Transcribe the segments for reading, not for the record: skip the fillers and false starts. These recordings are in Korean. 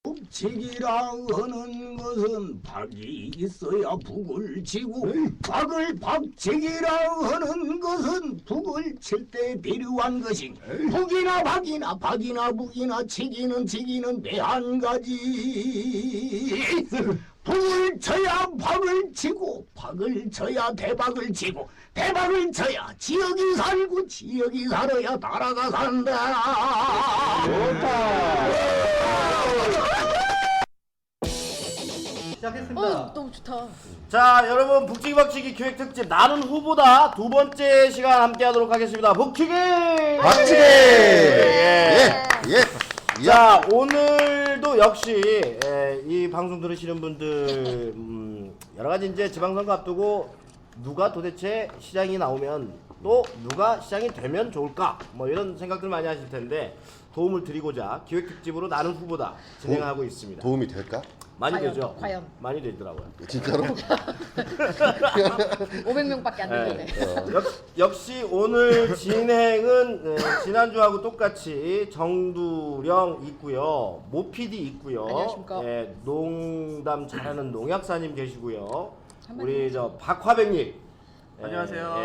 북치기라 하는 것은 박이 있어야 북을 치고 박치기라 하는 것은 북을 칠 때 필요한 것이 북이나 박이나 북이나 치기는 매한 가지. 북을 쳐야 박을 치고 박을 쳐야 대박을 치고 대박을 쳐야 지역이 살고 지역이 살아야 나라가 산다. 시작했습니다. 너무 좋다. 자, 여러분 북치기 박치기 기획 특집 나는 후보다 두 번째 시간 함께 하도록 하겠습니다. 북치기 박치기! 예. 예. 자, 오늘도 역시 이 방송 들으시는 분들 여러 가지 이제 지방선거 앞두고 누가 도대체 시장이 나오면 또 누가 시장이 되면 좋을까 뭐 이런 생각들 많이 하실 텐데 도움을 드리고자 기획 특집으로 나는 후보다 진행하고 있습니다. 도움이 될까? 많이 과연, 되죠? 과연. 많이 되더라고요. 진짜로? 500명밖에 안 되는데. 역시 오늘 진행은 지난주하고 똑같이 정두령 있고요, 모PD 있고요, 안녕하십니까. 농담 잘하는 농약사님 계시고요, 우리 저 박화백님 안녕하세요.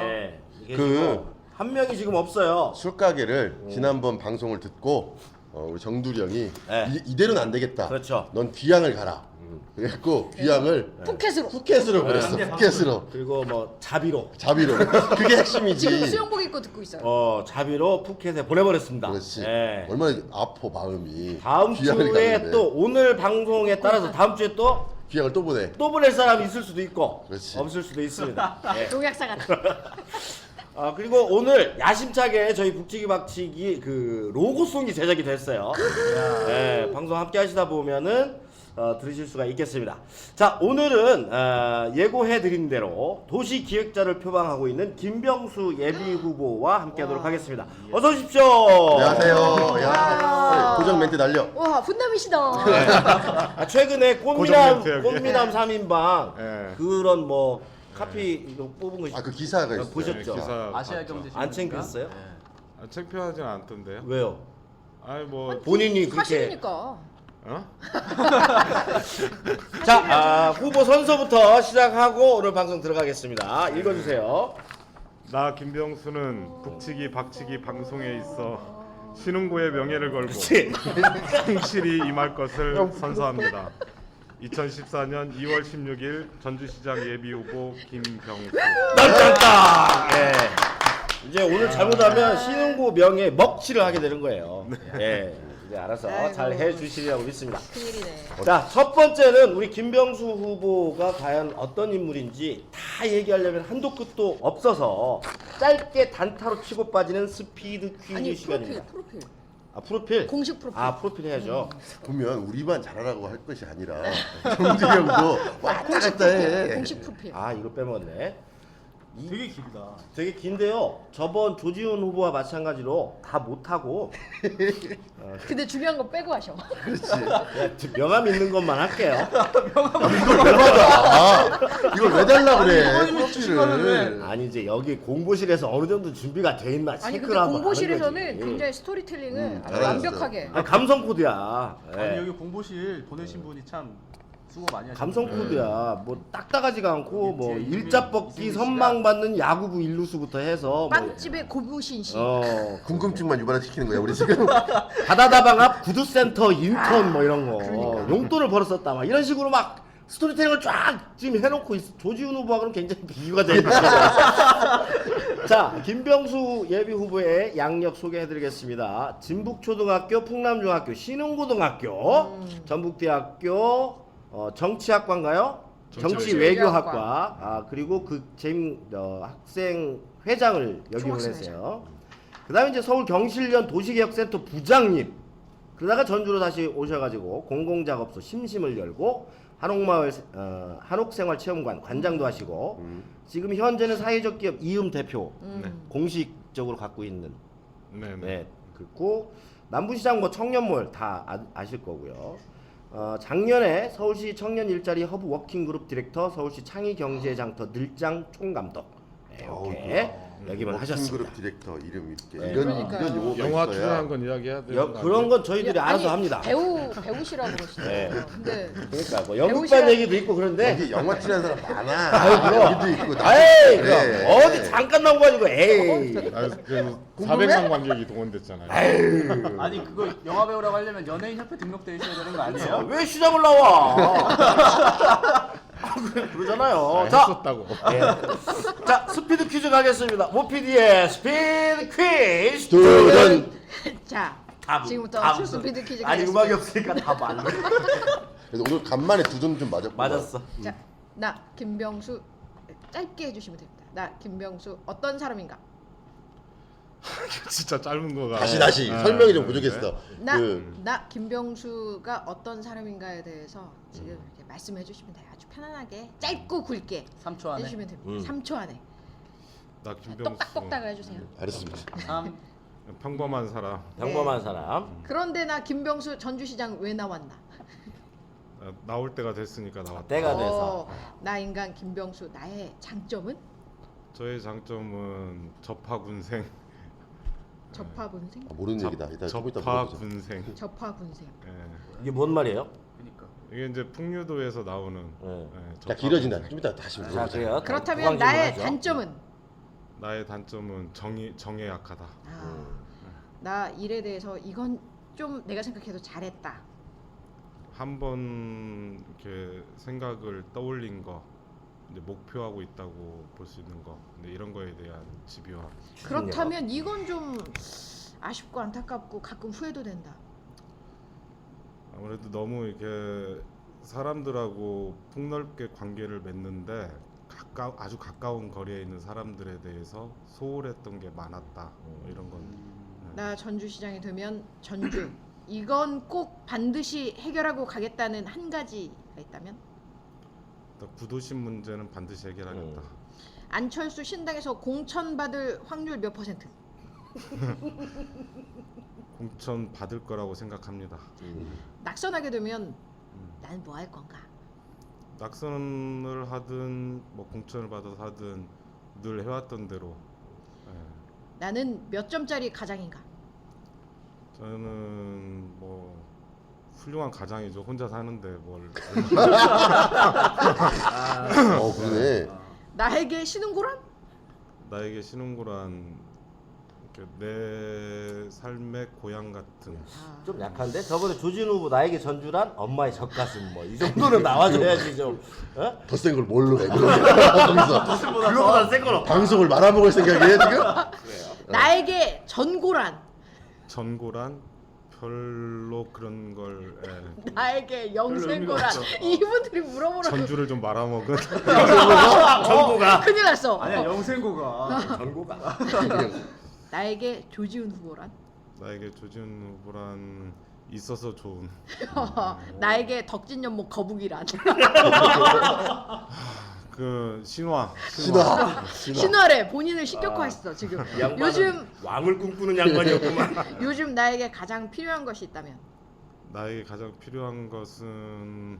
계시고 한 명이 지금 없어요. 술가게를 지난번 방송을 듣고 우리 정두령이 네. 이대로는 안 되겠다. 그렇죠. 넌 귀향을 가라. 그래갖고 귀향을 푸켓으로. 푸켓으로 보냈어. 푸켓으로. 그리고 뭐 자비로 자비로. 그게 핵심이지. 지금 수영복 입고 듣고 있어요. 자비로 푸켓에 보내버렸습니다. 그렇지. 예. 얼마나 아파 마음이. 다음 귀향을 주에 가는데. 또 오늘 방송에 따라서 다음 주에 또 귀향을 또 보내. 보낼 사람이 있을 수도 있고 그렇지. 없을 수도 있습니다. 예. 농약사 같아. 그리고 오늘 야심차게 저희 북치기 박치기 그 로고송이 제작이 됐어요. 예, 방송 함께 하시다 보면은 들으실 수가 있겠습니다. 자, 오늘은 예고해 드린 대로 도시 기획자를 표방하고 있는 김병수 예비 후보와 함께 하도록 하겠습니다. 어서 오십시오. 안녕하세요. 야, 고정 멘트 날려. 와, 분남이시다. 최근에 고정 멘트 여기. 꽃미남 3인방 예. 그런 뭐 카피 이거 뽑은 거 그 기사가 있어요. 보셨죠? 기사 아시아 봤죠. 경제 안 창피했어요? 창피하진 않던데요. 왜요? 아니 뭐 본인이 그렇게 사실이니까. 자, 후보 선서부터 시작하고 오늘 방송 들어가겠습니다. 읽어주세요. 나 김병수는 북치기 박치기 방송에 있어 신흥고의 명예를 걸고 그렇지. 성실히 임할 것을 선서합니다. 2014년 2월 16일 전주시장 예비후보 김병수. 널짱딱. 예. 이제 오늘 잘못하면 신흥고 명예 먹칠을 하게 되는 거예요. 예. 이제 알아서 아이고. 잘 해주시리라고 믿습니다. 큰일이네. 자, 첫 번째는 우리 김병수 후보가 과연 어떤 인물인지 다 얘기하려면 한도 끝도 없어서 짧게 단타로 치고 빠지는 스피드 퀴즈 아니, 시간입니다. 프로필. 프로필? 공식 프로필. 프로필 해야죠. 보면 우리만 잘하라고 할 것이 아니라 정두령도 왔다 갔다 해. 공식 프로필. 이거 빼먹었네. 되게 길다. 되게 긴데요. 저번 조지훈 후보와 마찬가지로 다 못하고 근데 중요한 거 빼고 하셔. 그냥 명함 있는 것만 할게요. 이걸 왜 받아? 이걸 왜 달라 그래? 이거는 주시면은 프로필을. 아니 이제 여기 공보실에서 어느 정도 준비가 돼 있나 아니 체크를 근데 한번 공보실에서는 하는 거지. 굉장히 스토리텔링을 아주 잘하셨어요. 완벽하게. 감성 코드야. 예. 아니 여기 공보실 보내신 분이 참 수고 많이 하셨어요. 감성 코드야. 뭐 딱딱하지가 않고 뭐 이제 일자 뽑기 이승민 선망 받는 야구부 일루수부터 해서 뭐 빵집의 고부신 씨. 궁금증만 유발시키는 거야 우리 지금. 바다다방 앞 구두센터 인턴 뭐 이런 거 용돈을 벌었었다 막 이런 식으로 막 스토리텔링을 쫙 지금 해놓고 조지훈 후보하고는 굉장히 비교가 되는 자, 김병수 예비 후보의 양력 소개해드리겠습니다. 진북초등학교, 풍남중학교, 신흥고등학교, 전북대학교 정치학과인가요? 정치외교학과. 그리고 그 학생 회장을 역임을 했어요. 그 다음에 이제 서울 경실련 도시개혁센터 부장님. 그러다가 전주로 다시 오셔가지고 공공작업소 심심을 열고 한옥마을 한옥생활체험관 관장도 하시고 지금 현재는 사회적 기업 이음 대표 공식적으로 갖고 있는. 네네. 네. 그리고 남부시장 뭐 청년몰 다 아실 거고요. 작년에 서울시 청년 일자리 허브 워킹그룹 디렉터, 서울시 창의경제장터 늘장 총감독 이렇게 얘기만 하셨습니다. 그룹 디렉터 이름 이렇게 네. 이런 그러니까요. 용어가 영화 있어야. 출연한 건 이야기해야 돼요. 그런 건 저희들이 알아서 합니다. 배우시라고 그러시죠. 네. 근데 그러니까 뭐 연극반 얘기도 있고 그런데 여기 영화 출연한 사람 많아. 아유, 그럼. 여기도 있고. 에이 그래. 그럼 어디 잠깐 나온 거 아니고 에이. 아, 그 400만 관객이 동원됐잖아요. 아니 그거 영화 배우라고 하려면 연예인 협회 등록돼 있어야 되는 거 아니에요? 왜 시장을 나와? 그러잖아요. 자, 했었다고. 예. 자 스피드 퀴즈 가겠습니다. 모피디의 스피드 퀴즈. 도전. 자 다음, 지금부터 다음. 스피드 퀴즈 아니 가겠습니다. 음악이 없으니까 다 말로. 그래서 오늘 간만에 두점 좀 맞았고. 맞았어. 자, 나 김병수 짧게 해주시면 됩니다. 나 김병수 어떤 사람인가? 진짜 짧은 거가. 다시 아, 설명이 좀 네. 부족했어. 나 김병수가 어떤 사람인가에 대해서 지금 이렇게 말씀해 주시면 돼요. 아주 편안하게 짧고 굵게 3초 안에. 해주시면 됩니다. 3초 안에 나 김병수. 똑딱똑딱 해주세요. 알았습니다. 3. 평범한 사람. 평범한 사람. 그런데 나 김병수 전주시장 왜 나왔나? 나올 때가 됐으니까 나왔다. 때가 돼서. 나 인간 김병수 나의 장점은 저의 장점은 접하군생. 접하군생. 모르는 얘기다. 이따 조금 이따 물어보자. 접하군생. 접하군생. 예. 이게 뭔 말이에요? 그러니까. 이게 이제 풍류도에서 나오는. 네. 자 길어진다. 좀 이따 다시 자 물어보자. 그래요. 그렇다면 구강 나의 질문하죠. 단점은 나의 단점은 정에 약하다. 나 일에 대해서 이건 좀 내가 생각해도 잘했다. 한 번 이렇게 생각을 떠올린 거, 이제 목표하고 있다고 볼 수 있는 거, 근데 이런 거에 대한 집요함. 그렇다면 이건 좀 아쉽고 안타깝고 가끔 후회도 된다. 아무래도 너무 이렇게 사람들하고 폭넓게 관계를 맺는데 아주 가까운 거리에 있는 사람들에 대해서 소홀했던 게 많았다. 뭐 이런 건. 나 전주시장이 되면 전주 이건 꼭 반드시 해결하고 가겠다는 한 가지가 있다면 일단 구도심 문제는 반드시 해결하겠다. 안철수 신당에서 공천 받을 확률 몇 퍼센트? 공천 받을 거라고 생각합니다. 낙선하게 되면 난 뭐 할 건가? 낙선을 하든 뭐 공천을 받아서 하든 늘 해왔던 대로. 예. 나는 몇 점짜리 가장인가? 저는 뭐 훌륭한 가장이죠. 혼자 사는데 뭘. 그러네. 나에게 신흥고란? 나에게 신흥고란 이렇게 내 삶의 고향 같은. 좀 약한데 저번에 조진 후보 나에게 전주란 엄마의 젖가슴 뭐 이 정도는 나와줘야지 좀. 어? 더 센 걸 뭘로 해? 거기서 그거보다 센 거로. 방송을 말아먹을 생각이에요 지금? 나에게 전고란? 전고란 별로 그런 걸. 예. 나에게 영생고란? 이분들이 물어보라고 전주를 좀 말아먹은. 전고가. 큰일 났어. 아니야 영생고가. 전고가. 나에게 조지훈 후보란? 나에게 조지훈 후보란 있어서 좋은. 나에게 덕진연목 거북이란? 그 신화. 신화래 본인을 신격화했어 지금. 양반은 요즘 왕을 꿈꾸는 양반이었구만. 요즘 나에게 가장 필요한 것이 있다면 나에게 가장 필요한 것은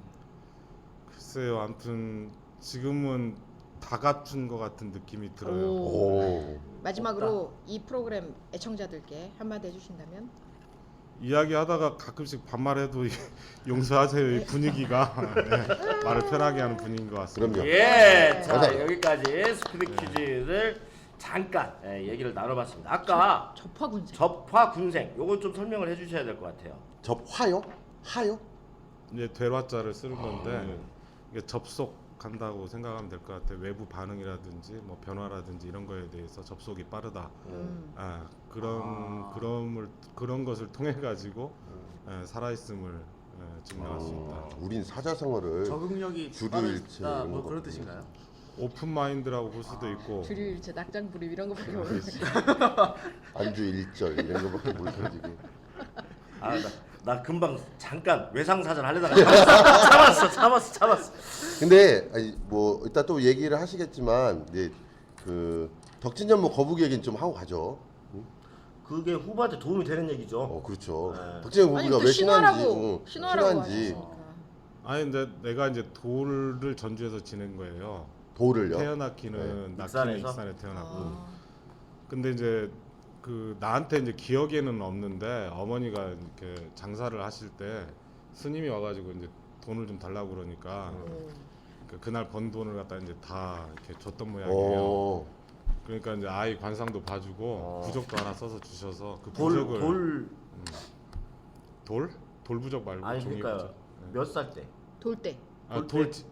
글쎄요. 아무튼 지금은 다 갖춘 것 같은 느낌이 들어요. 오. 마지막으로 이 프로그램 애청자들께 한마디 해주신다면? 이야기하다가 가끔씩 반말해도 용서하세요. 이 분위기가. 네, 말을 편하게 하는 분위기인 것 같습니다. 그럼요. 예, 자 감사합니다. 여기까지 스피드 퀴즈를 잠깐 얘기를 나눠봤습니다. 아까 접화군생. 접화군생 요건 좀 설명을 해주셔야 될 것 같아요. 접화요? 하요? 이제 되화자를 쓰는 건데 이게 접속한다고 생각하면 될 것 같아요. 외부 반응이라든지 뭐 변화라든지 이런 거에 대해서 접속이 빠르다. 그런 것을 통해 가지고 살아있음을 증명할 수 있다. 우린 사자성어를 적응력이 줄일체 빠르다 이런 뭐 거 그런 같은데. 뜻인가요? 오픈 마인드라고 볼 수도 있고. 줄일체 낙장불입 이런 거밖에 모르겠어. 안주 일절 이런 거밖에 모르겠지. 나 금방 잠깐 외상사전 하려다가 참았어. 근데 아니, 뭐 이따 또 얘기를 하시겠지만 이제 그 덕진연목 거북이 얘기는 좀 하고 가죠. 그게 후보한테 도움이 되는 얘기죠. 그렇죠. 네. 덕진연목 아니 거북이가 또 왜 신화인지, 신화라고 신화인지 하셨으니까. 아니 근데 내가 이제 돌을 전주에서 지낸 거예요. 도를요. 태어나기는 낙지는 익산에서? 익산에 태어났고 근데 이제 그 나한테 이제 기억에는 없는데 어머니가 이렇게 장사를 하실 때 스님이 와가지고 이제 돈을 좀 달라고 그러니까 그날 번 돈을 갖다 이제 다 이렇게 줬던 모양이에요. 오. 그러니까 이제 아이 관상도 봐주고 부적도 하나 써서 주셔서 그 돌 부적을 돌 부적 말고 아니 종이 그러니까 부적. 몇 살 때? 돌 때.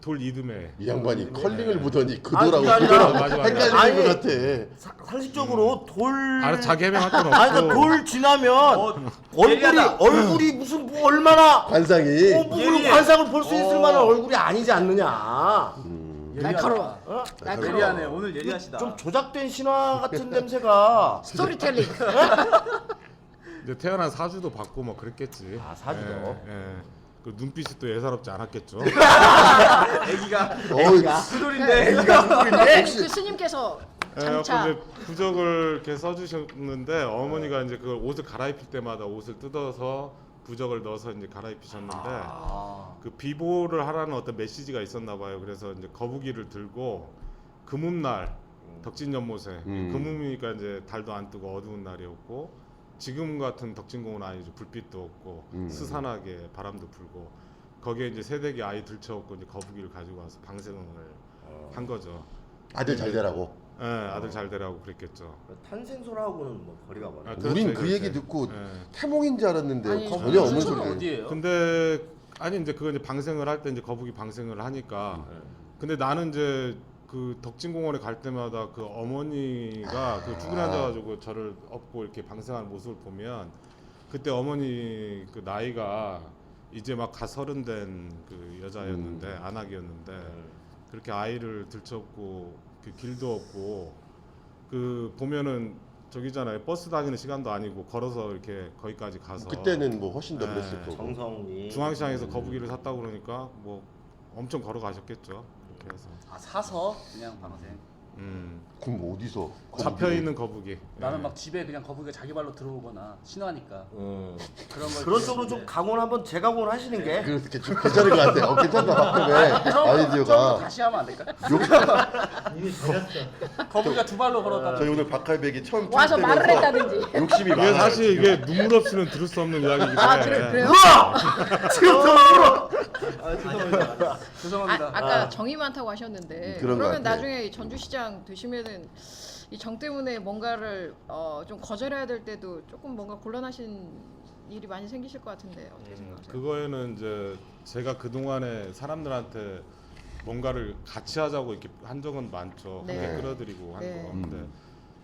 돌 이듬해. 이 양반이 컬링을 보더니 아니, 그도라고 그게 아니라- 그도라고 맞아, 맞아. 헷갈리는 아니, 것 같아. 상식적으로 돌 알아 자기 해명할 건 없고. 아니 그러니까 돌 지나면 얼굴이 무슨 뭐 얼마나 관상이 뭐 관상을 볼 수 있을 만한 얼굴이 아니지 않느냐. 날카로워. 어? 예리하네. 오늘 예리하시다. 좀 조작된 신화 같은 냄새가. 스토리텔링. 이제 태어난 사주도 받고 뭐 그랬겠지. 아, 사주도? 예. 그 눈빛이 또 예사롭지 않았겠죠. 애기가 어우, 수돌인데. 네, 그 스님께서 예, 장차 이제 부적을 이렇게 써주셨는데 어머니가 이제 그 옷을 갈아입힐 때마다 옷을 뜯어서 부적을 넣어서 이제 갈아입히셨는데 그 비보를 하라는 어떤 메시지가 있었나 봐요. 그래서 이제 거북이를 들고 금음날 덕진연못에 금음이니까 이제 달도 안 뜨고 어두운 날이었고 지금 같은 덕진공은 아니죠. 불빛도 없고 스산하게 바람도 불고 거기에 이제 새댁이 아이 들쳐업고 이제 거북이를 가지고 와서 방생을 한 거죠. 아들 잘 되라고. 예, 아들 잘 되라고 그랬겠죠. 탄생소라고는 뭐 거리가 멀어. 아, 우린 그렇죠, 그 얘기 이제. 듣고 예. 태몽인 줄 알았는데 아니, 전혀 없는 순천은 소리예요. 어디예요? 근데 아니 이제 그거 이제 방생을 할 때 이제 거북이 방생을 하니까 근데 나는 이제 그 덕진공원에 갈 때마다 그 어머니가 그 쭈그려 앉아가지고 저를 업고 이렇게 방생하는 모습을 보면 그때 어머니 그 나이가 이제 막 서른 된 그 여자였는데 안악이었는데 그렇게 아이를 들쳐업고 그 길도 없고 그 보면은 저기잖아요. 버스 다니는 시간도 아니고 걸어서 이렇게 거기까지 가서 그때는 뭐 훨씬 더 네. 그랬을 거고. 정성이 중앙시장에서 거북이를 샀다고 그러니까 뭐 엄청 걸어가셨겠죠. 그렇게 해서 아 사서 그냥 방생. 그럼 어디서? 잡혀 있는 거북이. 나는 예. 막 집에 그냥 거북이가 자기 발로 들어오거나 신호하니까 그런 걸 그런 쪽으로 좀 각오를 한번 재각오를 하시는 게 그렇게 좀 괜찮은 것 같아. 괜찮다. 왜? 아이디어가. 다시 하면 안 될까? 거북이가 두 발로 걸었다. 저희 오늘 박할백이 처음 와서 말을 출연되면서 했다든지. 욕심이 이게 많아요. 사실 이게 눈물 없이는 들을 수 없는 이야기이기 때문에. 아 그래요? 죄송합니다. 아까 정이 많다고 하셨는데 그런 것 그러면 같아. 나중에 전주시장 되시면은 이 정 때문에 뭔가를 좀 거절해야 될 때도 조금 뭔가 곤란하신 일이 많이 생기실 것 같은데 어떻게 생각하세요? 그거에는 이제 제가 그 동안에 사람들한테 뭔가를 같이 하자고 이렇게 한 적은 많죠. 네. 함께 끌어들이고 한 네. 거. 근데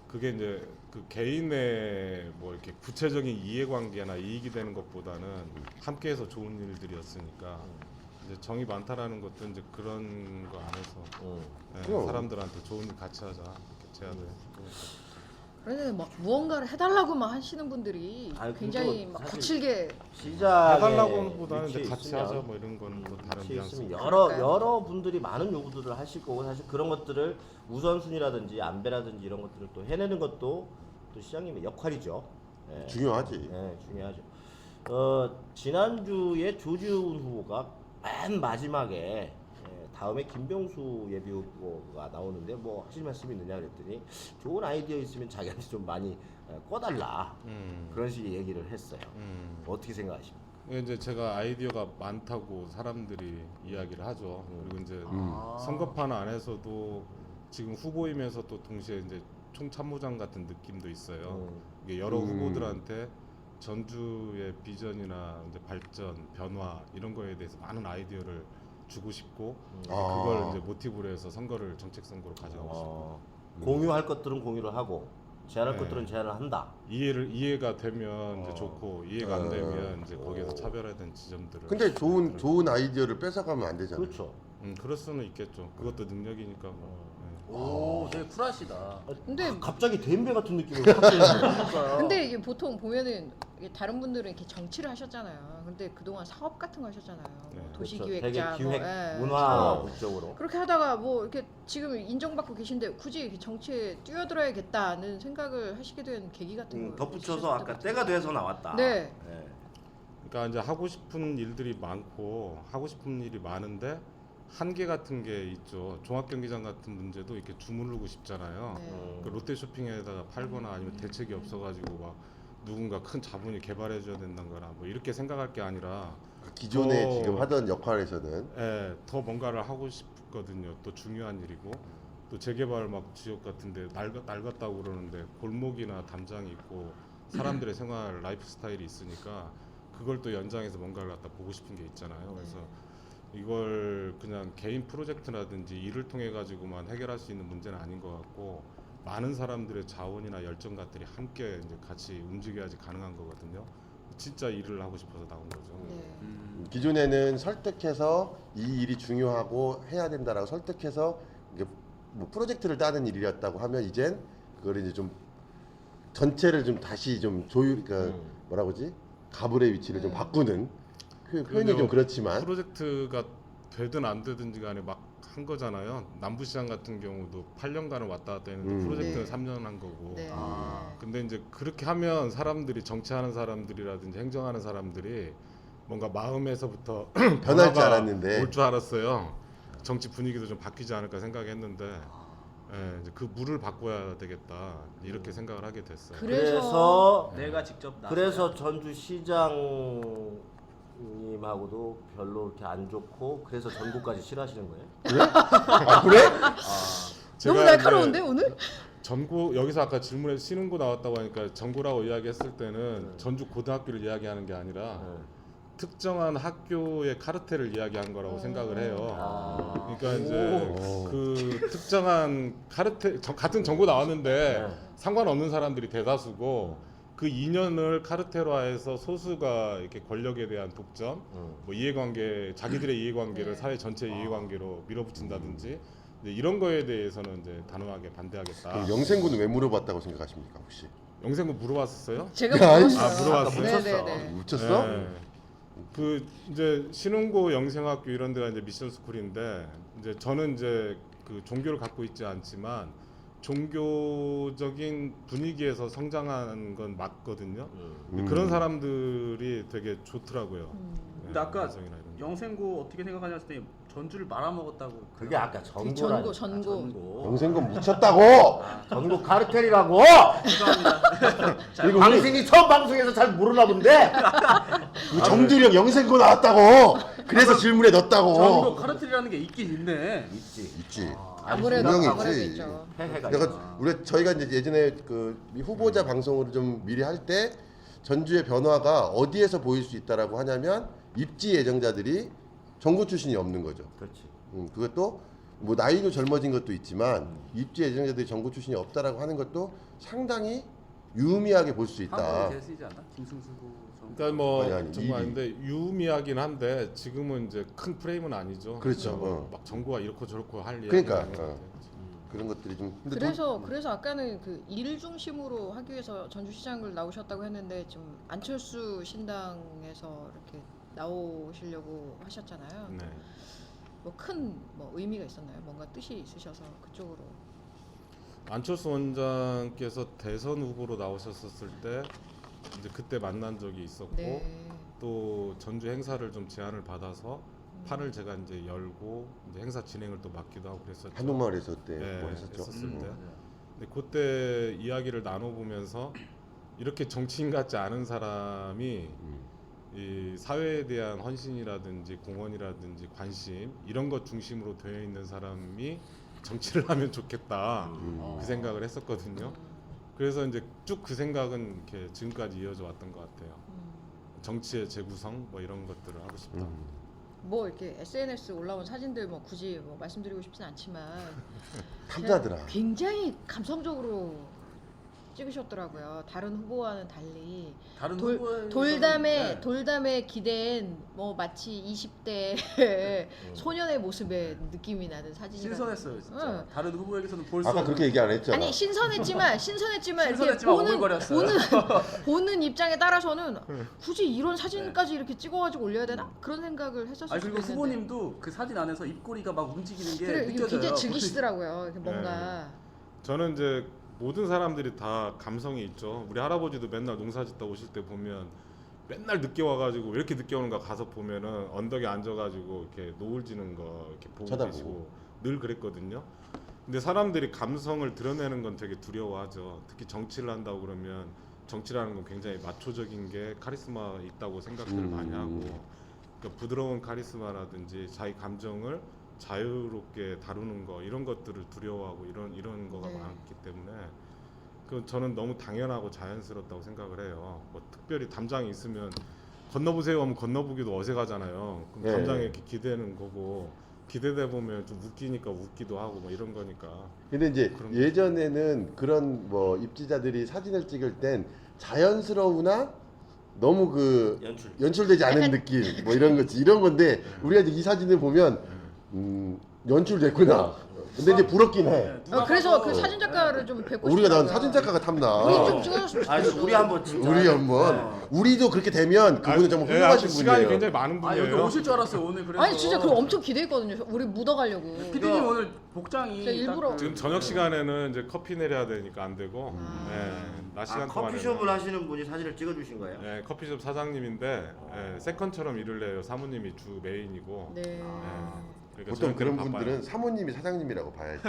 그게 이제 그 개인의 뭐 이렇게 구체적인 이해관계나 이익이 되는 것보다는 함께해서 좋은 일들이었으니까 이제 정이 많다라는 것도 이제 그런 거 안에서 네, 그럼. 사람들한테 좋은 일 같이 하자 이렇게 제안을 했고. 그런데 막 무언가를 해달라고만 하시는 분들이 아니, 굉장히 그리고 막 사실 거칠게 시작에 해달라고보다는 이제 위치에 같이 있으면 하자 뭐 이런 건 또 다른 위치에 뉘앙스. 있으면 그럴까요? 여러 분들이 많은 요구들을 하실 거고 사실 그런 것들을 우선순위라든지 안배라든지 이런 것들을 또 해내는 것도 또 시장님의 역할이죠. 예. 중요하지. 네, 중요하죠. 지난주에 조지훈 후보가 맨 마지막에 다음에 김병수 예비 후보가 나오는데 뭐 하실 말씀이 있느냐 그랬더니 좋은 아이디어 있으면 자기한테 좀 많이 꺼달라 그런 식의 얘기를 했어요. 어떻게 생각하십니까? 이제 제가 아이디어가 많다고 사람들이 이야기를 하죠. 그리고 이제 선거판 안에서도 지금 후보이면서 또 동시에 이제 총참모장 같은 느낌도 있어요. 이게 여러 후보들한테 전주의 비전이나 이제 발전, 변화 이런 거에 대해서 많은 아이디어를 주고 싶고 그걸 이제 모티브로 해서 선거를 정책 선거로 가져가고 싶고 공유할 것들은 공유를 하고 제안할 네. 것들은 제안을 한다. 이해가 되면 이제 좋고 이해가 안 되면 이제 거기에서 차별화된 지점들을. 근데 좋은 아이디어를 뺏어가면 안 되잖아. 그렇죠. 그럴 수는 있겠죠. 그것도 능력이니까 뭐. 네. 오, 되게 쿨하시다. 근데 갑자기 댐베 같은 느낌이 확 드네요. 근데 이게 보통 보면은 이게 다른 분들은 이렇게 정치를 하셨잖아요. 근데 그동안 사업 같은 거 하셨잖아요. 뭐 네. 도시기획자, 되게 기획, 뭐, 문화 사업. 목적으로. 그렇게 하다가 뭐 이렇게 지금 인정받고 계신데 굳이 이렇게 정치에 뛰어들어야겠다는 생각을 하시게 된 계기 같은 거 덧붙여서 아까 때가 돼서 나왔다. 네. 그러니까 이제 하고 싶은 일들이 많고 하고 싶은 일이 많은데 한계 같은 게 있죠. 종합경기장 같은 문제도 이렇게 주무르고 싶잖아요. 네. 그 롯데쇼핑에다가 팔거나 아니면 대책이 없어가지고 막 누군가 큰 자본이 개발해줘야 된다거나 뭐 이렇게 생각할 게 아니라 기존에 더- 지금 하던 역할에서는 예, 더 뭔가를 하고 싶거든요. 또 중요한 일이고 또 재개발 막 지역 같은데 낡았다고 그러는데 골목이나 담장이 있고 사람들의 생활 라이프 스타일이 있으니까 그걸 또 연장해서 뭔가를 갖다 보고 싶은 게 있잖아요. 그래서 이걸 그냥 개인 프로젝트라든지 일을 통해 가지고만 해결할 수 있는 문제는 아닌 것 같고 많은 사람들의 자원이나 열정 같들이 함께 이제 같이 움직여야지 가능한 거거든요. 진짜 일을 하고 싶어서 나온 거죠. 네. 기존에는 설득해서 이 일이 중요하고 해야 된다라고 설득해서 이게 뭐 프로젝트를 따는 일이었다고 하면 이젠 그걸 이제 좀 전체를 좀 다시 좀 조율 그러니까 뭐라고 하지 가불의 위치를 좀 바꾸는 표현이 좀 그렇지만 프로젝트가 되든 안 되든지 간에 막 한 거잖아요. 남부시장 같은 경우도 8년간을 왔다 갔다 했는데 프로젝트는 네. 3년 한 거고. 네. 근데 이제 그렇게 하면 사람들이 정치하는 사람들이라든지 행정하는 사람들이 뭔가 마음에서부터 변할 줄 변화가 알았는데. 올 줄 알았어요. 정치 분위기도 좀 바뀌지 않을까 생각했는데 예, 이제 그 물을 바꿔야 되겠다 이렇게 생각을 하게 됐어요. 그래서 내가 직접 나서야 그래서 전주 시장님하고도 별로 이렇게 안 좋고 그래서 전국까지 싫어하시는 거예요? 아 그래? 제가 너무 날카로운데 이제 오늘? 전고 여기서 아까 질문에 신흥고 나왔다고 하니까 전고라고 이야기했을 때는 전주 고등학교를 이야기하는 게 아니라 특정한 학교의 카르텔을 이야기한 거라고 생각을 해요. 그러니까 이제 그 특정한 카르텔 같은 전고 나왔는데 상관없는 사람들이 대다수고 그 인연을 카르텔화해서 소수가 이렇게 권력에 대한 독점, 뭐 이해관계 자기들의 이해관계를 사회 전체의 이해관계로 밀어붙인다든지 이제 이런 거에 대해서는 이제 단호하게 반대하겠다. 그럼 영생군은 왜 물어봤다고 생각하십니까 혹시? 영생고 물어봤었어요? 제가 야, 물었어요. 아, 물어봤어요? 네네네. 묻혔어? 네. 그 이제 신흥고 영생학교 이런 데가 이제 미션 스쿨인데 이제 저는 이제 그 종교를 갖고 있지 않지만 종교적인 분위기에서 성장하는 건 맞거든요. 근데 그런 사람들이 되게 좋더라고요. 네, 근데 아까 영생이나 이런 거. 영생고 어떻게 생각하냐 했더니 전주를 말아먹었다고. 그게 아까 전고 전고라니까. 전고. 영생군 묻혔다고. 전국 카르텔이라고. 죄송합니다. 그리고 당신이 처음 방송에서 잘 모르나 본데. 그 정두령 영생군 나왔다고. 그래서 질문에 넣었다고. 전국 카르텔이라는 게 있긴 있네. 있지. 아무래도 분명히 아무래도 있지. 있죠. 해가 내가 저희가 이제 예전에 그 후보자 방송으로 좀 미리 할 때 전주의 변화가 어디에서 보일 수 있다라고 하냐면 입지 예정자들이 전고 출신이 없는 거죠. 그렇지. 그것도 뭐 나이도 젊어진 것도 있지만 입지 예정자들이 전고 출신이 없다라고 하는 것도 상당히 유의미하게 볼 수 있다. 한국에 계시지 않나? 김승수 전. 그러니까 뭐 아니, 정말 이비. 근데 유의미하긴 한데 지금은 이제 큰 프레임은 아니죠. 그렇죠. 뭐 막 정부가 이렇고 저렇고 할 이야기가 그러니까, 아닌 것 같아요. 그런 것들이 좀. 근데 그래서 아까는 그 일 중심으로 하기 위해서 전주시장을 나오셨다고 했는데 좀 안철수 신당에서 이렇게 나오시려고 하셨잖아요. 네. 뭐 큰 뭐 의미가 있었나요? 뭔가 뜻이 있으셔서 그쪽으로. 안철수 원장께서 대선 후보로 나오셨었을 때 이제 그때 만난 적이 있었고 네. 또 전주 행사를 좀 제안을 받아서 판을 제가 이제 열고 이제 행사 진행을 또 맡기도 하고 그랬었죠. 한옥마을에서 그때 네, 뭐 했었죠. 했었을 때. 근데 그때 이야기를 나눠보면서 이렇게 정치인 같지 않은 사람이 이 사회에 대한 헌신이라든지 공헌이라든지 관심 이런 것 중심으로 되어 있는 사람이 정치를 하면 좋겠다 그 생각을 했었거든요. 그래서 이제 쭉 그 생각은 이렇게 지금까지 이어져 왔던 것 같아요. 정치의 재구성 뭐 이런 것들을 하고 싶다. 뭐 이렇게 SNS 올라온 사진들 뭐 굳이 뭐 말씀드리고 싶진 않지만 탐나더라. 굉장히 감성적으로 찍으셨더라고요. 다른 후보와는 달리 다른 돌담에 기댄 뭐 마치 20대 소년의 모습의 느낌이 나는 사진이라. 신선했어요 진짜. 응. 다른 후보에게서는 볼 수 아까 없는. 그렇게 얘기 안 했잖아. 아니 신선했지만 이렇게 신선했지만 오글거렸어요. 보는 입장에 따라서는 굳이 이런 사진까지 이렇게 찍어가지고 올려야 되나 그런 생각을 했었을 아니 수도 그리고 있는데. 후보님도 그 사진 안에서 입꼬리가 막 움직이는 게 그래, 느껴져요. 굉장히 즐기시더라고요. 이렇게 뭔가 저는 이제 모든 사람들이 다 감성이 있죠. 우리 할아버지도 맨날 농사짓다 오실 때 보면 맨날 늦게 와가지고 왜 이렇게 늦게 오는가 가서 보면은 언덕에 앉아가지고 이렇게 노을 지는 거 이렇게 보고 쳐다보고. 계시고 늘 그랬거든요. 근데 사람들이 감성을 드러내는 건 되게 두려워하죠. 특히 정치를 한다고 그러면 정치라는 건 굉장히 마초적인 게 카리스마 있다고 생각들을 많이 하고, 그러니까 부드러운 카리스마라든지 자기 감정을 자유롭게 다루는 거 이런 것들을 두려워하고 이런 거가 네. 많기 때문에 그 저는 너무 당연하고 자연스럽다고 생각을 해요. 뭐 특별히 담장이 있으면 건너보세요 하면 건너보기도 어색하잖아요. 그럼 네. 담장에 이렇게 기대는 거고 기대다 보면 좀 웃기니까 웃기도 하고 뭐 이런 거니까. 근데 이제 그런 예전에는 그런 뭐 입지자들이 사진을 찍을 땐 자연스러우나 너무 그 연출되지 않은 느낌 뭐 이런 거지 이런 건데 우리가 이제 이 사진을 보면 연출됐구나. 근데 이제 부럽긴 해. 그래서 그 사진 작가를 좀 뵙고 우리가 난 싶더라고요. 사진 작가가 탐나. 우리 좀 찍어줬으면 아니 좋겠어. 우리 한번 진짜 우리 한번 우리도 그렇게 되면 그분은 정말 훌륭하신 시간이 분이에요. 굉장히 많은 아 여기 분이에요. 오실 줄 알았어요 오늘. 그래서 아니 진짜 그거 엄청 기대했거든요. 우리 묻어가려고. PD님 오늘 복장이 진짜 일부러- 딱 그- 지금 저녁 시간에는 이제 커피 내려야 되니까 안 되고, 낮 시간 동안에는 커피숍을 하시는 분이 사진을 찍어주신 거예요? 네, 커피숍 사장님인데 세컨처럼 일을 해요. 사모님이 주 메인이고. 네. 그러니까 보통 저는 그런 바빠요. 분들은 사모님이 사장님이라고 봐야지.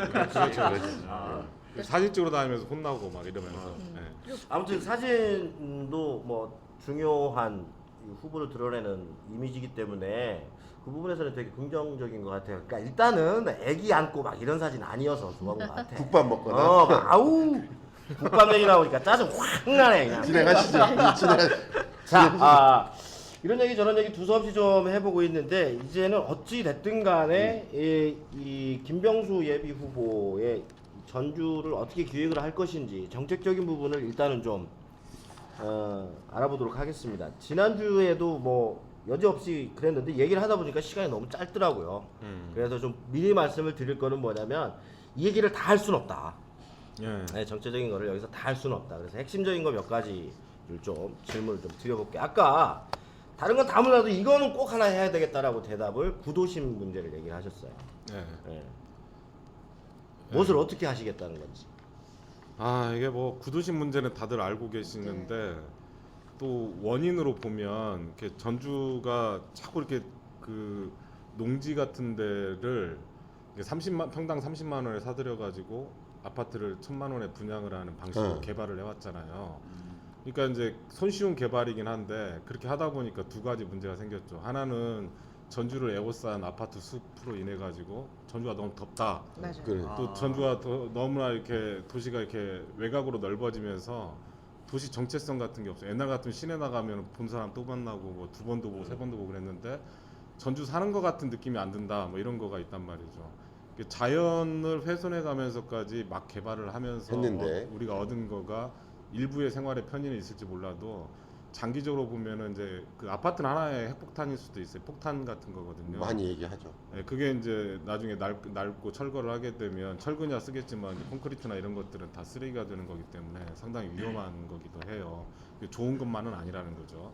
사진 찍으러 다니면서 혼나고 막 이러면서. 네. 아무튼 사진도 뭐 중요한 이 후보를 드러내는 이미지이기 때문에 그 부분에서는 되게 긍정적인 것 같아요. 그러니까 일단은 애기 안고 막 이런 사진 아니어서 좋은 것 같아. 국밥 먹거나. 막 아우 국밥 얘기 나오니까 짜증 확 나네 그냥. 진행하시죠. 자, 이런 얘기 저런 얘기 두서없이 좀 해보고 있는데 이제는 어찌 됐든 간에 이 김병수 예비 후보의 전주를 어떻게 기획을 할 것인지 정책적인 부분을 일단은 좀 알아보도록 하겠습니다. 지난주에도 뭐 여지없이 그랬는데 얘기를 하다 보니까 시간이 너무 짧더라고요. 그래서 좀 미리 말씀을 드릴 거는 뭐냐면 이 얘기를 다 할 수는 없다. 예. 네, 정체적인 거를 여기서 다 할 수는 없다. 그래서 핵심적인 거 몇 가지를 좀 질문을 좀 드려볼게요. 아까 다른 건 다 몰라도 이거는 꼭 하나 해야 되겠다라고 대답을 구도심 문제를 얘기를 하셨어요. 예. 네. 무엇을 어떻게 하시겠다는 건지. 아 이게 뭐 구도심 문제는 다들 알고 계시는데 또 원인으로 보면 이렇게 전주가 자꾸 이렇게 그 농지 같은 데를 30만 평당 30만 원에 사들여 가지고 아파트를 1,000만 원에 분양을 하는 방식으로 개발을 해왔잖아요. 그러니까 이제 손쉬운 개발이긴 한데 그렇게 하다 보니까 두 가지 문제가 생겼죠. 하나는 전주를 에워싼 아파트 숲으로 인해 가지고 전주가 너무 덥다. 맞아요. 그래. 또 전주가 너무나 이렇게 도시가 이렇게 외곽으로 넓어지면서 도시 정체성 같은 게 없어요. 옛날 같으면 시내 나가면 본 사람 또 만나고 뭐 두 번도 보고 세 번도 보고 그랬는데 전주 사는 것 같은 느낌이 안 든다. 뭐 이런 거가 있단 말이죠. 자연을 훼손해 가면서까지 막 개발을 하면서 했는데. 우리가 얻은 거가 일부의 생활에 편의는 있을지 몰라도 장기적으로 보면은 이제 그 아파트는 하나의 핵폭탄일 수도 있어요. 폭탄 같은 거거든요. 많이 얘기하죠. 네, 그게 이제 나중에 낡고 철거를 하게 되면 철근이야 쓰겠지만 콘크리트나 이런 것들은 다 쓰레기가 되는 거기 때문에 상당히 위험한 거기도 해요. 좋은 것만은 아니라는 거죠.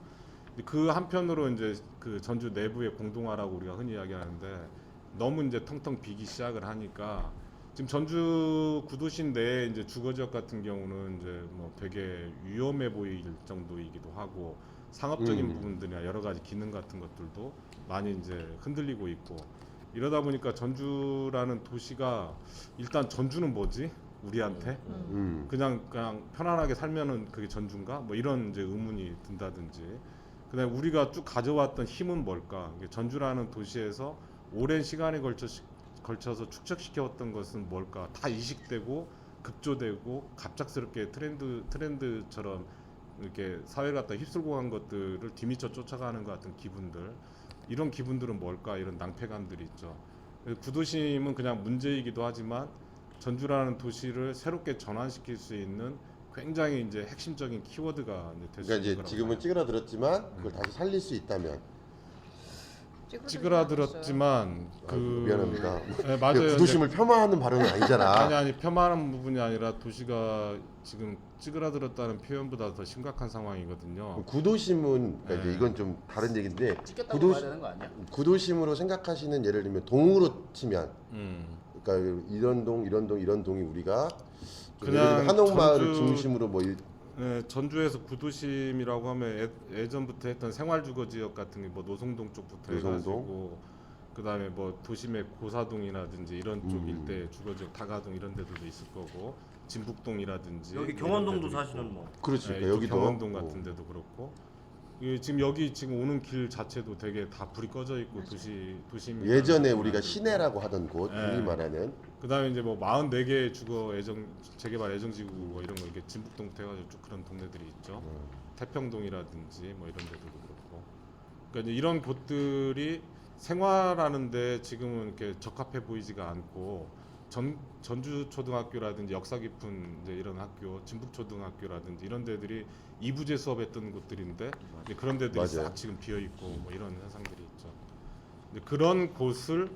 그 한편으로 이제 그 전주 내부의 공동화라고 우리가 흔히 이야기하는데 너무 이제 텅텅 비기 시작을 하니까 지금 전주 구도심 내에 이제 주거 지역 같은 경우는 이제 뭐 되게 위험해 보일 정도이기도 하고 상업적인 부분들이나 여러 가지 기능 같은 것들도 많이 이제 흔들리고 있고 이러다 보니까 전주라는 도시가 일단 전주는 뭐지? 우리한테 그냥 편안하게 살면은 그게 전주인가? 뭐 이런 이제 의문이 든다든지 그다음에 우리가 쭉 가져왔던 힘은 뭘까? 전주라는 도시에서 오랜 시간에 걸쳐서 축적시켜왔던 것은 뭘까? 다 이식되고 급조되고 갑작스럽게 트렌드처럼 이렇게 사회를 갖다 휩쓸고 간 것들을 뒤미쳐 쫓아가는 것 같은 기분들, 이런 기분들은 뭘까? 이런 낭패감들이 있죠. 구도심은 그냥 문제이기도 하지만 전주라는 도시를 새롭게 전환시킬 수 있는 굉장히 이제 핵심적인 키워드가 이제 될 수 그러니까 있는 이제 거라고 지금은 봐요. 찌그러들었지만 그걸 다시 살릴 수 있다면. 찌그러들었지만 미안합니다. 네, 맞아요. 구도심을 폄하하는 발언은 아니잖아. 아니 폄하하는 부분이 아니라 도시가 지금 찌그러들었다는 표현보다 더 심각한 상황이거든요. 구도심은 그러니까 이제 네. 이건 좀 다른 얘기인데 찍겠다고 봐야 되는 거 아니야? 구도심으로 생각하시는 예를 들면 동으로 치면 그러니까 이런 동이 우리가 좀 그냥 예를 들면 한옥마을을 전주- 중심으로 뭐 네, 전주에서 구도심이라고 하면 예전부터 했던 생활주거 지역 같은 게 뭐 노송동 쪽부터 노송동? 해가지고 그다음에 뭐 도심의 고사동이라든지 이런 쪽 일대 주거 지역 다가동 이런 데도 있을 거고 진북동이라든지 여기 뭐 경원동도 이런 데도 사시는 있고. 뭐 그렇지. 네, 그러니까 이쪽 여기도 경원동 뭐 같은 데도 그렇고 지금 여기 지금 오는 길 자체도 되게 다 불이 꺼져 있고 도심 예전에 우리가 시내라고 하던 곳, 네. 흔히 말하는 그다음에 이제 뭐 44개 주거 재개발 예정지구 뭐 이런 거 이게 진북동부터 해가지고 쭉 그런 동네들이 있죠. 태평동이라든지 뭐 이런 데도 그렇고. 그러니까 이제 이런 곳들이 생활하는데 지금은 이렇게 적합해 보이지가 않고 전주 초등학교라든지 역사 깊은 이제 이런 학교, 진북 초등학교라든지 이런 데들이 이부제 수업했던 곳들인데 이제 그런 데들이 맞아요. 싹 지금 비어 있고 뭐 이런 현상들이 있죠. 근데 그런 곳을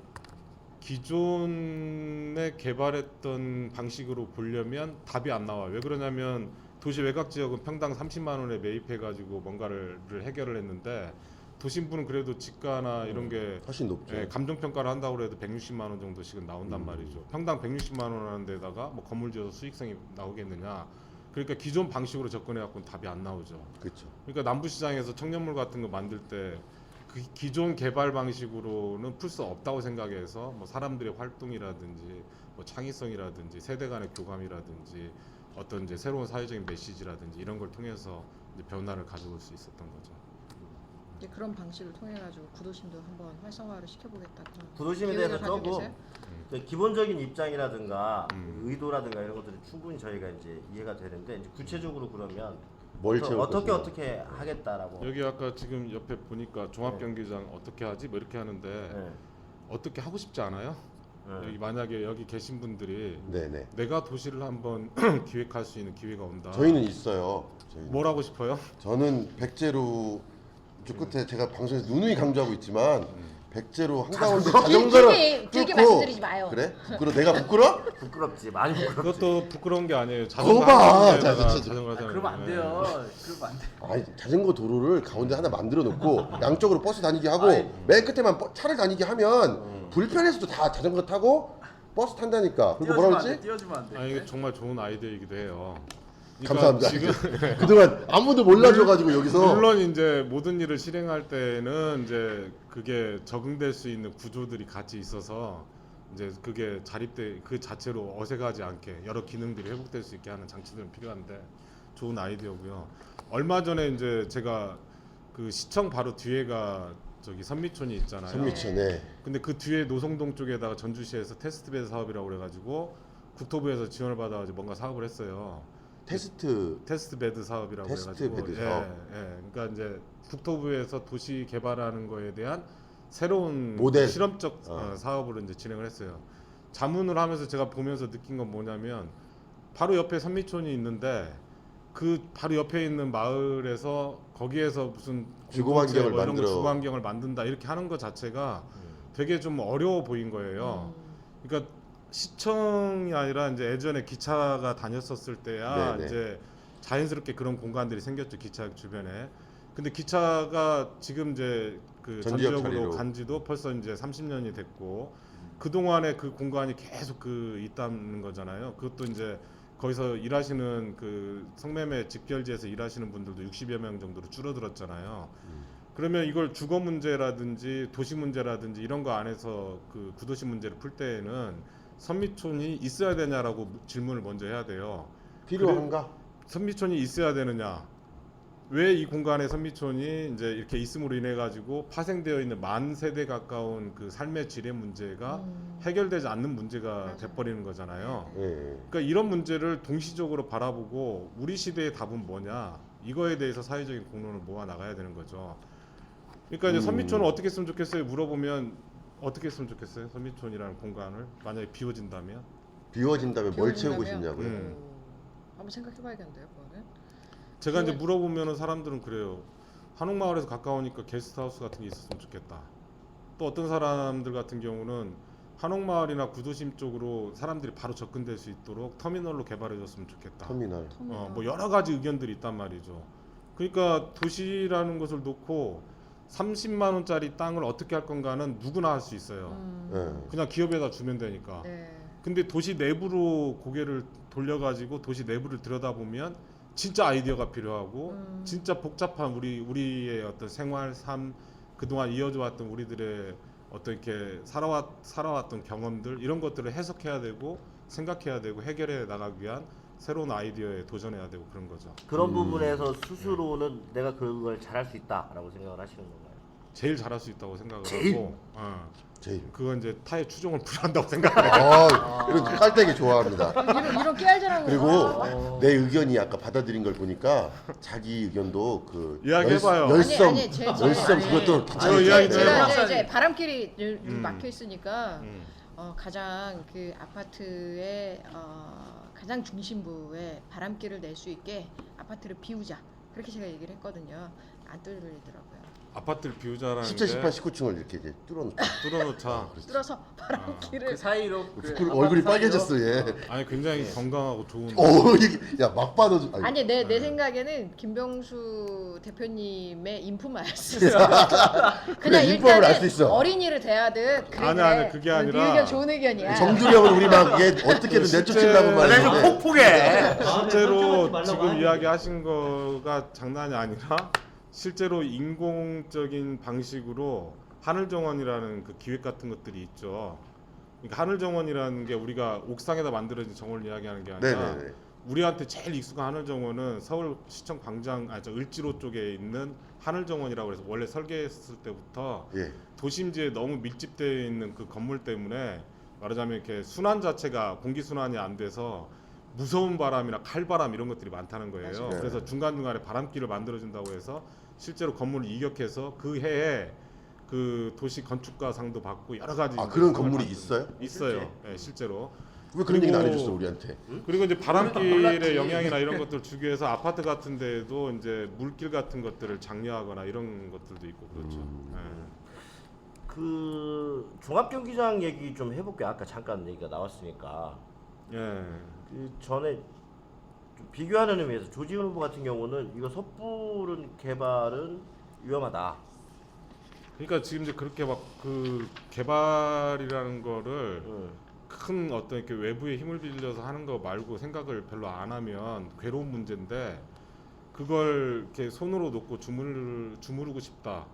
기존에 개발했던 방식으로 보려면 답이 안 나와요. 왜 그러냐면 도시 외곽 지역은 평당 30만 원에 매입해 가지고 뭔가를 해결을 했는데 도심부는 그래도 지가나 이런 게 훨씬 높죠. 감정 평가를 한다고 해도 160만 원 정도씩은 나온단 말이죠. 평당 160만 원 하는 데다가 뭐 건물 지어서 수익성이 나오겠느냐? 그러니까 기존 방식으로 접근해 갖고는 답이 안 나오죠. 그렇죠. 그러니까 남부시장에서 청년물 같은 거 만들 때 그 기존 개발 방식으로는 풀 수 없다고 생각해서 뭐 사람들의 활동이라든지 뭐 창의성이라든지 세대 간의 교감이라든지 어떤 이제 새로운 사회적인 메시지라든지 이런 걸 통해서 이제 변화를 가져올 수 있었던 거죠. 이제 그런 방식을 통해 가지고 구도심도 한번 활성화를 시켜보겠다. 그런 구도심에 계획을 대해서 가지고 조금 계세요? 그 기본적인 입장이라든가 의도라든가 이런 것들이 충분히 저희가 이제 이해가 되는데 이제 구체적으로 그러면 뭘 채울 어떻게 것이냐. 어떻게 하겠다라고. 여기 아까 지금 옆에 보니까 종합경기장 어떻게 하지 뭐 이렇게 하는데 네. 어떻게 하고 싶지 않아요? 네. 여기 만약에 여기 계신 분들이 네네. 내가 도시를 한번 기획할 수 있는 기회가 온다. 저희는 있어요. 저희는. 뭘 하고 싶어요? 저는 백제로 저 끝에 제가 방송에서 누누이 강조하고 있지만 백제로 한가운데 자전거를 길게 뚫고 말씀드리지 마요. 그래? 부끄러? 내가 부끄러? 부끄럽지 많이 부끄럽지. 그것도 부끄러운 게 아니에요. 그거 봐. 자전거 그러면 안 돼요. 그러면 안 돼. 아니 자전거 도로를 가운데 하나 만들어 놓고 양쪽으로 버스 다니게 하고 아이. 맨 끝에만 차를 다니게 하면 불편해서도 다 자전거 타고 버스 탄다니까. 그리고 뭐라 그랬지? 띄워주면 안 돼. 아니 이게 정말 좋은 아이디어이기도 해요. 감사합니다. 지금 그동안 아무도 몰라줘가지고 여기서 물론 이제 모든 일을 실행할 때는 이제 그게 적응될 수 있는 구조들이 같이 있어서 이제 그게 자립돼 그 자체로 어색하지 않게 여러 기능들이 회복될 수 있게 하는 장치들은 필요한데 좋은 아이디어고요. 얼마 전에 이제 제가 그 시청 바로 뒤에가 저기 선미촌이 있잖아요. 선미천에 근데 그 뒤에 노송동 쪽에다가 전주시에서 테스트베드 사업이라고 그래가지고 국토부에서 지원을 받아가지고 뭔가 사업을 했어요. 테스트베드 사업이라고 테스트베드 해가지고 사업. 그러니까 이제 국토부에서 도시 개발하는 거에 대한 새로운 모델. 실험적 사업으로 이제 진행을 했어요. 자문을 하면서 제가 보면서 느낀 건 뭐냐면 바로 옆에 선미촌이 있는데 그 바로 옆에 있는 마을에서 거기에서 무슨 주거 환경을 뭐 이런 거 만들어. 주거 환경을 만든다 이렇게 하는 것 자체가 되게 좀 어려워 보인 거예요. 그러니까 시청이 아니라 이제 예전에 기차가 다녔었을 때야 네네. 이제 자연스럽게 그런 공간들이 생겼죠, 기차역 주변에. 근데 기차가 지금 이제 그 전지역 전지역으로 처리로. 간지도 벌써 이제 30년이 됐고 그 동안에 그 공간이 계속 그 있다는 거잖아요. 그것도 이제 거기서 일하시는 그 성매매 직결지에서 일하시는 분들도 60여 명 정도로 줄어들었잖아요. 그러면 이걸 주거 문제라든지 도시 문제라든지 이런 거 안에서 그 구도시 문제를 풀 때에는 선미촌이 있어야 되냐라고 질문을 먼저 해야 돼요. 필요한가? 선미촌이 있어야 되느냐? 왜 이 공간에 선미촌이 이제 이렇게 있음으로 인해 가지고 파생되어 있는 만 세대 가까운 그 삶의 질의 문제가 해결되지 않는 문제가 돼버리는 거잖아요. 예. 그러니까 이런 문제를 동시적으로 바라보고 우리 시대의 답은 뭐냐? 이거에 대해서 사회적인 공론을 모아 나가야 되는 거죠. 그러니까 이제 선미촌을 어떻게 했으면 좋겠어요? 물어보면 어떻게 했으면 좋겠어요? 선미촌이라는 공간을 만약에 비워진다면? 비워진다면 뭘 채우고 비워진다면? 싶냐고요? 한번 생각해봐야겠는데요, 그거는. 제가 이제 물어보면은 사람들은 그래요. 한옥마을에서 가까우니까 게스트하우스 같은 게 있었으면 좋겠다. 또 어떤 사람들 같은 경우는 한옥마을이나 구도심 쪽으로 사람들이 바로 접근될 수 있도록 터미널로 개발해줬으면 좋겠다. 터미널. 뭐 여러 가지 의견들이 있단 말이죠. 그러니까 도시라는 것을 놓고 30만 원짜리 땅을 어떻게 할 건가는 누구나 할 수 있어요. 예. 그냥 기업에다 주면 되니까. 네. 근데 도시 내부로 고개를 돌려가지고 도시 내부를 들여다보면 진짜 아이디어가 필요하고 진짜 복잡한 우리의 어떤 생활 삶 그동안 이어져 왔던 우리들의 어떤 이렇게 살아왔던 경험들 이런 것들을 해석해야 되고 생각해야 되고 해결해 나가기 위한 새로운 아이디어에 도전해야 되고 그런 거죠. 그런 부분에서 스스로는 내가 그걸 잘할 수 있다라고 생각을 하시는 건가요? 제일 잘할 수 있다고 생각을 제일? 하고 제일. 그건 이제 타의 추종을 불한다고 생각해요. 이런 깔때기 좋아합니다. 이런 깨알질하는 거. 그리고 내 의견이 아까 받아들인 걸 보니까 자기 의견도 그 이야기해봐요. 열성 아니, 제- 열성 그것도 아니, 이야기 좀 해봐. 제가 이제 바람길이 막혀 있으니까 음. 가장 그 아파트의 가장 중심부에 바람길을 낼 수 있게 아파트를 비우자 그렇게 제가 얘기를 했거든요. 안 뚫리더라고요. 아파트를 비우자라는 17, 게 18, 19층을 이렇게 이제 뚫어놓자. 뚫어놓자. 뚫어서 바람길을 그 사이로 얼굴이 빨개졌어 얘. 아니 굉장히 건강하고 좋은. 이게 야막 봐도 아니 내 생각에는 김병수 대표님의 인품말씀 그냥 인법을 알 수 일단은 있어. 어린이를 대하듯 그래 아니, 그게 아니라 네 의견 좋은 의견이야. 정두령은 우리 막 얘 어떻게든 내쫓으려고 말했는데 폭폭해. 실제로 지금 이야기하신 거가 장난이 아니라 실제로 인공적인 방식으로 하늘정원이라는 그 기획 같은 것들이 있죠. 그러니까 하늘정원이라는 게 우리가 옥상에다 만들어진 정원을 이야기하는 게 아니라 네네네. 우리한테 제일 익숙한 하늘정원은 서울시청 광장 을지로 쪽에 있는 하늘정원이라고 해서 원래 설계했을 때부터 예. 도심지에 너무 밀집되어 있는 그 건물 때문에 말하자면 이렇게 순환 자체가 공기 순환이 안 돼서 무서운 바람이나 칼바람 이런 것들이 많다는 거예요. 맞아요. 그래서 중간중간에 바람길을 만들어준다고 해서 실제로 건물을 이격해서 그 해에 그 도시 건축가상도 받고 여러 가지 그런 상을 건물이 받은- 있어요? 있어요. 네, 실제로. 왜 그런 얘기는 안 그리고- 해줬어 우리한테? 그리고 이제 바람길의 영향이나 이런 것들 주기 위해서 아파트 같은 데에도 이제 물길 같은 것들을 장려하거나 이런 것들도 있고 그렇죠. 그 종합경기장 얘기 좀 해볼게요. 아까 잠깐 얘기가 나왔으니까. 예. 예. 그 전에 좀 비교하는 의미에서 조지훈 후보 같은 경우는 이거 섣부른 개발은 위험하다. 그러니까 지금 이제 그렇게 막 그 개발이라는 거를 큰 어떤 이렇게 외부의 힘을 빌려서 하는 거 말고 생각을 별로 안 하면 괴로운 문제인데 그걸 이렇게 손으로 놓고 주무르고 싶다.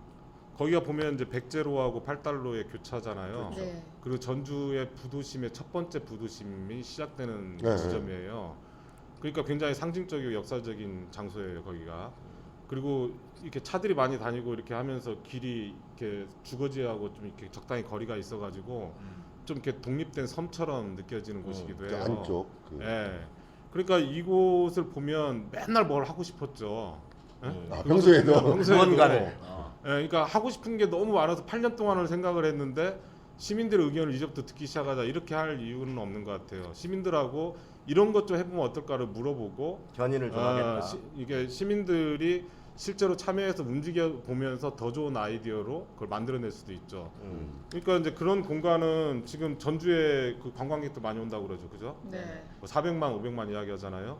거기가 보면 이제 백제로하고 팔달로의 교차잖아요. 네. 그리고 전주의 부도심의 첫 번째 부도심이 시작되는 네. 지점이에요. 그러니까 굉장히 상징적이고 역사적인 장소예요, 거기가. 그리고 이렇게 차들이 많이 다니고 이렇게 하면서 길이 이렇게 주거지하고 좀 이렇게 적당히 거리가 있어가지고 좀 이렇게 독립된 섬처럼 느껴지는 곳이기도 그 해요. 안쪽. 예. 그러니까 이곳을 보면 맨날 뭘 하고 싶었죠. 예? 평소에도 평소에도. 예, 그러니까 하고 싶은 게 너무 많아서 8년 동안을 생각을 했는데 시민들의 의견을 이제부터 듣기 시작하자 이렇게 할 이유는 없는 것 같아요. 시민들하고 이런 것 좀 해보면 어떨까를 물어보고 견인을 좀 하겠다. 이게 시민들이 실제로 참여해서 움직여 보면서 더 좋은 아이디어로 그걸 만들어낼 수도 있죠. 그러니까 이제 그런 공간은 지금 전주에 그 관광객도 많이 온다고 그러죠, 그죠? 네. 뭐 400만, 500만 이야기하잖아요.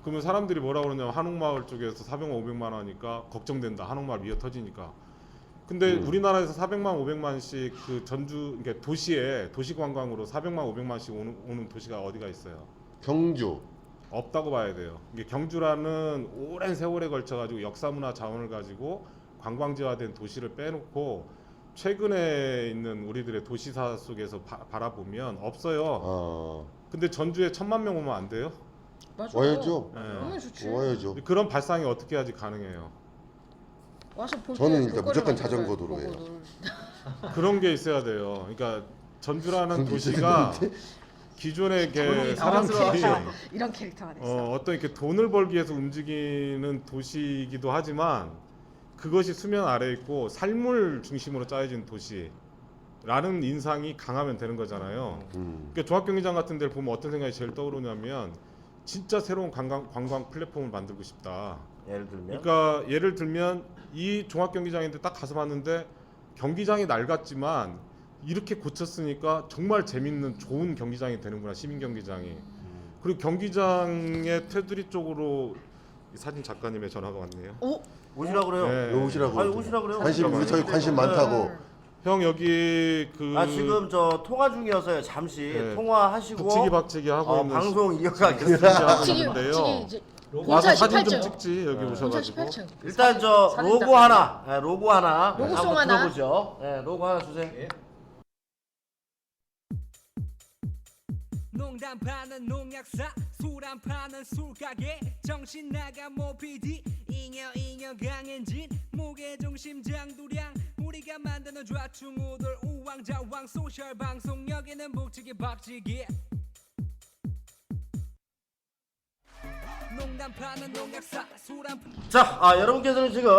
그러면 사람들이 뭐라 그러냐면 한옥마을 쪽에서 400만, 500만 하니까 걱정된다. 한옥마을 미어 터지니까. 근데 우리나라에서 400만, 500만씩 그 전주 그러니까 도시에 도시 관광으로 400만, 500만씩 오는 도시가 어디가 있어요? 경주. 없다고 봐야 돼요. 이게 경주라는 오랜 세월에 걸쳐 가지고 역사문화 자원을 가지고 관광지화된 도시를 빼놓고 최근에 있는 우리들의 도시사 속에서 바라보면 없어요. 근데 전주에 1000만 명 오면 안 돼요? 맞아. 와야죠. 너무 좋지. 와야죠. 그런 발상이 어떻게 해야지 가능해요? 와서 볼 저는 때 일단 볼거리 무조건 만들어요. 자전거 도로예요. 보고 놀- 그런 게 있어야 돼요. 그러니까 전주라는 그런 게 도시가 기존의 이렇게 사람들이 이런 캐릭터가 됐어. 어떤 이렇게 돈을 벌기 위해서 움직이는 도시이기도 하지만 그것이 수면 아래에 있고 삶을 중심으로 짜여진 도시라는 인상이 강하면 되는 거잖아요. 그러니까 종합경기장 같은 데를 보면 어떤 생각이 제일 떠오르냐면 진짜 새로운 관광 플랫폼을 만들고 싶다. 예를 들면 그러니까 예를 들면 이 종합경기장인데 딱 가서 봤는데 경기장이 낡았지만 이렇게 고쳤으니까 정말 재밌는 좋은 경기장이 되는구나, 시민 경기장이. 그리고 경기장의 테두리 쪽으로 이 사진 작가님의 전화가 왔네요. 오시라 그래요. 네. 오시라고. 아니 오시라 그래요. 저희 관심 많다고. 형 여기 그 지금 저 통화 중이어서요. 잠시 네. 통화하시고 박치기 하고 있는 방송 이어가겠습니다. 하고 지금 있는데요. 이제 와서 본사 사진 좀 18층. 찍지 여기 본사 오셔가지고. 18층. 일단 저 사진 로고 딱- 하나, 로고 하나 로고송 한번 하나. 들어보죠. 로고 하나 주세요. 농담 파는 농약사 술 안 파는 술가게 정신 나간 모피디 잉여 강엔진 무게중심 장두량 우리가 만드는 좌충우돌 우왕좌왕 소셜 방송 여기는 북치기 박치기 농담 파는 농약사 술 안 자, 여러분께서는 지금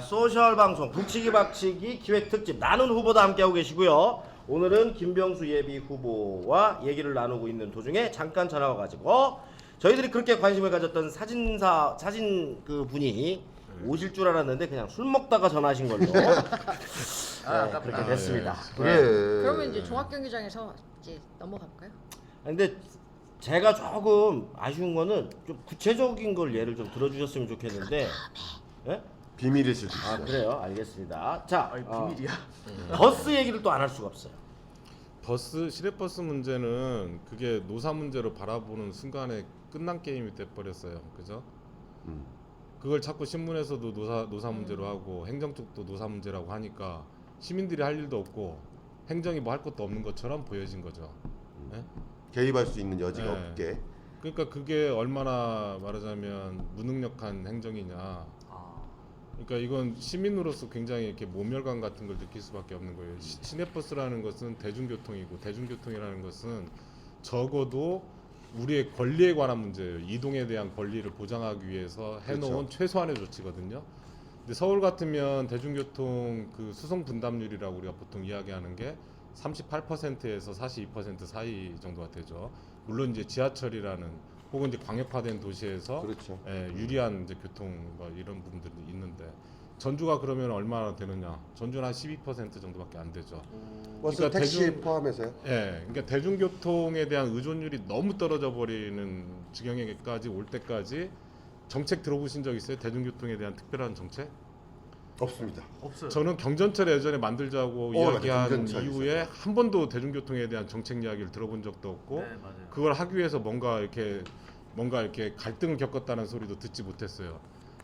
소셜 방송 북치기 박치기 기획 특집 나는 후보다 함께하고 계시고요. 오늘은 김병수 예비 후보와 얘기를 나누고 있는 도중에 잠깐 전화가 가지고 저희들이 그렇게 관심을 가졌던 사진 그 분이 오실 줄 알았는데 그냥 술 먹다가 전화하신 걸로 그렇게 됐습니다. 그래. 그러면 이제 종합경기장에서 이제 넘어갈까요? 근데 제가 조금 아쉬운 거는 좀 구체적인 걸 예를 좀 들어주셨으면 좋겠는데. 예? 비밀일 수도 있어요. 그래요. 알겠습니다. 자, 아니 비밀이야. 버스 얘기를 또 안 할 수가 없어요. 시내버스 문제는 그게 노사 문제로 바라보는 순간에 끝난 게임이 돼버렸어요. 그죠? 그걸 자꾸 신문에서도 노사 문제로 하고 행정 쪽도 노사 문제라고 하니까 시민들이 할 일도 없고 행정이 뭐 할 것도 없는 것처럼 보여진 거죠. 네? 개입할 수 있는 여지가 네. 없게. 그러니까 그게 얼마나 말하자면 무능력한 행정이냐. 그러니까 이건 시민으로서 굉장히 이렇게 모멸감 같은 걸 느낄 수밖에 없는 거예요. 시내버스라는 것은 대중교통이고 대중교통이라는 것은 적어도 우리의 권리에 관한 문제예요. 이동에 대한 권리를 보장하기 위해서 해놓은 그렇죠. 최소한의 조치거든요. 근데 서울 같으면 대중교통 그 수송 분담률이라고 우리가 보통 이야기하는 게 38%에서 42% 사이 정도가 되죠. 물론 이제 지하철이라는 혹은 이제 광역화된 도시에서 그렇죠. 유리한 이제 교통 뭐 이런 부분들이 있는데 전주가 그러면 얼마나 되느냐? 전주는 한 12% 정도밖에 안 되죠. 버스 그러니까 택시 대중- 포함해서요? 예, 그러니까 대중교통에 대한 의존율이 너무 떨어져 버리는 지경에까지 올 때까지 정책 들어보신 적 있어요? 대중교통에 대한 특별한 정책? 없습니다. 없어요. 저는 경전철 예전에 만들자고 맞아. 이야기한 경전철 이후에 있었죠. 한 번도 대중교통에 대한 정책 이야기를 들어본 적도 없고 네 맞아요. 그걸 하기 위해서 뭔가 이렇게 갈등을 겪었다는 소리도 듣지 못했어요.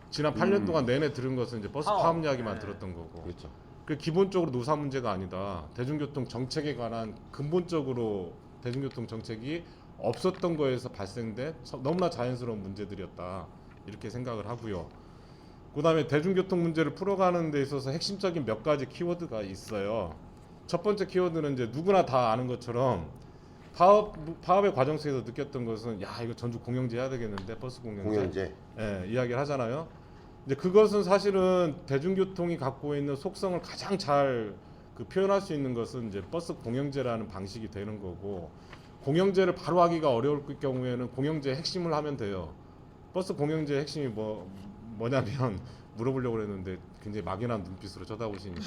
지난 8년 동안 내내 들은 것은 이제 버스 파업 이야기만 네. 들었던 거고. 그렇죠. 그 기본적으로 노사 문제가 아니다. 대중교통 정책에 관한 근본적으로 대중교통 정책이 없었던 거에서 발생된 너무나 자연스러운 문제들이었다. 이렇게 생각을 하고요. 그다음에 대중교통 문제를 풀어가는 데 있어서 핵심적인 몇 가지 키워드가 있어요. 첫 번째 키워드는 이제 누구나 다 아는 것처럼 파업의 과정 속에서 느꼈던 것은 야 이거 전주 공영제 해야 되겠는데 버스 공영제. 예, 이야기를 하잖아요. 이제 그것은 사실은 대중교통이 갖고 있는 속성을 가장 잘 표현할 수 있는 것은 이제 버스 공영제라는 방식이 되는 거고 공영제를 바로 하기가 어려울 경우에는 공영제 핵심을 하면 돼요. 버스 공영제 핵심이 뭐냐면 물어보려고 그랬는데 굉장히 막연한 눈빛으로 쳐다보시니까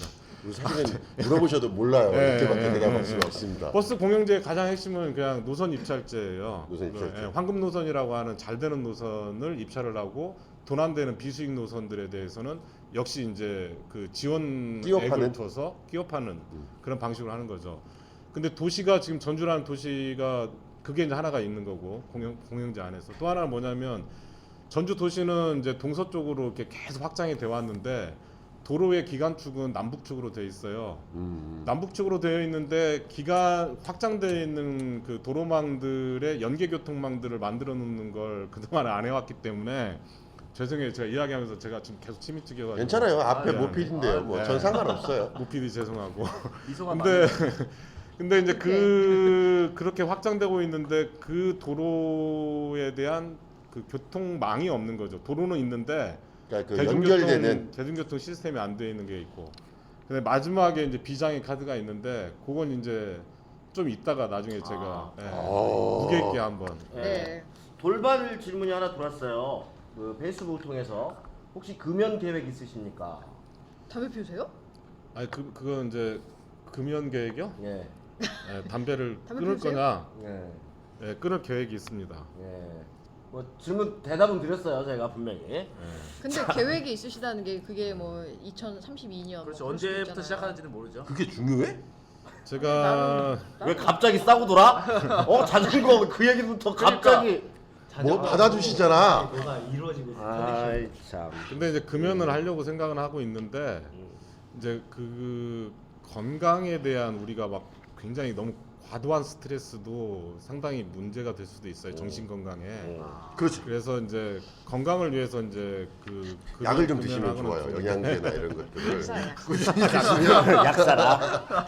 사실은 물어보셔도 몰라요. 예, 이렇게밖에 예, 대답할 예, 수가 예. 없습니다. 버스 공영제의 가장 핵심은 그냥 노선 입찰제예요. 노선 입찰제. 황금 노선이라고 하는 잘 되는 노선을 입찰을 하고 돈 안 되는 비수익 노선들에 대해서는 역시 이제 그 지원액을 끼워파는? 둬서 끼워파는 그런 방식으로 하는 거죠. 근데 도시가 지금 전주라는 도시가 그게 이제 하나가 있는 거고 공영제 안에서 또 하나는 뭐냐면 전주 도시는 이제 동서쪽으로 이렇게 계속 확장이 돼 왔는데 도로의 기간축은 남북축으로 돼 있어요. 남북축으로 되어 있는데 확장되어 있는 그 도로망들의 연계교통망들을 만들어 놓는 걸 그동안 안 해왔기 때문에 죄송해요. 제가 이야기하면서 제가 지금 계속 침이 튀겨가지고 괜찮아요. 앞에 네. 모필인데요. 뭐 전 상관없어요. 모피디 죄송하고 미소가 근데 이제 그렇게 확장되고 있는데 그 도로에 대한 그 교통망이 없는 거죠. 도로는 있는데 그러니까 그 연결되는 대중교통 시스템이 안 돼 있는 게 있고. 근데 마지막에 이제 비장의 카드가 있는데 그건 이제 좀 이따가 나중에 제가 무게 있게 한번. 네. 돌발 질문이 하나 들어왔어요. 그 페이스북을 통해서 혹시 금연 계획 있으십니까? 담배 피우세요? 아니 그건 이제 금연 계획이요? 예. 담배를 담배 끊을 피우세요? 거냐? 예. 끊을 계획이 있습니다. 예. 뭐 질문 대답은 드렸어요. 제가 분명히. 근데 계획이 있으시다는 게 그게 뭐 2032년 그렇죠. 언제부터 시작하는지는 모르죠. 그게 중요해? 제가 왜 갑자기 싸고 돌아? 자전거 그 얘기부터 갑자기. 뭐 받아주시잖아. 아이 참. 근데 이제 금연을 하려고 생각은 하고 있는데 이제 그 건강에 대한 우리가 막 굉장히 너무 과도한 스트레스도 상당히 문제가 될 수도 있어요. 정신 건강에. 그렇지. 그래서 이제 건강을 위해서 이제 그 약을 좀 금연하고는 드시면 좋아요. 좀 영양제나 이런 것들을. 약사. 꾸준히 드시면 약사라.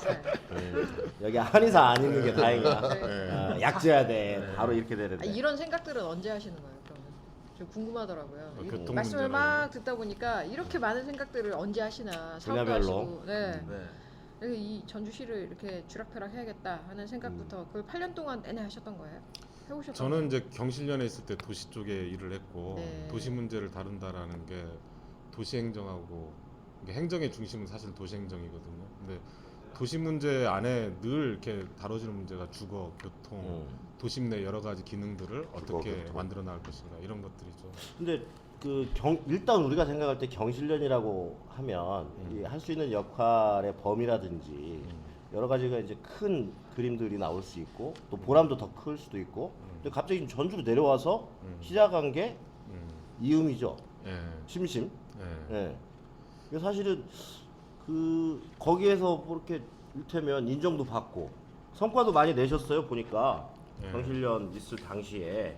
여기 한의사 안 있는 게 다행이야. 네. 약 줘야 돼. 바로 이렇게 되는데. 이런 생각들은 언제 하시는 거예요? 그러면 좀 궁금하더라고요. 이 교통 말씀을 문제나 막 듣다 보니까 이렇게 많은 생각들을 언제 하시나 사업도 분야별로. 하시고. 네. 네. 그래서 이 전주시를 이렇게 쥐락펴락 해야겠다 하는 생각부터 그걸 8년 동안 내내 하셨던 거예요? 해오셨던 저는 거예요? 이제 경실련에 있을 때 도시 쪽에 일을 했고 네. 도시 문제를 다룬다라는 게 도시 행정하고 이게 행정의 중심은 사실 도시 행정이거든요. 근데 도시 문제 안에 늘 이렇게 다뤄지는 문제가 주거, 교통, 도심 내 여러 가지 기능들을 어떻게 교통. 만들어 나갈 것인가 이런 것들이죠. 근데 일단 우리가 생각할 때 경실련이라고 하면 할 수 있는 역할의 범위라든지 여러 가지가 이제 큰 그림들이 나올 수 있고 또 보람도 더 클 수도 있고 근데 갑자기 지금 전주로 내려와서 시작한 게 이음이죠. 예. 심심. 예. 예. 그래서 사실은 거기에서 뭐 이렇게 일테면 인정도 받고 성과도 많이 내셨어요 보니까 예. 경실련 있을 당시에 예.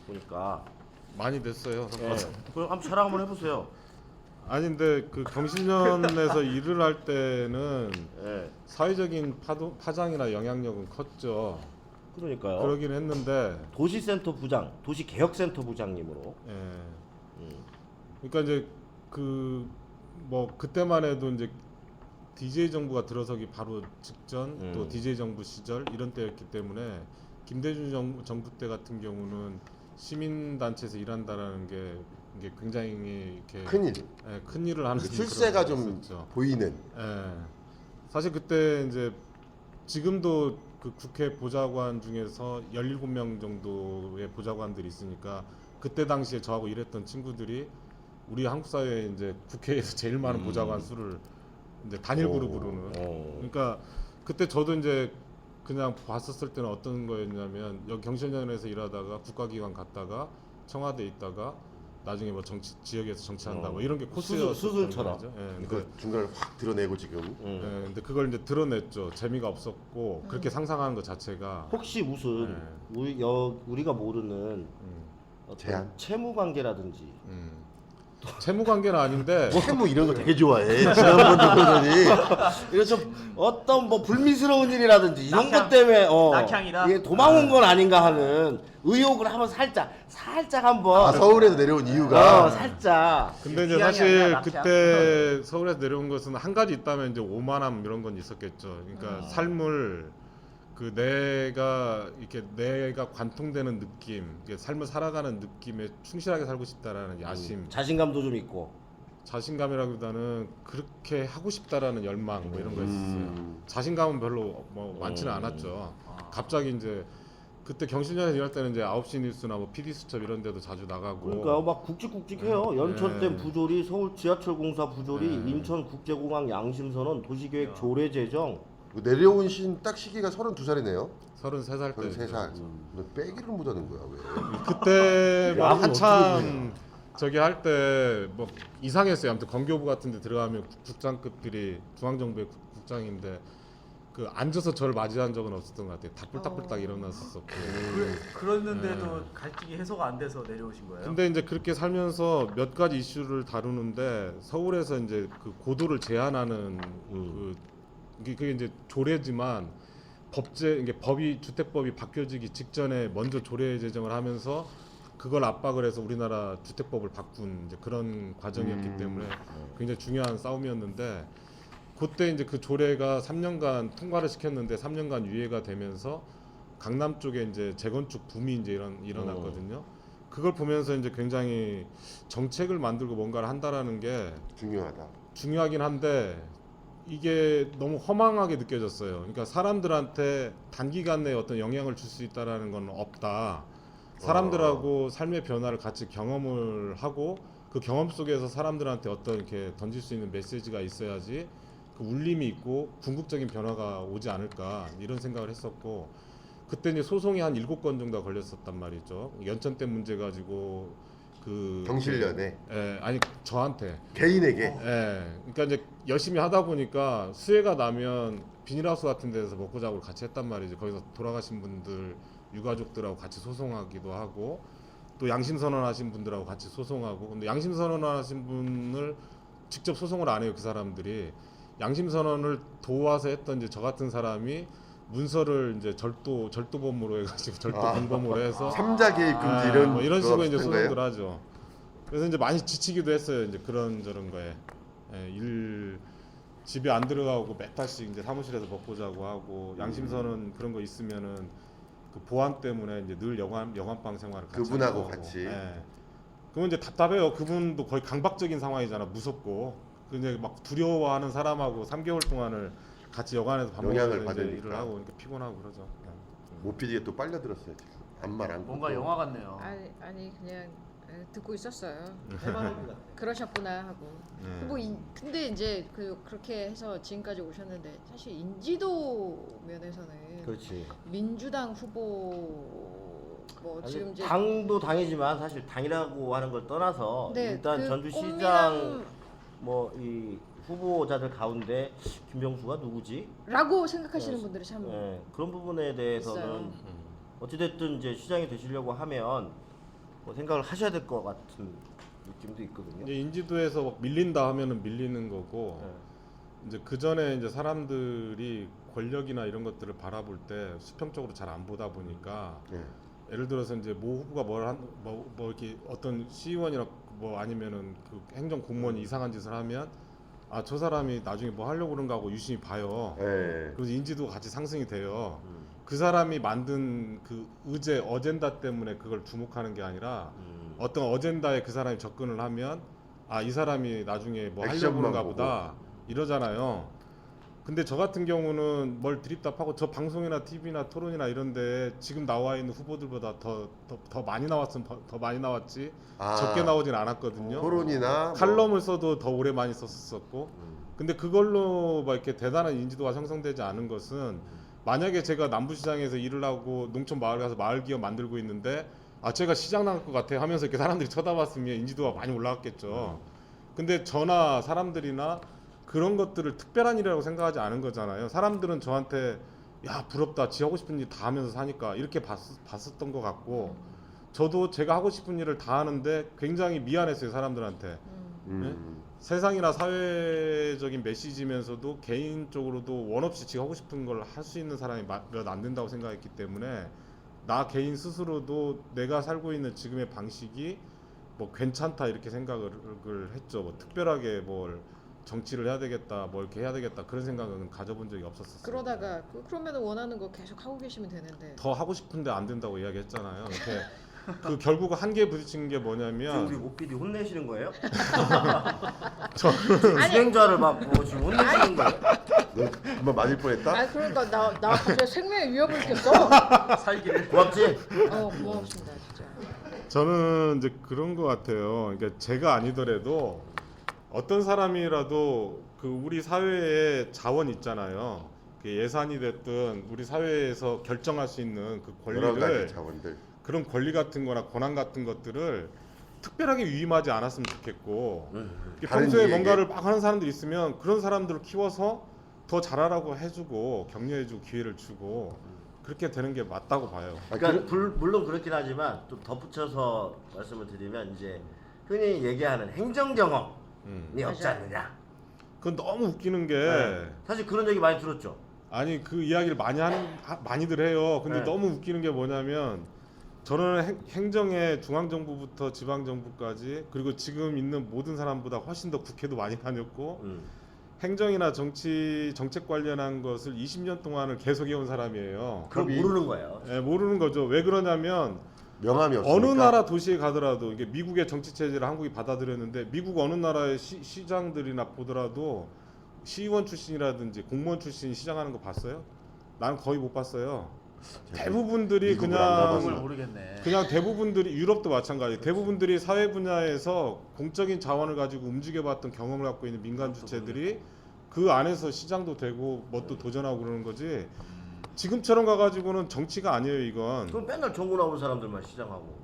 보니까. 많이 됐어요. 예. 그럼 한번 자랑 한번 해보세요. 아니 근데 그 경실련에서 일을 할 때는 예. 사회적인 파장이나 영향력은 컸죠. 그러니까요. 그러긴 했는데 도시센터 부장, 도시개혁센터 부장님으로. 예. 음. 그러니까 이제 뭐 그때만 해도 이제 DJ 정부가 들어서기 바로 직전 또 DJ 정부 시절 이런 때였기 때문에 김대중 정부 때 같은 경우는 시민 단체에서 일한다라는 게 이게 굉장히 이렇게 큰일. 예, 큰 일을 하는 출세가 그런 좀 있었죠. 보이는. 예. 사실 그때 이제 지금도 그 국회 보좌관 중에서 17명 정도의 보좌관들이 있으니까 그때 당시에 저하고 일했던 친구들이 우리 한국 사회에 이제 국회에서 제일 많은 보좌관 수를 이제 단일 그룹으로는 그러니까 그때 저도 이제 그냥 봤었을 때는 어떤 거였냐면 여기 경실련에서 일하다가 국가기관 갔다가 청와대 있다가 나중에 뭐 정치 지역에서 정치한다 뭐 이런 게 코스였던 수술처럼. 거죠. 예, 이거 중간에 확 드러내고 지금. 예, 근데 그걸 이제 드러냈죠. 재미가 없었고 그렇게 상상하는 것 자체가 혹시 무슨 우리가 모르는 어떤 제안? 채무 관계라든지 채무 관계는 아닌데 채무 이런 거 되게 좋아해. 지난번도 그러더니. 이런 좀 어떤 뭐 불미스러운 일이라든지 이런 낙향. 것 때문에 낙향이다? 이게 도망온 건 아닌가 하는 의혹을 한번 살짝 한번 아, 서울에서 내려온 이유가. 살짝. 근데 이제 기왕이 사실 아니라 그때 서울에서 내려온 것은 한 가지 있다면 이제 오만함 이런 건 있었겠죠. 그러니까 삶을 내가 관통되는 느낌, 이게 삶을 살아가는 느낌에 충실하게 살고 싶다라는 야심, 자신감도 좀 있고. 자신감이라기보다는 그렇게 하고 싶다라는 열망 뭐 이런 거 있었어요. 자신감은 별로 뭐 많지는 않았죠. 갑자기 이제 그때 경실련에서 일할 때는 이제 9시 뉴스나 뭐 PD 수첩 이런 데도 자주 나가고 그러니까 막 굵직굵직해요. 연천댐 네. 부조리, 서울 지하철공사 부조리, 네. 인천국제공항 양심선언, 도시계획 조례 제정. 내려온 딱 시기가 32살이네요. 33살 때 33살. 너 빼기를 못하는 거야 왜? 그때 뭐 야구는 한참 저기 할 때 뭐 이상했어요. 아무튼 검교부 같은 데 들어가면 국장급들이 중앙정부의 국장인데 그 앉아서 저를 맞이한 적은 없었던 것 같아요. 다뿔다뿔 딱 일어났었고. 그랬는데도 갈등이 해소가 안 돼서 내려오신 거예요? 근데 이제 그렇게 살면서 몇 가지 이슈를 다루는데 서울에서 이제 그 고도를 제한하는 그게 이제 조례지만 이게 주택법이 바뀌어지기 직전에 먼저 조례 제정을 하면서 그걸 압박을 해서 우리나라 주택법을 바꾼 이제 그런 과정이었기 때문에 굉장히 중요한 싸움이었는데 그때 이제 그 조례가 3년간 통과를 시켰는데 3년간 유예가 되면서 강남 쪽에 이제 재건축 붐이 이제 일어났거든요. 그걸 보면서 이제 굉장히 정책을 만들고 뭔가를 한다라는 게 중요하다. 중요하긴 한데 이게 너무 허망하게 느껴졌어요. 그러니까 사람들한테 단기간 내에 어떤 영향을 줄 수 있다라는 건 없다. 사람들하고 삶의 변화를 같이 경험을 하고 그 경험 속에서 사람들한테 어떤 이렇게 던질 수 있는 메시지가 있어야지 그 울림이 있고 궁극적인 변화가 오지 않을까 이런 생각을 했었고 그때 이제 소송이 한 7건 정도 걸렸었단 말이죠. 연천댐 문제 가지고 그 경실련에 아니 저한테 개인에게 그러니까 이제 열심히 하다 보니까 수혜가 나면 비닐하우스 같은 데서 먹고 자고를 같이 했단 말이죠. 거기서 돌아가신 분들 유가족들하고 같이 소송하기도 하고 또 양심 선언하신 분들하고 같이 소송하고. 근데 양심 선언하신 분을 직접 소송을 안 해요. 그 사람들이 양심 선언을 도와서 했던 이제 저 같은 사람이 문서를 이제 절도범으로 해가지고 절도 공범으로 해서 삼자 개입 금지 이런 뭐 이런 식으로 이제 그거 소송들 거예요? 하죠. 그래서 이제 많이 지치기도 했어요. 이제 그런 저런 거에 집에 안 들어가고 매탈씩 이제 사무실에서 먹고 자고 하고 양심선언 그런 거 있으면은 그 보안 때문에 이제 늘 영안방 생활을 같이 그분하고 하고. 같이. 그러면 이제 답답해요. 그분도 거의 강박적인 상황이잖아. 무섭고 이제 막 두려워하는 사람하고 3개월 동안을 같이 여관에서 밥 영향을 먹으면서 이제 받으니까. 일을 하고 그러니까 피곤하고 그러죠. 모피디에 또 빨려들었어요 지금. 아무 말 안 뭔가 듣고. 영화 같네요. 아니 그냥 듣고 있었어요. 그러셨구나 하고. 네. 뭐 근데 이제 그렇게 해서 지금까지 오셨는데 사실 인지도 면에서는 그렇지. 민주당 후보 뭐 아니, 지금 이제 당도 당이지만 사실 당이라고 하는 걸 떠나서 네, 일단 그 전주시장 꽃미남 뭐 이 후보자들 가운데 김병수가 누구지? 라고 생각하시는 네. 분들이 참 그런 부분에 대해서는 있어요. 어찌됐든 이제 시장이 되시려고 하면 뭐 생각을 하셔야 될 것 같은 느낌도 있거든요. 이제 인지도에서 막 밀린다 하면은 밀리는 거고 네. 이제 그 전에 이제 사람들이 권력이나 이런 것들을 바라볼 때 수평적으로 잘 안 보다 보니까 예. 예를 들어서 이제 모 후보가 뭐 이렇게 어떤 시의원이나 뭐 아니면은 그 행정 공무원이 이상한 짓을 하면 아 저 사람이 나중에 뭐 하려고 그런가 하고 유심히 봐요. 예. 그래서 인지도가 같이 상승이 돼요. 그 사람이 만든 그 어젠다 때문에 그걸 주목하는 게 아니라 어떤 어젠다에 그 사람이 접근을 하면 아 이 사람이 나중에 뭐 하려고 액션만 그런가 보다 이러잖아요. 근데 저 같은 경우는 뭘 드립답하고 저 방송이나 TV나 토론이나 이런데 지금 나와 있는 후보들보다 더 많이 나왔으면 더 많이 나왔지 적게 나오진 않았거든요. 토론이나 칼럼을 써도 더 오래 많이 썼었고 근데 그걸로 막 이렇게 대단한 인지도가 형성되지 않은 것은 만약에 제가 남부시장에서 일을 하고 농촌 마을 가서 마을 기업 만들고 있는데 아 제가 시장 나갈 것 같아 하면서 이렇게 사람들이 쳐다봤으면 인지도가 많이 올라갔겠죠. 근데 저나 사람들이나 그런 것들을 특별한 일이라고 생각하지 않은 거잖아요. 사람들은 저한테 야 부럽다 지 하고 싶은 일 다 하면서 사니까 이렇게 봤었던 것 같고 저도 제가 하고 싶은 일을 다 하는데 굉장히 미안했어요 사람들한테. 세상이나 사회적인 메시지면서도 개인적으로도 원 없이 지가 하고 싶은 걸 할 수 있는 사람이 몇 안 된다고 생각했기 때문에 나 개인 스스로도 내가 살고 있는 지금의 방식이 뭐 괜찮다 이렇게 생각을 했죠. 뭐 특별하게 뭘 정치를 해야 되겠다, 뭐 이렇게 해야 되겠다 그런 생각은 가져본 적이 없었어요. 그러다가 그러면 원하는 거 계속 하고 계시면 되는데 더 하고 싶은데 안 된다고 이야기했잖아요. 이렇게 그 결국 한계에 부딪힌 게 지금 우리 뭐냐면 오피디 혼내시는 거예요? 아니 진행자를 막고 지금 혼내시는 거예요? 너 한번 맞을 뻔했다. 아 그러니까 나 갑자기 생명의 위협을 느꼈어. 살기를. 고맙지? 고맙습니다 진짜. 저는 이제 그런 것 같아요. 그러니까 제가 아니더라도 어떤 사람이라도 그 우리 사회에 자원 있잖아요. 그 예산이 됐든 우리 사회에서 결정할 수 있는 그 여러 가지 권리를 자원들. 그런 권리 같은 거나 권한 같은 것들을 특별하게 위임하지 않았으면 좋겠고 다른 평소에 이에게. 뭔가를 막 하는 사람들이 있으면 그런 사람들을 키워서 더 잘하라고 해주고 격려해주고 기회를 주고 그렇게 되는 게 맞다고 봐요. 그러니까 물론 그렇긴 하지만 좀 덧붙여서 말씀을 드리면 이제 흔히 얘기하는 행정 경험이 없지 맞아요. 네. 않느냐. 그건 너무 웃기는 게 사실 그런 얘기 많이 들었죠. 아니 그 이야기를 많이들 해요. 근데 네. 너무 웃기는 게 뭐냐면 저는 행정에 중앙정부부터 지방정부까지 그리고 지금 있는 모든 사람보다 훨씬 더 국회도 많이 다녔고 행정이나 정책 관련한 것을 20년 동안을 계속해온 사람이에요. 그럼 모르는 거예요. 예, 모르는 거죠. 왜 그러냐면 명함이 없으니까. 어느 나라 도시에 가더라도 이게 미국의 정치 체제를 한국이 받아들였는데 미국 어느 나라의 시장들이나 보더라도 시의원 출신이라든지 공무원 출신 시장하는 거 봤어요? 나는 거의 못 봤어요. 대부분들이 미국을 안 가봐서. 그냥 모르겠네. 대부분들이 유럽도 마찬가지. 대부분들이 사회 분야에서 공적인 자원을 가지고 움직여봤던 경험을 갖고 있는 민간 주체들이 그 안에서 시장도 되고 뭣도 도전하고 그러는 거지. 지금처럼 가가지고는 정치가 아니에요 이건. 그럼 맨날 정부 나온 사람들만 시장하고.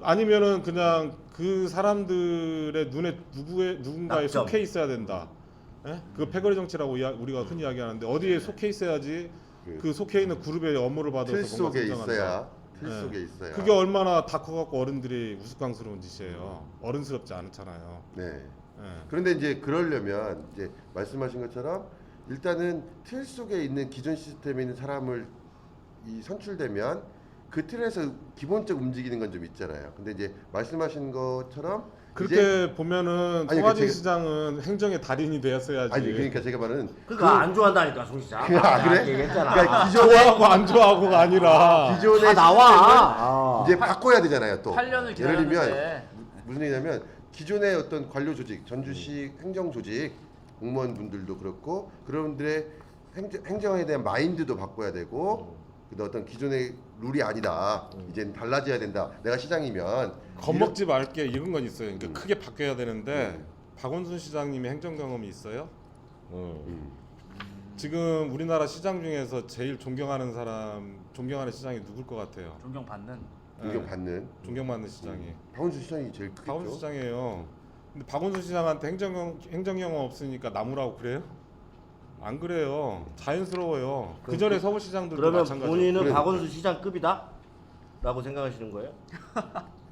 아니면은 그냥 그 사람들의 눈에 누군가에 낙점. 속해 있어야 된다. 예? 그 패거리 정치라고 우리가 흔히 이야기하는데 어디에 속해 있어야지 그 속해 있는 그룹의 업무를 받아서 틀 뭔가 속에 성장한다. 있어야 틀 네. 속에 있어야. 그게 얼마나 다 커갖고 어른들이 우스꽝스러운 짓이에요. 어른스럽지 않잖아요. 네. 예. 그런데 이제 그러려면 이제 말씀하신 것처럼 일단은 틀 속에 있는 기존 시스템에 있는 사람을 선출되면 그 틀에서 기본적 움직이는 건 좀 있잖아요. 근데 이제 말씀하신 것처럼 그렇게 이제 보면은 아니, 송하진 그 제가- 시장은 행정의 달인이 되었어야지. 아니 그러니까 제가 말은 그러니까 안 좋아한다니까 송 시장. 그래? 얘기했잖아. 그러니까 기존에 좋아하고 안 좋아하고가 아니라 기존의 다 나와. 시스템을 이제 바꿔야 되잖아요. 또 8년을 예를 기다렸는데 들면 무슨 얘기냐면 기존의 어떤 관료 조직, 전주시 행정 조직 공무원분들도 그렇고 그분들의 행정에 대한 마인드도 바꿔야 되고 그다음 어떤 기존의 룰이 아니다. 이젠 달라져야 된다. 내가 시장이면 겁먹지 말게 이런 건 있어요. 그러니까 크게 바뀌어야 되는데 박원순 시장님이 행정 경험이 있어요? 지금 우리나라 시장 중에서 제일 존경하는 시장이 누굴 것 같아요? 존경받는. 존경받는 존경받는 시장이 박원순 시장이 제일 크겠죠. 박원순 시장이에요. 근데 박원순 시장한테 행정 경험 없으니까 나무라고 그래요? 안 그래요. 자연스러워요. 그 전에 서울시장들도 그러면 마찬가지예요. 본인은 그러니까. 박원순 시장급이다? 라고 생각하시는 거예요?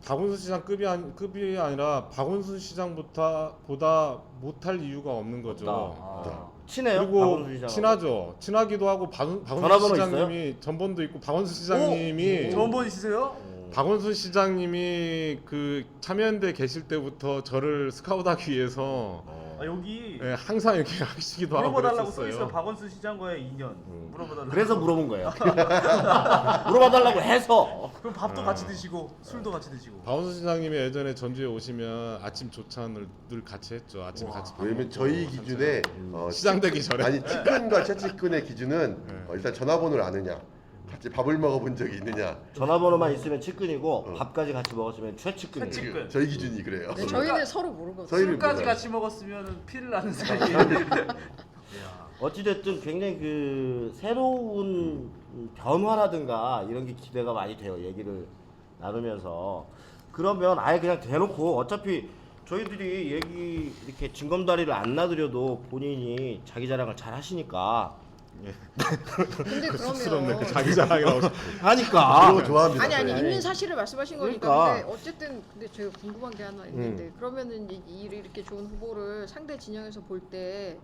박원순 시장 급이 아니라 박원순 시장보다 못할 이유가 없는 거죠. 아. 친해요? 그리고 박원순 시장. 친하죠. 친하기도 하고 박원순 전화번호 시장님이 전번도 있고 박원순 시장님이 전번 있으세요? 박원순 시장님이 그 참여연대 계실 때부터 저를 스카우트하기 위해서 아, 여기 예, 항상 이렇게 하시기도 하고 물어봐달라고 써 그랬었어요. 있어. 박원순 시장과의 인연. 물어봐달라고. 그래서 물어본 거예요. 물어봐달라고 해서. 그럼 밥도 같이 드시고 술도 같이 드시고. 박원순 시장님이 예전에 전주에 오시면 아침 조찬을 늘 같이 했죠. 아침에 같이 밥 왜냐면 먹고 저희 기준에 시장 되기 전에 아니 측근과 최측근의 기준은 네. 일단 전화번호를 아느냐, 같이 밥을 먹어본 적이 있느냐. 전화번호만 있으면 측근이고 밥까지 같이 먹었으면 최측근이에요. 최측근. 저희 기준이 그래요. 근데 저희는 서로 모르거든요. 저희는 술까지 몰라요. 같이 먹었으면 피를 나는 사이. 어찌됐든 굉장히 그 새로운 변화라든가 이런 게 기대가 많이 돼요. 얘기를 나누면서. 그러면 아예 그냥 대놓고 어차피 저희들이 얘기 이렇게 징검다리를 안 놔드려도 본인이 자기 자랑을 잘 하시니까 근데 쑥스럽네. 그러면 그 자기 자랑이라고. 하니까 그런 거 좋아합니다. 아니 저희. 있는 사실을 말씀하신 거니까. 그러니까. 근데 어쨌든 근데 제가 궁금한 게 하나 있는데 그러면은 이렇게 좋은 후보를 상대 진영에서 볼 때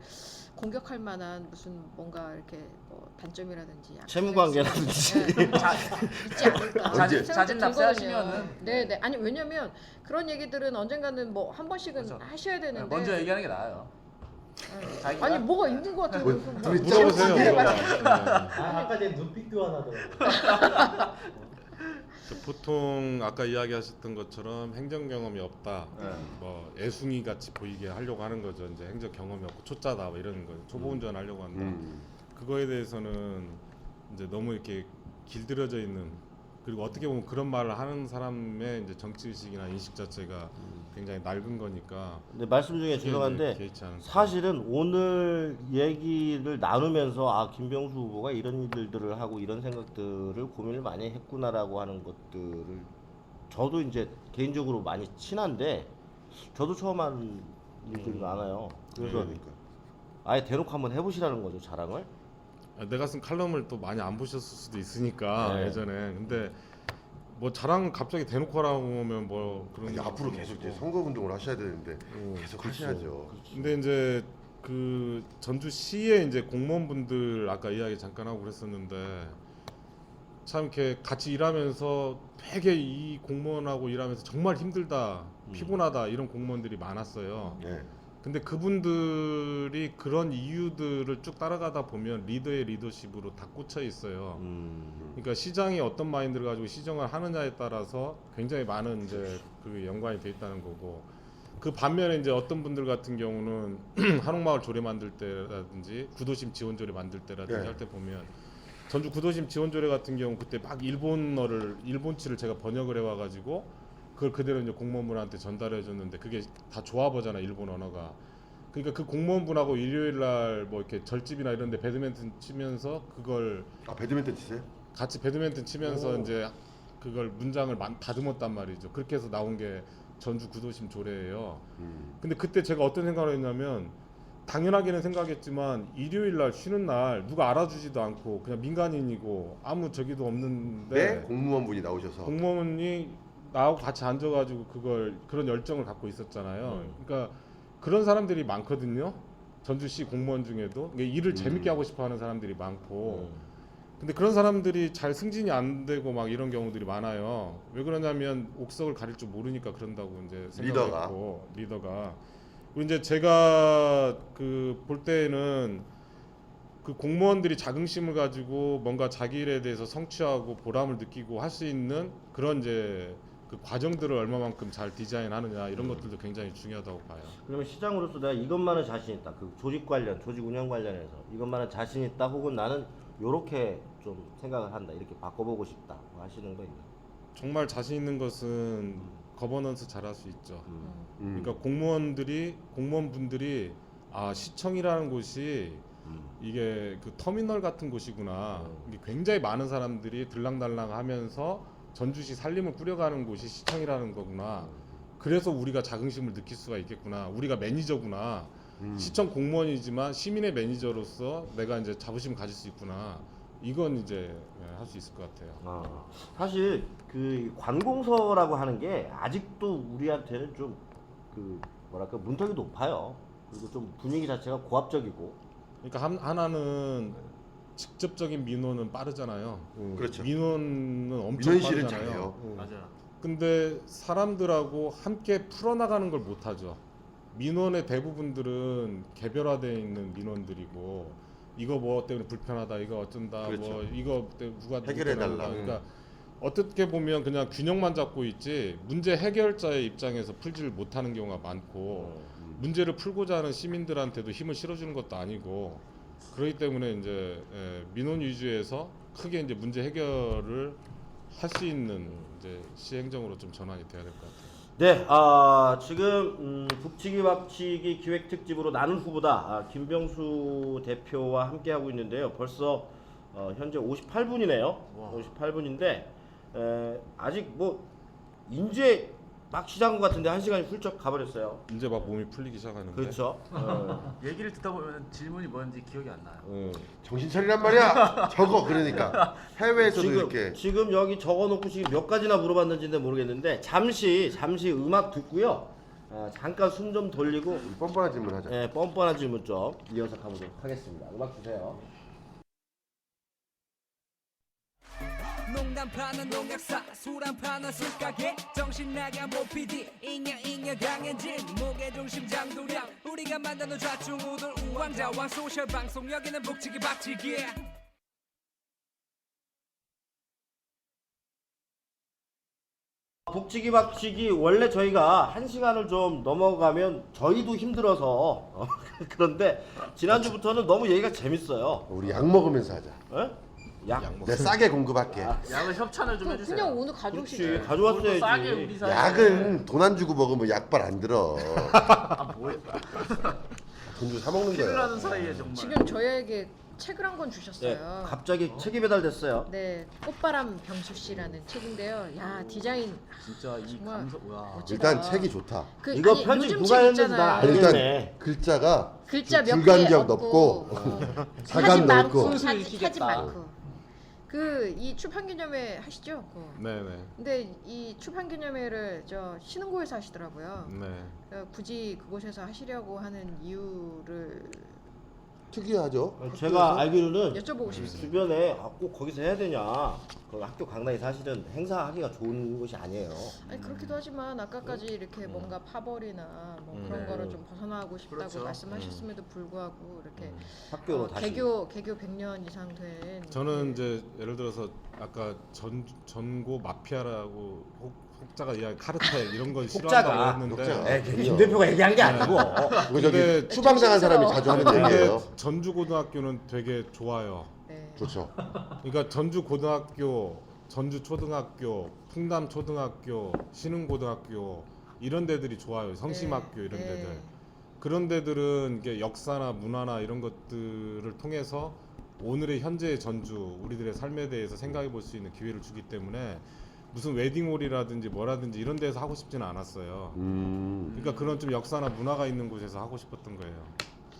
공격할 만한 무슨 뭔가 이렇게 뭐 단점이라든지 약점이 채무 관계라든지. 있지 않을까 자진 생각이 납세하시면은. 들거든요. 네네. 아니 왜냐면 그런 얘기들은 언젠가는 뭐 한 번씩은 그렇죠. 하셔야 되는데. 먼저 얘기하는 게 나아요. 자기가- 아니 뭐가 있는 것 같아요. 뭐, 뭐. 둘이 물어보세요. 네, 물어보세요. 아까 내 눈빛 교환하더라고. 보통 아까 이야기하셨던 것처럼 행정 경험이 없다, 뭐 애숭이 같이 보이게 하려고 하는 거죠. 이제 행정 경험이 없고 초짜다 뭐 이런 거, 초보 운전하려고 한다. 그거에 대해서는 이제 너무 이렇게 길들여져 있는, 그리고 어떻게 보면 그런 말을 하는 사람의 이제 정치 의식이나 인식 자체가 굉장히 낡은 거니까. 근데 말씀 중에 그게 죄송한데 이제 개의치 않은 사실은 오늘 얘기를 나누면서 아 김병수 후보가 이런 일들을 하고 이런 생각들을 고민을 많이 했구나라고 하는 것들을 저도 이제 개인적으로 많이 친한데 저도 처음 하는 일들이 많아요. 그래서 그러니까. 아예 대놓고 한번 해보시라는 거죠 자랑을. 내가 쓴 칼럼을 또 많이 안 보셨을 수도 있으니까 네. 예전에. 근데 뭐 자랑 갑자기 대놓고 하라고 하면 뭐 그런 아니, 거 앞으로 계속 이제 선거 운동을 하셔야 되는데 계속 하셔야죠. 근데 이제 그 전주시의 이제 공무원분들 아까 이야기 잠깐 하고 그랬었는데 참 이렇게 같이 일하면서 되게 이 공무원하고 일하면서 정말 힘들다, 피곤하다 이런 공무원들이 많았어요. 네. 근데 그분들이 그런 이유들을 쭉 따라가다 보면 리더의 리더십으로 다 꽂혀 있어요. 그러니까 시장이 어떤 마인드를 가지고 시정을 하느냐에 따라서 굉장히 많은 이제 그 연관이 돼 있다는 거고, 그 반면에 이제 어떤 분들 같은 경우는 한옥마을 조례 만들 때라든지 구도심 지원조례 만들 때라든지 네. 할 때 보면 전주 구도심 지원조례 같은 경우 그때 막 일본치를 제가 번역을 해와가지고 그걸 그대로 이제 공무원분한테 전달해 줬는데 그게 다 조합어잖아 일본 언어가. 그러니까 그 공무원분하고 일요일 날 뭐 이렇게 절집이나 이런 데 배드민턴 치면서 그걸 아 배드민턴 치세요? 같이 배드민턴 치면서 이제 그걸 문장을 다듬었단 말이죠. 그렇게 해서 나온 게 전주 구도심 조례예요. 근데 그때 제가 어떤 생각을 했냐면 당연하게는 생각했지만 일요일 날 쉬는 날 누가 알아주지도 않고 그냥 민간인이고 아무 저기도 없는데 네? 공무원분이 나오셔서 공무원이 나하고 같이 앉아가지고 그런 열정을 갖고 있었잖아요. 그러니까 그런 사람들이 많거든요. 전주시 공무원 중에도 일을 재밌게 하고 싶어하는 사람들이 많고. 근데 그런 사람들이 잘 승진이 안 되고 막 이런 경우들이 많아요. 왜 그러냐면 옥석을 가릴 줄 모르니까 그런다고 이제 생각했고 리더가. 그리고 이제 제가 그 볼 때에는 그 공무원들이 자긍심을 가지고 뭔가 자기 일에 대해서 성취하고 보람을 느끼고 할 수 있는 그런 이제 그 과정들을 얼마만큼 잘 디자인하느냐 이런 것들도 굉장히 중요하다고 봐요. 그러면 시장으로서 내가 이것만은 자신 있다. 그 조직 관련, 조직 운영 관련해서 이것만은 자신 있다. 혹은 나는 요렇게 좀 생각을 한다. 이렇게 바꿔보고 싶다. 뭐 하시는 거 있나요? 정말 자신 있는 것은 거버넌스 잘할 수 있죠. 그러니까 공무원분들이 아 시청이라는 곳이 이게 그 터미널 같은 곳이구나. 이게 굉장히 많은 사람들이 들랑달랑하면서 전주시 살림을 꾸려가는 곳이 시청이라는 거구나. 그래서 우리가 자긍심을 느낄 수가 있겠구나. 우리가 매니저구나. 시청 공무원이지만 시민의 매니저로서 내가 이제 자부심 가질 수 있구나. 이건 이제 할 수 있을 것 같아요. 사실 그 관공서라고 하는 게 아직도 우리한테는 좀 그 뭐랄까 문턱이 높아요. 그리고 좀 분위기 자체가 고압적이고. 그러니까 하나는 직접적인 민원은 빠르잖아요. 그렇죠. 민원은 엄청 민원실은 빠르잖아요. 잘해요. 맞아. 근데 사람들하고 함께 풀어나가는 걸 못하죠. 민원의 대부분들은 개별화되어 있는 민원들이고 이거 뭐 때문에 불편하다, 이거 어쩐다, 그렇죠. 뭐 이거 때문에 누가 해결해달라. 그러니까 어떻게 보면 그냥 균형만 잡고 있지 문제 해결자의 입장에서 풀지를 못하는 경우가 많고 문제를 풀고자 하는 시민들한테도 힘을 실어주는 것도 아니고 그렇기 때문에 이제 민원 위주에서 크게 이제 문제 해결을 할 수 있는 이제 시행정으로 좀 전환이 돼야 될 것 같아요. 네, 지금 북치기 박치기 기획 특집으로 나는 후보다 김병수 대표와 함께 하고 있는데요. 벌써 현재 58분이네요. 58분인데 아직 뭐 이제 막 시작한 것 같은데 1시간이 훌쩍 가버렸어요. 이제 막 몸이 풀리기 시작하는데. 그렇죠. 얘기를 듣다 보면 질문이 뭔지 기억이 안 나요. 정신 차리란 말이야. 적어 그러니까 해외에서도 이렇게 지금 여기 적어놓고 지금 몇 가지나 물어봤는지는 모르겠는데 잠시 음악 듣고요. 잠깐 숨 좀 돌리고 뻔뻔한 질문 하자. 뻔뻔한 질문 좀 이어서 가보도록 하겠습니다. 음악 주세요. 농담 파는 농약사 술안 파는 술가게 정신 나간 모피디 잉여 강현진 무게중심 장도령 우리가 만드는 좌충우돌 우왕좌왕 소셜 방송 여기는 북치기 박치기 북치기 박치기 원래 저희가 1시간을 좀 넘어가면 저희도 힘들어서 그런데 지난주부터는 너무 얘기가 재밌어요. 우리 약 먹으면서 하자. 약? 내가 싸게 공급할게. 약을 협찬을 좀 해주세요. 그냥 오늘 가져오시죠. 그렇지, 싸게 우리 가져왔어야지. 사야 약은 돈 안 주고 먹으면 약발 안 들어. 아 뭐야? 돈 주고 사 먹는 거야. 큰일나는 사이에 정말. 지금 저희에게 책을 한 권 네, 주셨어요. 갑자기 책이 배달됐어요. 네, 꽃바람 병수 씨라는 책인데요. 야, 디자인 진짜 이 정말 감성 와. 멋지다. 일단 책이 좋다. 그, 이거 아니, 편집 요즘 누가 책 했는지 있잖아요. 난 일단 알겠네. 글자가 글자 몇 개 불간격 없고, 넓고 사각 사진 많고 넓고 사진 많고. 그 이 출판 기념회 하시죠? 네네. 근데 이 출판 기념회를 신흥고에서 하시더라고요. 네. 굳이 그곳에서 하시려고 하는 이유를 특이하죠. 제가 알기로는 여쭤보고 싶습니다. 주변에 꼭 거기서 해야 되냐. 그 학교 강당이 사실은 행사하기가 좋은 곳이 아니에요. 아니 그렇기도 하지만 아까까지 이렇게 뭔가 파벌이나 뭐 그런 거를 좀 벗어나고 싶다고 그렇죠. 말씀하셨음에도 불구하고 이렇게 학교로 다시. 개교 100년 이상 된 저는 이제 예를 들어서 아까 전고 마피아라고 혹자가 이야기 카르텔 이런 건 혹자가. 싫어한다고 했는데 김 대표가 얘기한 게 아니고. 그거 저기 근데 추방당한 사람이 자주 하는 얘기예요. 근데 전주고등학교는 되게 좋아요. 네. 좋죠. 그러니까 전주고등학교, 전주초등학교, 풍남초등학교, 신흥고등학교 이런 데들이 좋아요. 성심학교 이런 네. 데들. 그런 데들은 이게 역사나 문화나 이런 것들을 통해서 오늘의 현재의 전주, 우리들의 삶에 대해서 생각해 볼 수 있는 기회를 주기 때문에 무슨 웨딩홀이라든지 뭐라든지 이런 데서 하고 싶지는 않았어요. 그러니까 그런 좀 역사나 문화가 있는 곳에서 하고 싶었던 거예요.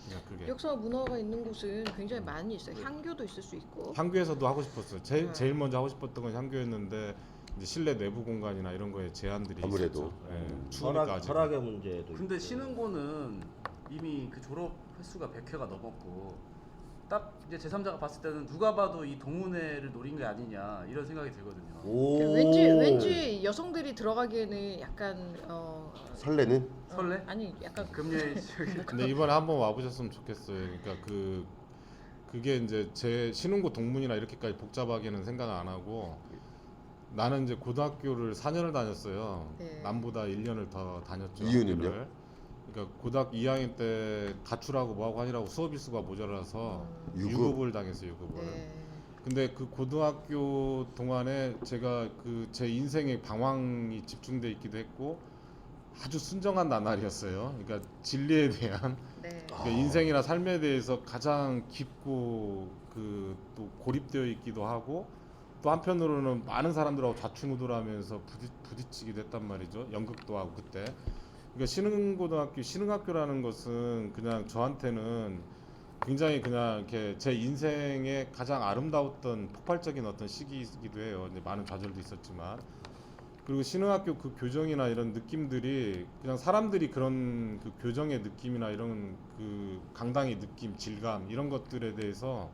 그냥 그게. 역사 문화가 있는 곳은 굉장히 많이 있어요. 향교도 있을 수 있고. 향교에서도 하고 싶었어요. 제일 먼저 하고 싶었던 건 향교였는데 이제 실내 내부 공간이나 이런 거에 제한들이 아무래도. 있었죠. 예, 추우니까 아직. 허락의 문제도 근데 있고. 신흥고는 이미 그 졸업 횟수가 100회가 넘었고 딱 이제 제3자가 봤을 때는 누가 봐도 이 동문회를 노린 게 아니냐 이런 생각이 들거든요. 오. 왠지 여성들이 들어가기에는 약간 설레는? 설레? 아니 약간 금요일 근데 이번에 한번 와보셨으면 좋겠어요. 그러니까 그게 이제 제 신흥고 동문이나 이렇게까지 복잡하게는 생각 안 하고 나는 이제 고등학교를 4년을 다녔어요. 네. 남보다 1년을 더 다녔죠. 이유는요? 학교를. 그러니까 고등학교 2학년 때 가출하고 뭐하고 하느라고 수업 일수가 모자라서 유급을 당했어요. 유급을. 네. 근데 그 고등학교 동안에 제가 그 제 인생의 방황이 집중돼 있기도 했고 아주 순정한 나날이었어요. 그러니까 진리에 대한 네. 그러니까 인생이나 삶에 대해서 가장 깊고 그 또 고립되어 있기도 하고 또 한편으로는 많은 사람들하고 좌충우돌하면서 부딪히기도 했단 말이죠. 연극도 하고 그때. 그러니까 신흥고등학교, 신흥학교라는 것은 그냥 저한테는 굉장히 그냥 이렇게 제 인생의 가장 아름다웠던 폭발적인 어떤 시기이기도 해요. 이제 많은 좌절도 있었지만. 그리고 신흥학교 그 교정이나 이런 느낌들이 그냥 사람들이 그런 그 교정의 느낌이나 이런 그 강당의 느낌, 질감 이런 것들에 대해서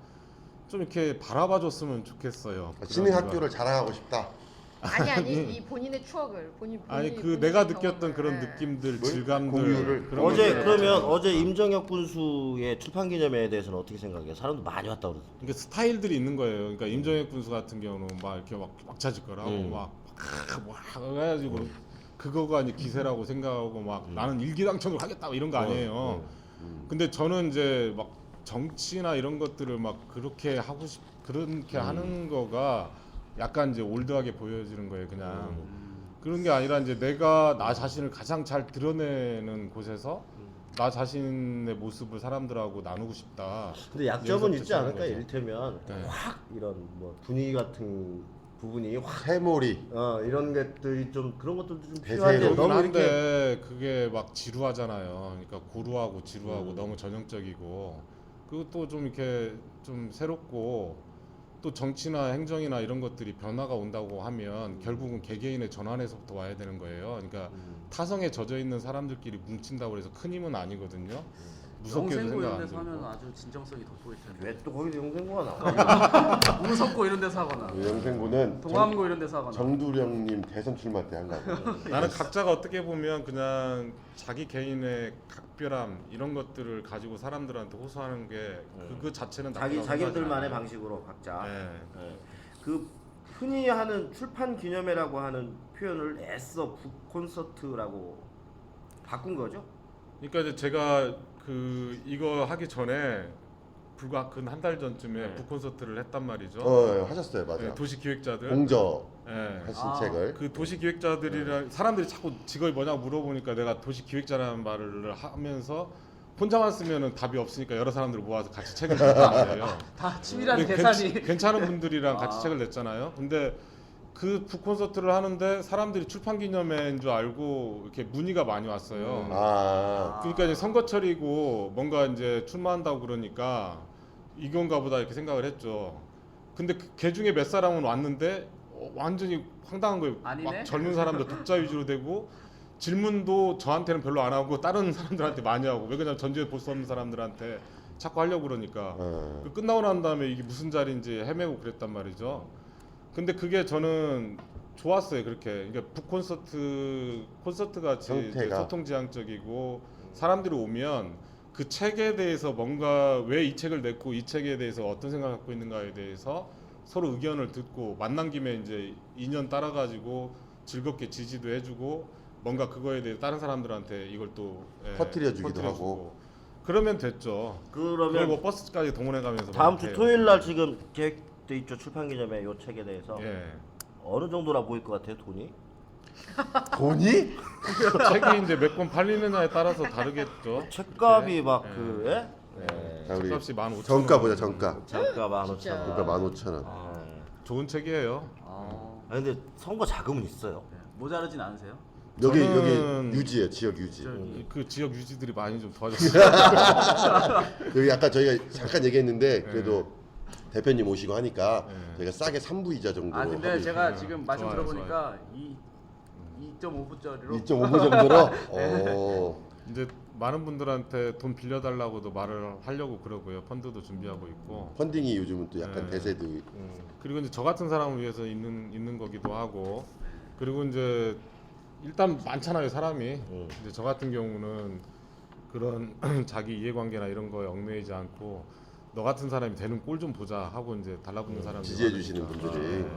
좀 이렇게 바라봐줬으면 좋겠어요. 신흥학교를 자랑하고 싶다. 아니 이 본인의 추억을 아니 그 본인의 내가 경험을. 느꼈던 그런 네. 느낌들, 뭘? 질감들 공유를. 그런 어제 것들을 그러면 가지고. 어제 임정혁 군수의 출판 기념회에 대해서는 어떻게 생각해요? 사람도 많이 왔다 그러던데. 그러니까 스타일들이 있는 거예요. 그러니까 임정혁 군수 같은 경우는 막 이렇게 막 자짓거라고 막 해가지고 그거가 이제 기세라고 생각하고 막 나는 일기당천으로 하겠다 이런 거 아니에요. 근데 저는 이제 막 정치나 이런 것들을 막 그렇게 하고 그렇게 하는 거가 약간 이제 올드하게 보여지는 거예요. 그냥 그런 게 아니라 이제 내가 나 자신을 가장 잘 드러내는 곳에서 나 자신의 모습을 사람들하고 나누고 싶다. 근데 약점은 여기서부터 있지 않을까? 거죠. 이를테면 네. 확 이런 뭐 분위기 같은 부분이 확 세몰이. 이런 것들이 좀 그런 것들도 좀 대세로 필요한데 그러긴 너무 이렇게 한데 그게 막 지루하잖아요. 그러니까 고루하고 지루하고 너무 전형적이고 그것도 좀 이렇게 좀 새롭고 또 정치나 행정이나 이런 것들이 변화가 온다고 하면 결국은 개개인의 전환에서부터 와야 되는 거예요. 그러니까 타성에 젖어 있는 사람들끼리 뭉친다고 해서 큰 힘은 아니거든요. 무섭게도 영생고 생각 이런 안 데서 하면 들고. 아주 진정성이 돋보일 텐데. 왜 또 거기서 영생고가 나와? 우석고 이런 데서 하거나 영생고는 동암고 이런 데서 하거나. 정두령님 대선 출마 때 한다고. 나는 각자가 어떻게 보면 그냥 자기 개인의 각별함 이런 것들을 가지고 사람들한테 호소하는 게 그 자체는 나쁘다고 자기들만의 생각하지 않아요. 방식으로 각자. 네. 그 흔히 하는 출판 기념회라고 하는 표현을 애써 북 콘서트라고 바꾼 거죠? 그러니까 이제 제가 그 이거 하기 전에 불과 근 한 달 전쯤에 북 콘서트를 했단 말이죠. 하셨어요, 맞아요. 네, 도시 기획자들. 공저 네. 하신 아. 책을. 그 도시 기획자들이랑 사람들이 자꾸 직업이 뭐냐고 물어보니까 내가 도시 기획자라는 말을 하면서 혼자만 쓰면은 답이 없으니까 여러 사람들을 모아서 같이 책을 냈단 말이에요. 다 치밀한 근데 계산이. 괜찮은 분들이랑 같이 아. 책을 냈잖아요. 근데 그 북 콘서트를 하는데 사람들이 출판 기념회인 줄 알고 이렇게 문의가 많이 왔어요. 그러니까 이제 선거철이고 뭔가 이제 출마한다고 그러니까 이건가 보다 이렇게 생각을 했죠. 근데 걔 중에 몇 사람은 왔는데 완전히 황당한 거예요. 아니네? 막 젊은 사람들 독자 위주로 되고 질문도 저한테는 별로 안 하고 다른 사람들한테 많이 하고 왜 그냥 전주에 볼 수 없는 사람들한테 자꾸 하려고 그러니까 그 끝나고 난 다음에 이게 무슨 자리인지 헤매고 그랬단 말이죠. 근데 그게 저는 좋았어요. 그렇게 그러니까 북 콘서트 같이 이제 소통지향적이고 사람들이 오면 그 책에 대해서 뭔가 왜 이 책을 냈고 이 책에 대해서 어떤 생각을 갖고 있는가에 대해서 서로 의견을 듣고 만난 김에 이제 인연 따라가지고 즐겁게 지지도 해주고 뭔가 그거에 대해 다른 사람들한테 이걸 또 퍼뜨려주기도 하고. 그러면 됐죠. 그걸 그러면 뭐 버스까지 동원해가면서 다음 막 주 해요. 토요일 날 지금 계획돼 있죠. 출판 기념회 요 책에 대해서 예. 어느 정도나 보일 것 같아요, 돈이? 돈이? 책이 이제 몇 권 팔리느냐에 따라서 다르겠죠. 책값이 막 네. 그 예? 자, 우리 책값이 15,000원. 정가 보자 정가. 잠깐 15,000원. 진짜. 정가 15,000원. 좋은 책이에요. 아 근데 선거 자금은 있어요. 네. 모자르진 않으세요? 여기 저는- 여기 유지예요 지역 유지. 그 지역 유지들이 많이 좀 도와줬어요. 여기 아까 저희가 잠깐 얘기했는데 그래도 대표님 오시고 하니까 네. 저희가 싸게 3부 이자 정도로 아 근데 하고 제가 있어요. 지금 말씀 좋아요, 들어보니까 2.5부짜리로 2.5부 정도로. 어. 이제 많은 분들한테 돈 빌려달라고도 말을 하려고 그러고요. 펀드도 준비하고 있고. 펀딩이 요즘은 또 약간 네. 대세도 그리고 이제 저 같은 사람을 위해서 있는 거기도 하고. 그리고 이제 일단 많잖아요 사람이. 이제 저 같은 경우는 그런 자기 이해관계나 이런 거에 얽매이지 않고 너 같은 사람이 되는 꼴 좀 보자 하고 이제 달라붙는 사람들이 지지해 주시는 많으니까. 분들이. 네.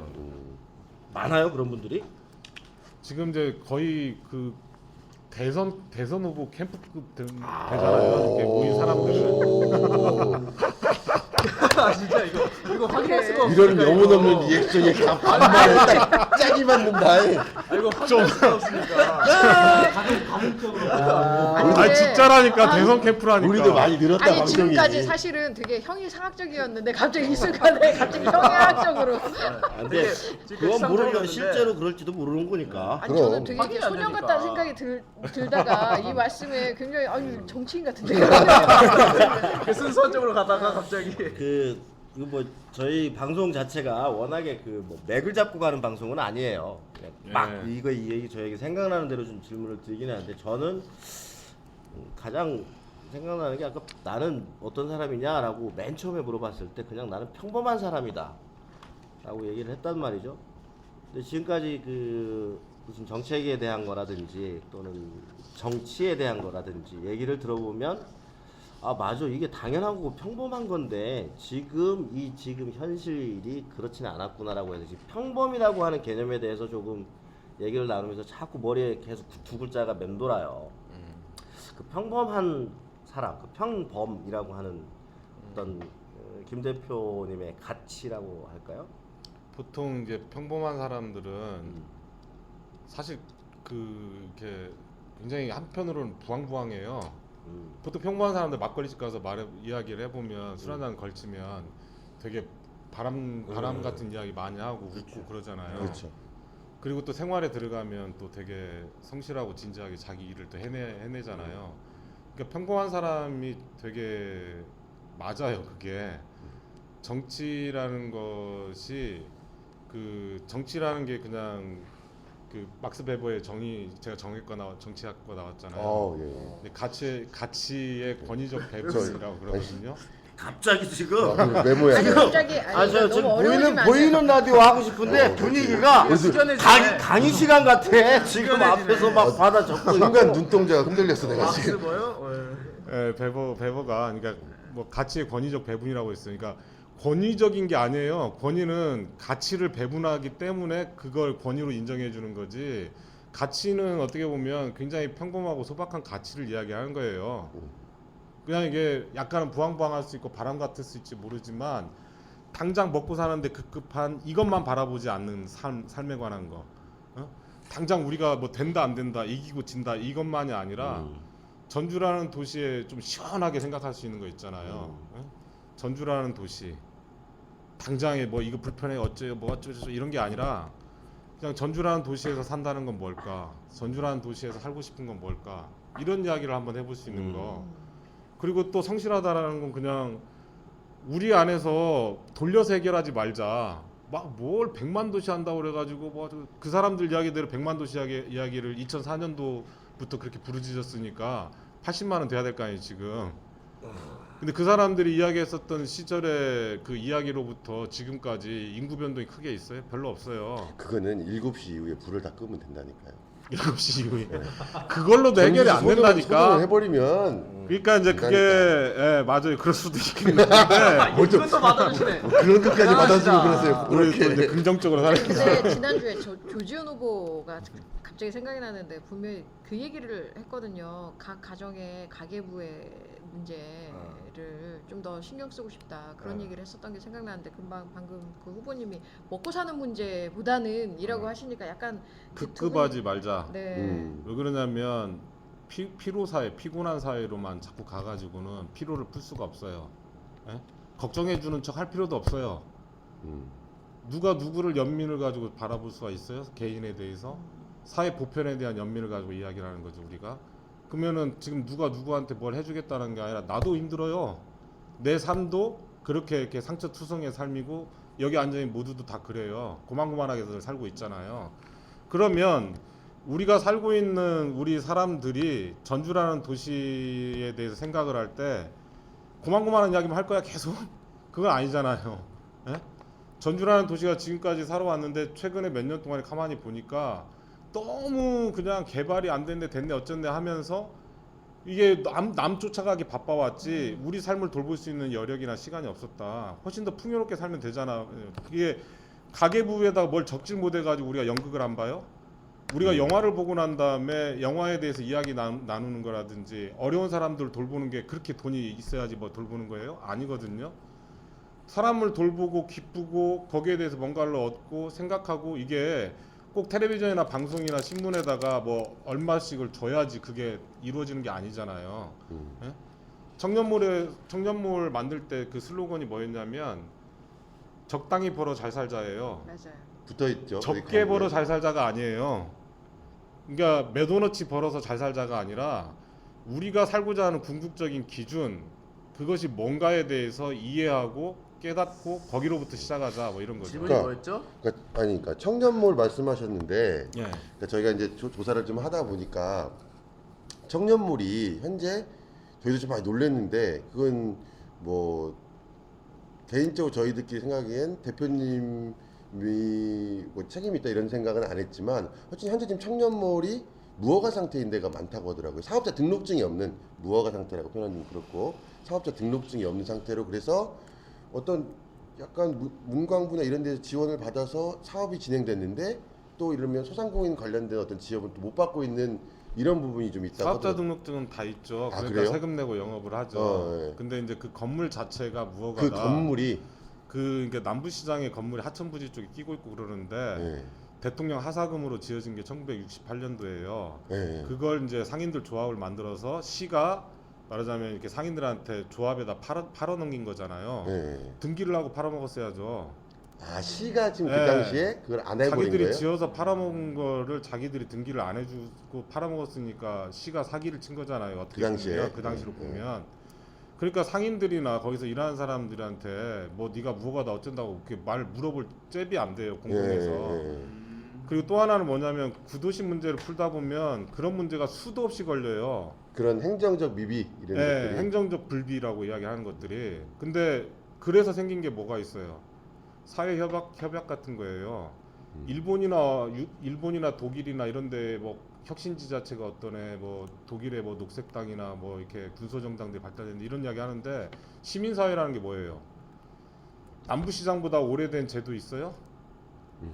많아요 그런 분들이? 지금 이제 거의 그 대선 후보 캠프급 되잖아요. 이렇게 모인 사람들은. 아 진짜 이거 확인할 수가 이런 없으니까 영혼 없는 이거. 리액션이 다 반말에 딱 짝이 맞는다. 아 이거 확인할 수가 없으니까. 가급적으로 아 진짜라니까 대선 캠프라니까. 우리도 많이 늘었다 아니 방송이. 지금까지 사실은 되게 형이 상학적이었는데 갑자기 이 순간에 갑자기 형이 학적으로. 근데 지금 그건 모르면 시상적이었는데. 실제로 그럴지도 모르는 거니까. 아니 그럼. 저는 되게 확인이 안 소년 되니까. 같다는 생각이 들다가 이 말씀에 굉장히 아니 정치인 같은데. 그 순서적으로 가다가 갑자기 이거 뭐 저희 방송 자체가 워낙에 그 뭐 맥을 잡고 가는 방송은 아니에요. 그냥 막 네. 이거 이 얘기 저 얘기 생각나는 대로 좀 질문을 드리긴 하는데 저는 가장 생각나는 게 아까 나는 어떤 사람이냐라고 맨 처음에 물어봤을 때 그냥 나는 평범한 사람이다 라고 얘기를 했단 말이죠. 근데 지금까지 그 무슨 정책에 대한 거라든지 또는 정치에 대한 거라든지 얘기를 들어보면 아 맞아 이게 당연하고 평범한 건데 지금 현실이 그렇지는 않았구나라고 해서 지금 평범이라고 하는 개념에 대해서 조금 얘기를 나누면서 자꾸 머리에 계속 두 글자가 맴돌아요. 그 평범한 사람, 그 평범이라고 하는 어떤 김 대표님의 가치라고 할까요? 보통 이제 평범한 사람들은 사실 이렇게 굉장히 한편으로는 부황부황해요. 보통 평범한 사람들 막걸리집 가서 이야기를 해보면 술 한잔 걸치면 되게 바람 같은 이야기 많이 하고 웃고 그러잖아요. 그렇죠. 그리고 또 생활에 들어가면 또 되게 성실하고 진지하게 자기 일을 또 해내잖아요. 그러니까 평범한 사람이 되게 맞아요. 그게 정치라는 것이 정치라는 게 그냥 그 막스 베버의 제가 정치학과 나왔잖아요. 예. 근데 가치의 권위적 배분이라고 그러거든요. 갑자기 지금 메모야. 아니 갑자기 아니 저 너무 지금 어려우시면 안 돼요. 보이는 라디오 하고 싶은데 분위기가 강의 시간 같아. 지금 앞에서 막 받아 적고 순간 눈동자가 흔들렸어 내가 박스 지금. 뭐요? 예, 베버가 그러니까 뭐 가치의 권위적 배분이라고 했어요. 그러니까 권위적인 게 아니에요. 권위는 가치를 배분하기 때문에 그걸 권위로 인정해 주는 거지. 가치는 어떻게 보면 굉장히 평범하고 소박한 가치를 이야기하는 거예요. 그냥 이게 약간은 부황부황할 수 있고 바람 같을 수 있지 모르지만 당장 먹고 사는데 급급한 이것만 바라보지 않는 삶에 관한 거. 당장 우리가 뭐 된다 안 된다 이기고 진다 이것만이 아니라 전주라는 도시에 좀 시원하게 생각할 수 있는 거 있잖아요. 전주라는 도시 당장에 뭐 이거 불편해 어째요 뭐 어쩌고 이런 게 아니라 그냥 전주라는 도시에서 산다는 건 뭘까, 전주라는 도시에서 살고 싶은 건 뭘까, 이런 이야기를 한번 해볼 수 있는 거. 그리고 또 성실하다라는 건 그냥 우리 안에서 돌려서 해결하지 말자. 막 뭘 100만 도시 한다고 그래가지고 뭐 그 사람들 이야기대로 100만 도시 이야기를 2004년도부터 그렇게 부르짖었으니까 80만 원 돼야 될 거 아니에요 지금. 근데 그 사람들이 이야기했었던 시절의 그 이야기로부터 지금까지 인구 변동이 크게 있어요? 별로 없어요. 그거는 7시 이후에 불을 다 끄면 된다니까요. 7시 이후에 그걸로도 해결이 안 된다니까. 해버리면 그러니까 이제 그게 예, 맞아요. 그럴 수도 있겠는데 이것도 받아주시네. 그런 것까지 받아주고 그러세요. 우리 또 이제 그렇게. 긍정적으로 살아야죠. 근데 지난주에 조지훈 후보가 갑자기 생각이 나는데 분명히 그 얘기를 했거든요. 각 가정의 가계부의 문제를 일을 좀 더 신경 쓰고 싶다 그런 네. 얘기를 했었던 게 생각나는데 방금 그 후보님이 먹고 사는 문제보다는 이라고 하시니까 약간 급급하지 말자. 네. 왜 그러냐면 피로 사회, 피곤한 사회로만 자꾸 가가지고는 피로를 풀 수가 없어요. 예? 걱정해주는 척 할 필요도 없어요. 누가 누구를 연민을 가지고 바라볼 수가 있어요? 개인에 대해서 사회 보편에 대한 연민을 가지고 이야기를 하는 거죠 우리가. 그러면은 지금 누가 누구한테 뭘 해주겠다는 게 아니라 나도 힘들어요. 내 삶도 그렇게 이렇게 상처투성의 삶이고 여기 앉아있는 모두도 다 그래요. 고만고만하게 살고 있잖아요. 그러면 우리가 살고 있는 우리 사람들이 전주라는 도시에 대해서 생각을 할 때 고만고만한 이야기만 할 거야 계속? 그건 아니잖아요. 예? 전주라는 도시가 지금까지 살아왔는데 최근에 몇 년 동안에 가만히 보니까 너무 그냥 개발이 안 됐네 됐네 어쨌네 하면서 이게 남 쫓아가기 바빠왔지 우리 삶을 돌볼 수 있는 여력이나 시간이 없었다. 훨씬 더 풍요롭게 살면 되잖아. 이게 가계부에다가 뭘 적질 못해가지고 우리가 연극을 안 봐요? 우리가 영화를 보고 난 다음에 영화에 대해서 이야기 나누는 거라든지 어려운 사람들 돌보는 게 그렇게 돈이 있어야지 뭐 돌보는 거예요? 아니거든요. 사람을 돌보고 기쁘고 거기에 대해서 뭔가를 얻고 생각하고 이게 꼭 텔레비전이나 방송이나 신문에다가 뭐 얼마씩을 줘야지 그게 이루어지는 게 아니잖아요. 예? 청년몰 만들 때 그 슬로건이 뭐였냐면 적당히 벌어 잘 살자예요. 맞아요. 붙어 있죠. 적게 벌어 잘 살자가 아니에요. 그러니까 매도너치 벌어서 잘 살자가 아니라 우리가 살고자 하는 궁극적인 기준 그것이 뭔가에 대해서 이해하고 깨닫고 거기로부터 시작하자 뭐 이런 거죠. 질문이 그러니까- 뭐였죠? 그러니까 청년몰 말씀하셨는데 예. 그러니까 저희가 이제 조사를 좀 하다 보니까 청년몰이 현재 저희도 좀 많이 놀랐는데 그건 뭐 개인적으로 저희들끼리 생각하기엔 대표님이 뭐 책임이 있다 이런 생각은 안 했지만 어쨌든 현재 지금 청년몰이 무허가 상태인 데가 많다고 하더라고요. 사업자 등록증이 없는 무허가 상태라고 표현하는 좀 그렇고 사업자 등록증이 없는 상태로 그래서 어떤 약간 문광부나 이런 데서 지원을 받아서 사업이 진행됐는데 또 이러면 소상공인 관련된 어떤 지원을 또 못 받고 있는 이런 부분이 좀 있다고 사업자 하더라고요. 등록증은 다 있죠. 아, 그러니까 그래요? 세금 내고 영업을 하죠. 예. 근데 이제 그 건물 자체가 그 무허가다. 건물이 그러니까 남부시장의 건물이 하천부지 쪽에 끼고 있고 그러는데 예. 대통령 하사금으로 지어진 게 1968년도예요. 예. 그걸 이제 상인들 조합을 만들어서 시가 말하자면 이렇게 상인들한테 조합에다 팔아 넘긴 거잖아요. 예. 등기를 하고 팔아먹었어야죠. 아 시가 지금 그 예. 당시에 그걸 안 해버린 자기들이 거예요? 지어서 팔아먹은 거를 자기들이 등기를 안 해주고 팔아먹었으니까 시가 사기를 친 거잖아요. 어떻게 그 당시에? 보면, 그 당시로 보면. 그러니까 상인들이나 거기서 일하는 사람들한테 뭐 네가 무허가다 어쩐다고 그렇게 말 물어볼 잽이 안 돼요 공공에서. 예. 그리고 또 하나는 뭐냐면 구도시 문제를 풀다 보면 그런 문제가 수도 없이 걸려요. 그런 행정적 미비 이런 네, 것들이 행정적 불비라고 이야기하는 것들이. 근데 그래서 생긴 게 뭐가 있어요? 사회 협약 같은 거예요. 일본이나 독일이나 이런데 뭐 혁신지자체가 어떠네, 뭐 독일의 뭐 녹색당이나 뭐 이렇게 군소정당들이 발달했는데 이런 이야기 하는데 시민사회라는 게 뭐예요? 남부시장보다 오래된 제도 있어요?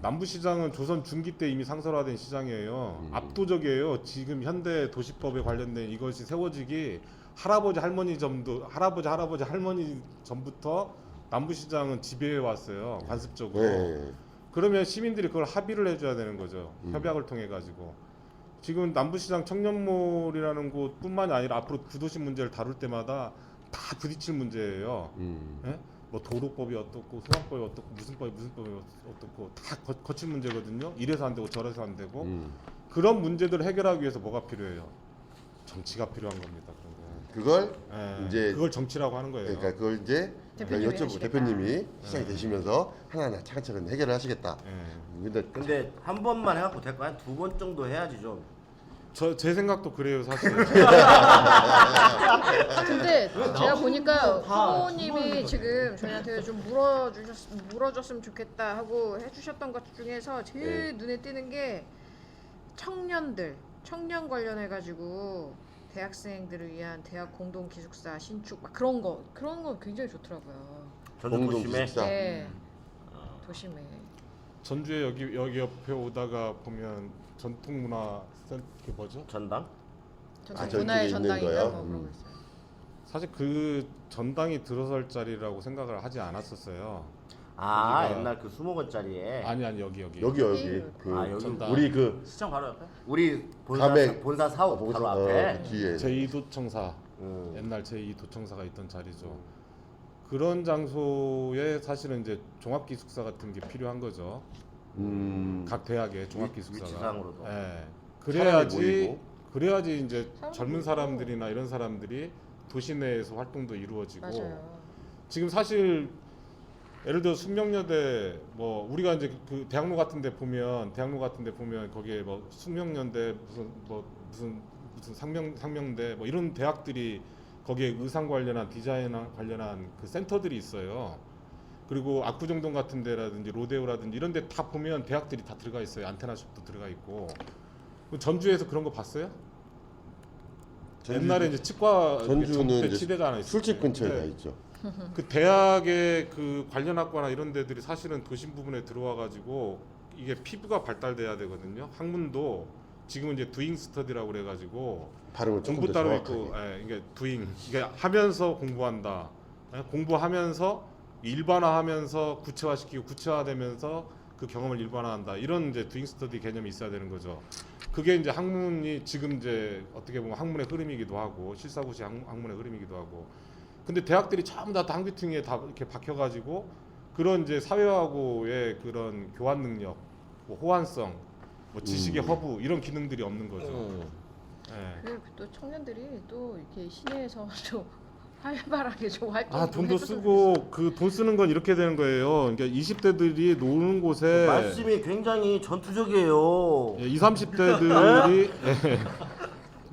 남부시장은 조선 중기 때 이미 상설화된 시장이에요. 압도적이에요. 지금 현대 도시법에 관련된 이것이 세워지기 할아버지 할머니 전부터 남부시장은 지배해 왔어요. 관습적으로. 네. 그러면 시민들이 그걸 합의를 해줘야 되는 거죠. 협약을 통해 가지고. 지금 남부시장 청년몰이라는 곳뿐만이 아니라 앞으로 구도시 문제를 다룰 때마다 다 부딪힐 문제예요. 예? 뭐 도로법이 어떻고 소방법이 어떻고 무슨 법이 어떻고 다 거칠 문제거든요. 이래서 안 되고 저래서 안 되고 그런 문제들을 해결하기 위해서 뭐가 필요해요? 정치가 필요한 겁니다. 그런 거. 그걸 예, 이제 그걸 정치라고 하는 거예요. 그러니까 그걸 이제 대표님이 하시겠다. 대표님이 시장이 되시면서 하나하나 차근차근 해결을 하시겠다. 예. 근데 한 번만 해갖고 될 거 한 두 번 정도 해야지 좀. 제 생각도 그래요, 사실. 근데 제가 보니까 다 후보님이 주머니거든요. 지금 저희한테 좀 물어줬으면 좋겠다 하고 해주셨던 것 중에서 제일 눈에 띄는 게 청년 관련해 가지고 대학생들을 위한 대학 공동 기숙사 신축 막 그런 거 굉장히 좋더라고요. 전주 공동 도심에. 기숙사. 네, 도심에. 전주에 여기 옆에 오다가 보면 전통문화 그 뭐죠? 전당. 아, 문화의 저쪽에 있는 전당인가 거요? 뭐 그런 거 있어요. 사실 그 전당이 들어설 자리라고 생각을 하지 않았었어요. 아 거기가- 옛날 그 수목원 자리에 아니 여기 여기 그 아, 여기 전당. 우리 그 시청 바로 옆에? 우리 본사 감액- 본사 사옥 바로 앞에. 그 뒤에 제2도청사 옛날 제2도청사가 있던 자리죠. 그런 장소에 사실은 이제 종합기숙사 같은 게 필요한 거죠. 각 대학에 종합기숙사가. 위치상으로도. 예. 사람이 모이고. 그래야지 이제 사람도 젊은 모이고. 사람들이나 이런 사람들이 도시 내에서 활동도 이루어지고. 맞아요. 지금 사실 예를 들어 숙명여대 뭐 우리가 이제 그 대학로 같은데 보면 거기에 뭐 숙명여대 무슨 상명대 뭐 이런 대학들이 거기에 의상 관련한 디자인 관련한 그 센터들이 있어요. 그리고 압구정동 같은 데라든지 로데오라든지 이런 데 다 보면 대학들이 다 들어가 있어요. 안테나숍도 들어가 있고. 전주에서 그런 거 봤어요? 옛날에 이제 치과 전주는 전북대 이제 치대가 하나 있어요. 술집 근처에 네. 다 있죠. 그 대학의 그 관련 학과나 이런 데들이 사실은 도심 부분에 들어와 가지고 이게 피부가 발달돼야 되거든요. 학문도 지금은 이제 두잉 스터디라고 그래 가지고 발음을 조금 전부 더 따로 정확하게. 있고 이게 두잉 이게 하면서 공부한다. 공부하면서 일반화하면서 구체화시키고 구체화되면서 그 경험을 일반화한다. 이런 이제 두잉 스터디 개념이 있어야 되는 거죠. 그게 이제 학문이 지금 이제 어떻게 보면 학문의 흐름이기도 하고 실사고시 학문의 흐름이기도 하고. 근데 대학들이 전부 다 당귀퉁이에 다 이렇게 박혀가지고 그런 이제 사회하고의 그런 교환 능력, 뭐 호환성, 뭐 지식의 허브 이런 기능들이 없는 거죠. 예. 그리고 또 청년들이 또 이렇게 시내에서 좀 활발하게 좀 활동. 아 돈도 쓰고 그 돈 쓰는 건 이렇게 되는 거예요. 그러니까 20대들이 노는 곳에 말씀이 굉장히 전투적이에요. 20, 30대들이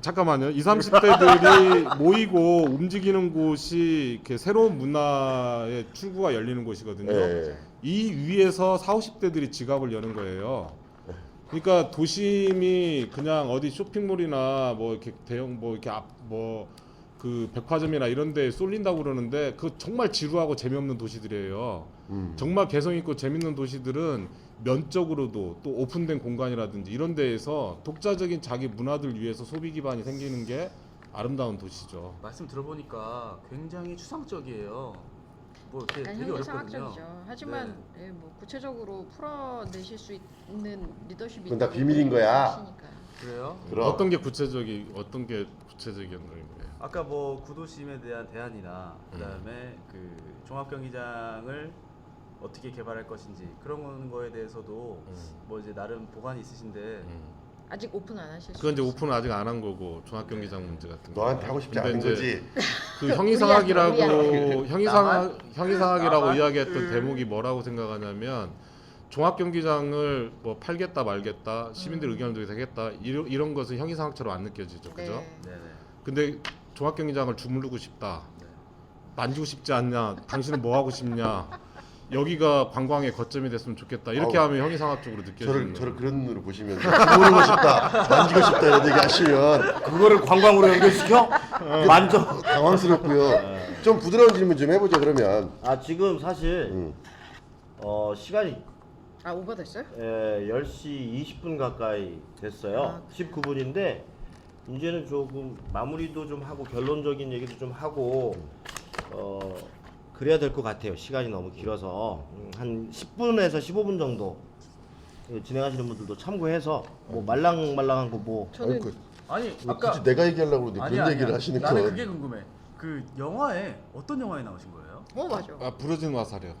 잠깐만요. 20, 30대들이 모이고 움직이는 곳이 이렇게 새로운 문화의 출구가 열리는 곳이거든요. 예. 이 위에서 40, 50대들이 지갑을 여는 거예요. 그러니까 도심이 그냥 어디 쇼핑몰이나 뭐 이렇게 대형 뭐 이렇게 그 백화점이나 이런 데 쏠린다고 그러는데 그 정말 지루하고 재미없는 도시들이에요. 정말 개성 있고 재밌는 도시들은 면적으로도 또 오픈된 공간이라든지 이런 데에서 독자적인 자기 문화들 위해서 소비 기반이 생기는 게 아름다운 도시죠. 말씀 들어보니까 굉장히 추상적이에요. 뭐 이렇게 약간 되게 어렵거든요. 형이상학적이죠. 하지만 예, 뭐 구체적으로 풀어내실 수 있는 리더십이. 그건 다 있다고 비밀인 거야. 하시니까요. 그래요? 그럼. 어떤 게 구체적인 거예요? 아까 뭐 구도심에 대한 대안이나 그다음에 그 종합경기장을 어떻게 개발할 것인지 그런 거에 대해서도 뭐 이제 나름 보관이 있으신데 아직 오픈 안 하실 수. 그건 이제 오픈을 아직 안 한 거고 종합경기장 문제 같은 거. 너한테 하고 싶지 근데 않은 이제 거지. 그 형이상학이라고 나만? 형이상학이라고 나만? 이야기했던 대목이 뭐라고 생각하냐면 종합경기장을 뭐 팔겠다 말겠다 시민들 의견을 듣게 되겠다 이런 것은 형이상학처럼 안 느껴지죠, 그죠? 네. 네네. 근데 종합경기장을 주무르고 싶다. 만지고 싶지 않냐? 당신은 뭐 하고 싶냐? 여기가 관광의 거점이 됐으면 좋겠다. 이렇게 아우, 하면 형이상학적으로 느껴지는 저를 거예요. 그런 눈으로 보시면 모르고 싶다, 만지고 싶다 이런 얘기 하시면 그거를 관광으로 연결시켜? 만져. 당황스럽고요. 좀 부드러운 질문 좀 해보죠 그러면. 아 지금 사실 시간이 아 오버됐어요? 10시 20분 가까이 됐어요. 아, 19분인데 이제는 조금 마무리도 좀 하고 결론적인 얘기도 좀 하고 그래야 될 것 같아요. 시간이 너무 길어서 한 10분에서 15분 정도 진행하시는 분들도 참고해서 뭐 말랑말랑한 거 뭐 저는 아니 왜 아까 굳이 내가 얘기하려고 그러는데 그런 얘기를 하시는 나는 건. 그게 궁금해. 그 영화에 어떤 영화에 나오신 거예요? 맞아. 아 부러진 화살이요.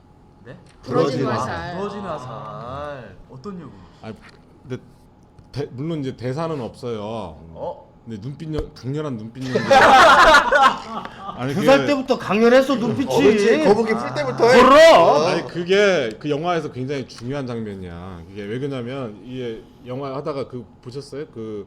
네? 부러진 화살. 화살. 부러진 화살. 어떤 역으로? 아 근데 물론 이제 대사는 없어요. 근데 강렬한 눈빛 연기. 아니 2살 때부터 강렬했어 눈빛이. 그렇지. 거북이 풀 때부터 해. 그럼. 아니 그게 그 영화에서 굉장히 중요한 장면이야. 이게 왜 그러냐면 이게 영화 하다가 그 보셨어요? 그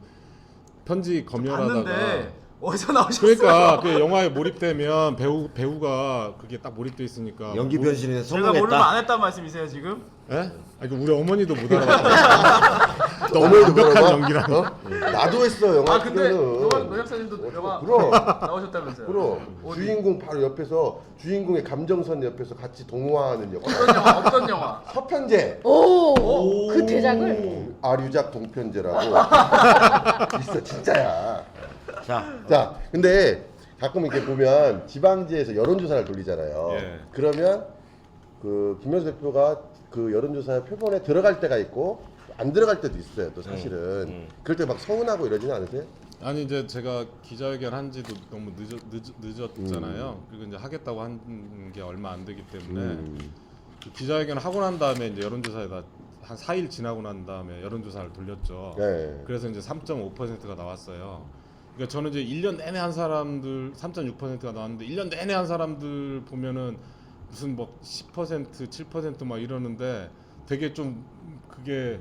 편지 검열하다가. 봤는데 어디서 나오셨어요? 그러니까 그 영화에 몰입되면 배우가 그게 딱 몰입돼 있으니까. 연기 변신에 제가 모르면 성공했다. 안 했단 말씀이세요 지금? 예? 아니 그 우리 어머니도 못 알아봤어. 너무 어머니도 완벽한 그러나? 연기라는. 나도 했어 영화. 아 근데 찍으면은. 노 역사님도 영화 그럼. 나오셨다면서요? 그럼 어디? 주인공 바로 옆에서 주인공의 감정선 옆에서 같이 동화하는 역할. 어떤 영화? 어떤 영화? 서편제. 오, 그 대작을. 아류작 동편제라고 있어 진짜야. 자, 자 근데 가끔 이렇게 보면 지방지에서 여론조사를 돌리잖아요. 예. 그러면 그 김현수 대표가 그 여론조사 표본에 들어갈 때가 있고 안 들어갈 때도 있어요. 또 사실은 그럴 때 막 서운하고 이러지는 않으세요? 아니 이제 제가 기자회견 한 지도 너무 늦었잖아요. 그리고 이제 하겠다고 한 게 얼마 안 되기 때문에 그 기자회견 하고 난 다음에 이제 여론조사에다 한 4일 지나고 난 다음에 여론조사를 돌렸죠. 네. 그래서 이제 3.5%가 나왔어요. 그러니까 저는 이제 1년 내내 한 사람들 3.6%가 나왔는데 1년 내내 한 사람들 보면은 무슨 뭐 10%, 7% 막 이러는데 되게 좀 그게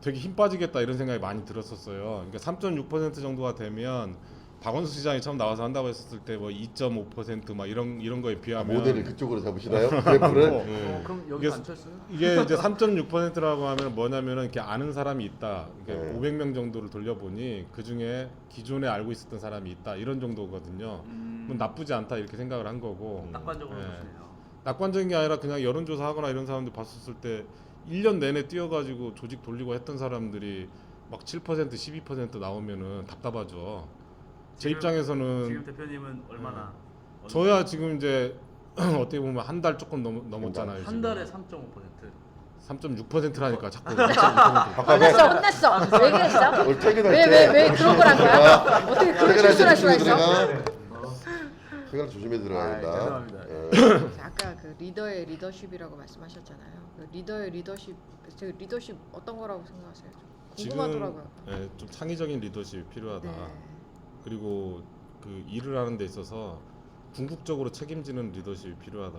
되게 힘 빠지겠다 이런 생각이 많이 들었었어요. 그러니까 3.6% 정도가 되면 박원순 시장이 처음 나와서 한다고 했었을 때 뭐 2.5%막 이런 거에 비하면 모델을 그쪽으로 잡으시나요? 그래프를? 예. 그럼 여기 이게 안철수? 이게 이제 3.6%라고 하면 뭐냐면은 이렇게 아는 사람이 있다. 그러니까 500명 정도를 돌려보니 그 중에 기존에 알고 있었던 사람이 있다. 이런 정도거든요. 뭐 나쁘지 않다 이렇게 생각을 한 거고. 낙관적으로 예. 보시네요. 낙관적인 게 아니라 그냥 여론조사하거나 이런 사람들 봤었을 때 1년 내내 뛰어가지고 조직 돌리고 했던 사람들이 막 7%, 12% 나오면은 답답하죠. 제 입장에서는 지금 대표님은 얼마나? 저야 지금 이제 어떻게 보면 한 달 조금 넘었잖아요. 한 달에 3.5%. 3.6%라니까 자꾸 2.5%. 혼났어. 왜 그랬어? 오늘 퇴근할 때 왜 그런 걸 한 거야? 어떻게 그런 퇴근할 실수를 때 할 수가 조심히 있어? 들어가. 퇴근 조심히 들어가야 된다. 죄송합니다. 예. 아까 그 리더의 리더십이라고 말씀하셨잖아요. 그 리더의 리더십, 그 리더십 어떤 거라고 생각하세요? 좀 궁금하더라고요. 예, 좀 창의적인 리더십이 필요하다. 네. 그리고 그 일을 하는 데 있어서 궁극적으로 책임지는 리더십이 필요하다.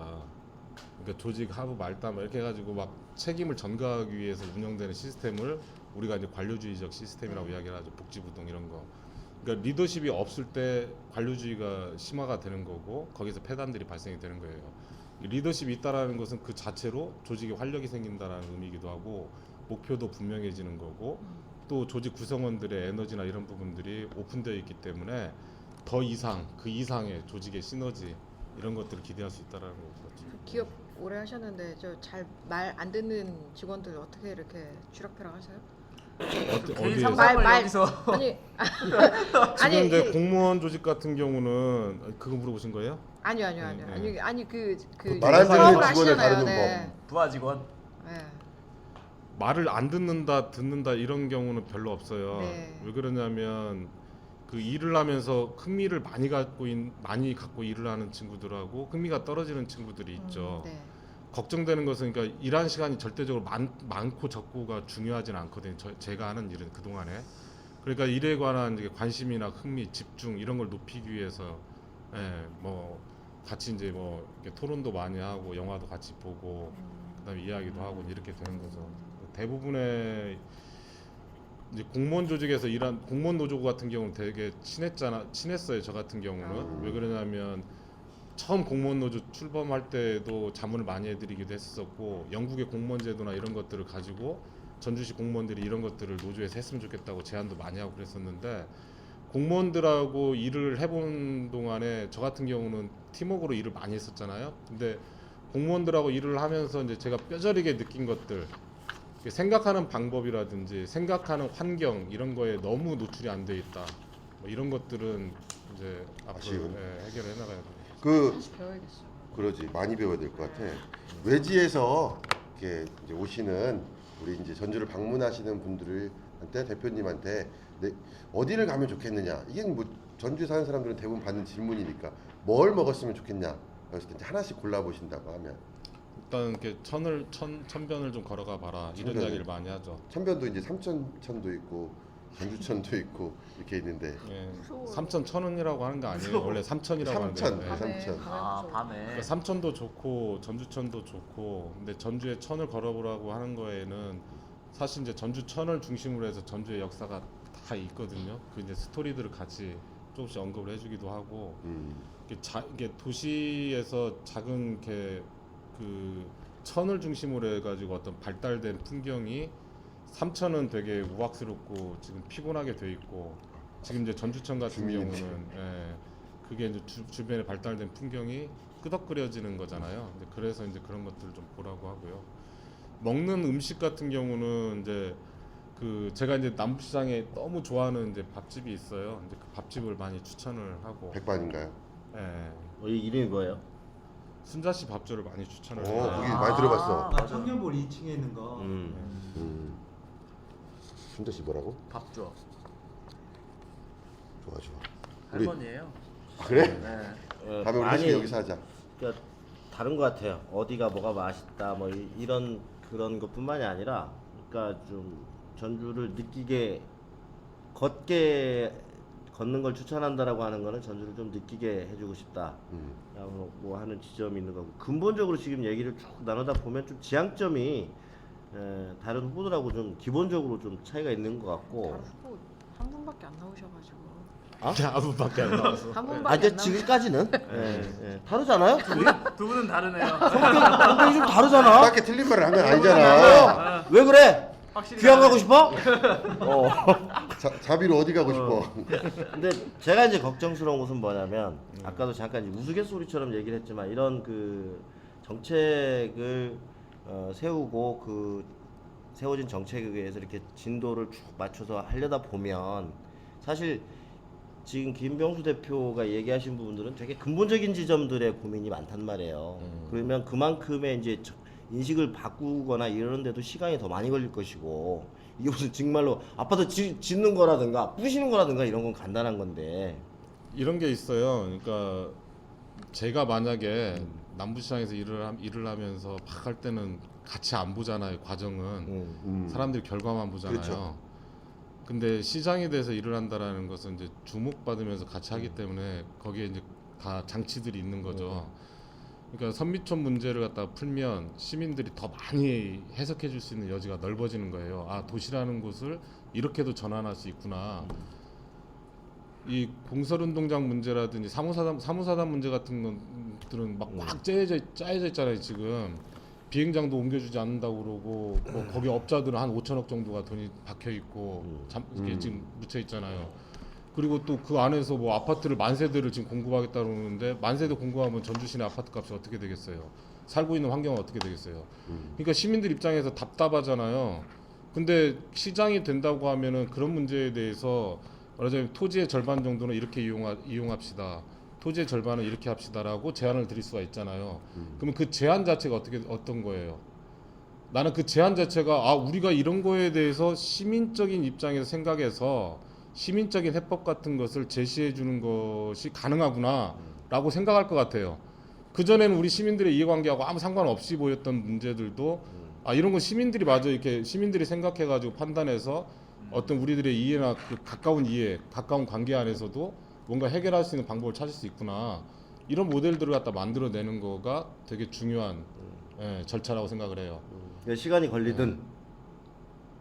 그러니까 조직 하부 말단 이렇게 해가지고 막 책임을 전가하기 위해서 운영되는 시스템을 우리가 이제 관료주의적 시스템이라고 이야기를 하죠. 복지부동 이런 거. 그러니까 리더십이 없을 때 관료주의가 심화가 되는 거고 거기서 폐단들이 발생이 되는 거예요. 리더십이 있다라는 것은 그 자체로 조직에 활력이 생긴다라는 의미이기도 하고 목표도 분명해지는 거고 또 조직 구성원들의 에너지나 이런 부분들이 오픈되어 있기 때문에 더 이상 그 이상의 조직의 시너지 이런 것들을 기대할 수 있다라는 거죠. 기업 오래 하셨는데 저 잘 말 안 듣는 직원들 어떻게 이렇게 쥐락펴락하세요? 개인 어디에서? 상담을 말- 여기서 아니 지금 이제 그- 공무원 조직 같은 경우는 그거 물어보신 거예요? 아니요. 네. 아니 그 말안 듣는 사업을 직원을 하시잖아요. 다루는 부하 직원. 네. 말을 안 듣는다 이런 경우는 별로 없어요. 네. 왜 그러냐면 그 일을 하면서 흥미를 많이 갖고 일을 하는 친구들하고 흥미가 떨어지는 친구들이 있죠. 네. 걱정되는 것은 그러니까 일하는 시간이 절대적으로 많고 적고가 중요하지는 않거든요. 제가 하는 일은 그 동안에 그러니까 일에 관한 이제 관심이나 흥미, 집중 이런 걸 높이기 위해서 뭐 같이 이제 뭐 이렇게 토론도 많이 하고 영화도 같이 보고 그다음에 이야기도 하고 이렇게 되는 거죠. 대부분의 이제 공무원 조직에서 일한 공무원 노조 같은 경우는 되게 친했어요. 저 같은 경우는 왜 그러냐면 처음 공무원 노조 출범할 때도 자문을 많이 해드리기도 했었고 영국의 공무원 제도나 이런 것들을 가지고 전주시 공무원들이 이런 것들을 노조에서 했으면 좋겠다고 제안도 많이 하고 그랬었는데 공무원들하고 일을 해본 동안에 저 같은 경우는 팀워크로 일을 많이 했었잖아요. 근데 공무원들하고 일을 하면서 이제 제가 뼈저리게 느낀 것들 생각하는 방법이라든지 생각하는 환경 이런 거에 너무 노출이 안 돼 있다. 뭐 이런 것들은 이제 앞으로 아쉬운. 해결해 나가야 돼요. 그 다시 배워야겠어. 그러지 많이 배워야 될 것 같아. 외지에서 이렇게 이제 오시는 우리 이제 전주를 방문하시는 분들한테 대표님한테 어디를 가면 좋겠느냐. 이게 뭐 전주 사는 사람들은 대부분 받는 질문이니까 뭘 먹었으면 좋겠냐. 그래서 이제 하나씩 골라 보신다고 하면 일단 이렇게 천변을 좀 걸어가 봐라 이런 천변을. 이야기를 많이 하죠. 천변도 이제 삼천천도 있고 전주천도 있고 이렇게 있는데 예, 무서워요. 삼천천원이라고 하는 거 아니에요? 원래 삼천이라고 하는 삼천. 거예요. 밤에 삼천. 아 밤에. 그러니까 삼천도 좋고 전주천도 좋고 근데 전주에 천을 걸어보라고 하는 거에는 사실 이제 전주천을 중심으로 해서 전주의 역사가 다 있거든요. 그 이제 스토리들을 같이 조금씩 언급을 해주기도 하고 이게 도시에서 작은 이렇게 그 천을 중심으로 해가지고 어떤 발달된 풍경이 삼천은 되게 우악스럽고 지금 피곤하게 돼 있고 지금 이제 전주천 같은 주민이 경우는 그게 이제 주변에 발달된 풍경이 끄덕거려지는 거잖아요. 근데 그래서 이제 그런 것들을 좀 보라고 하고요. 먹는 음식 같은 경우는 이제 그 제가 이제 남부시장에 너무 좋아하는 이제 밥집이 있어요. 이제 그 밥집을 많이 추천을 하고 백반인가요? 예. 이 이름이 뭐예요? 순자 씨 밥조를 많이 추천을 거기 해요. 많이 들어봤어. 아, 청년볼 2층에 있는 거. 순자 씨 뭐라고? 밥 줘. 좋아. 우리 할머니예요. 그래? 네. 다음에 우리 같이 여기서 하자. 그러니까 다른 것 같아요. 어디가 뭐가 맛있다 뭐 이런 그런 것뿐만이 아니라, 그러니까 좀 전주를 느끼게 걷는 걸 추천한다라고 하는 거는 전주를 좀 느끼게 해주고 싶다라고 뭐 하는 지점이 있는 거고, 근본적으로 지금 얘기를 쭉 나누다 보면 좀 지향점이 다른 후보들하고 좀 기본적으로 좀 차이가 있는 것 같고. 다른 후보 한 분밖에 안 나오셔가지고. 아무밖에 안 나와서. 한 분밖에 아, 안 이제 나오셔. 지금까지는 다르잖아요. 둘이 두 분은 다르네요. 성격이 좀 다르잖아. 딱히 틀린 말을 한 건 아니잖아. 왜 그래? 확실히 귀향 가고 다르네. 싶어? 자비로 어디 가고 싶어? 근데 제가 이제 걱정스러운 것은 뭐냐면, 아까도 잠깐 이제 우스갯소리처럼 얘기를 했지만, 이런 그 정책을 세우고 그 세워진 정책에 의해서 이렇게 진도를 쭉 맞춰서 하려다 보면, 사실 지금 김병수 대표가 얘기하신 부분들은 되게 근본적인 지점들의 고민이 많단 말이에요. 그러면 그만큼의 이제 인식을 바꾸거나 이런 데도 시간이 더 많이 걸릴 것이고, 이게 무슨 정말로 아파트 짓는 거라든가 부시는 거라든가 이런 건 간단한 건데. 이런 게 있어요. 그러니까 제가 만약에 남부시장에서 일을 하면서 막 할 때는 같이 안 보잖아요. 과정은 사람들이 결과만 보잖아요. 그렇죠. 근데 시장에 대해서 일을 한다라는 것은 이제 주목받으면서 같이 하기 때문에 거기에 이제 다 장치들이 있는 거죠. 그러니까 선미촌 문제를 갖다가 풀면 시민들이 더 많이 해석해 줄 수 있는 여지가 넓어지는 거예요. 아, 도시라는 곳을 이렇게도 전환할 수 있구나. 이 공설운동장 문제라든지 사무사단 문제 같은 것들은 막 꽉 짜여져 있잖아요. 지금 비행장도 옮겨주지 않는다고 그러고, 뭐 거기 업자들은 한 5천억 정도가 돈이 박혀 있고 이게 지금 묻혀 있잖아요. 그리고 또 그 안에서 뭐 아파트를 만세대를 지금 공급하겠다 그러는데, 만세대 공급하면 전주 시내 아파트 값이 어떻게 되겠어요? 살고 있는 환경은 어떻게 되겠어요? 그러니까 시민들 입장에서 답답하잖아요. 근데 시장이 된다고 하면은 그런 문제에 대해서 말하자면 토지의 절반 정도는 이렇게 이용합시다. 토지의 절반은 이렇게 합시다라고 제안을 드릴 수가 있잖아요. 그러면 그 제안 자체가 어떤 거예요? 나는 그 제안 자체가 우리가 이런 거에 대해서 시민적인 입장에서 생각해서 시민적인 해법 같은 것을 제시해 주는 것이 가능하구나라고 생각할 것 같아요. 그전에는 우리 시민들의 이해관계하고 아무 상관없이 보였던 문제들도 이런 건 시민들이 마저 이렇게 시민들이 생각해 가지고 판단해서 어떤 우리들의 이해나 그 가까운 관계 안에서도 뭔가 해결할 수 있는 방법을 찾을 수 있구나. 이런 모델들을 갖다 만들어내는 거가 되게 중요한 절차라고 생각을 해요. 시간이 걸리든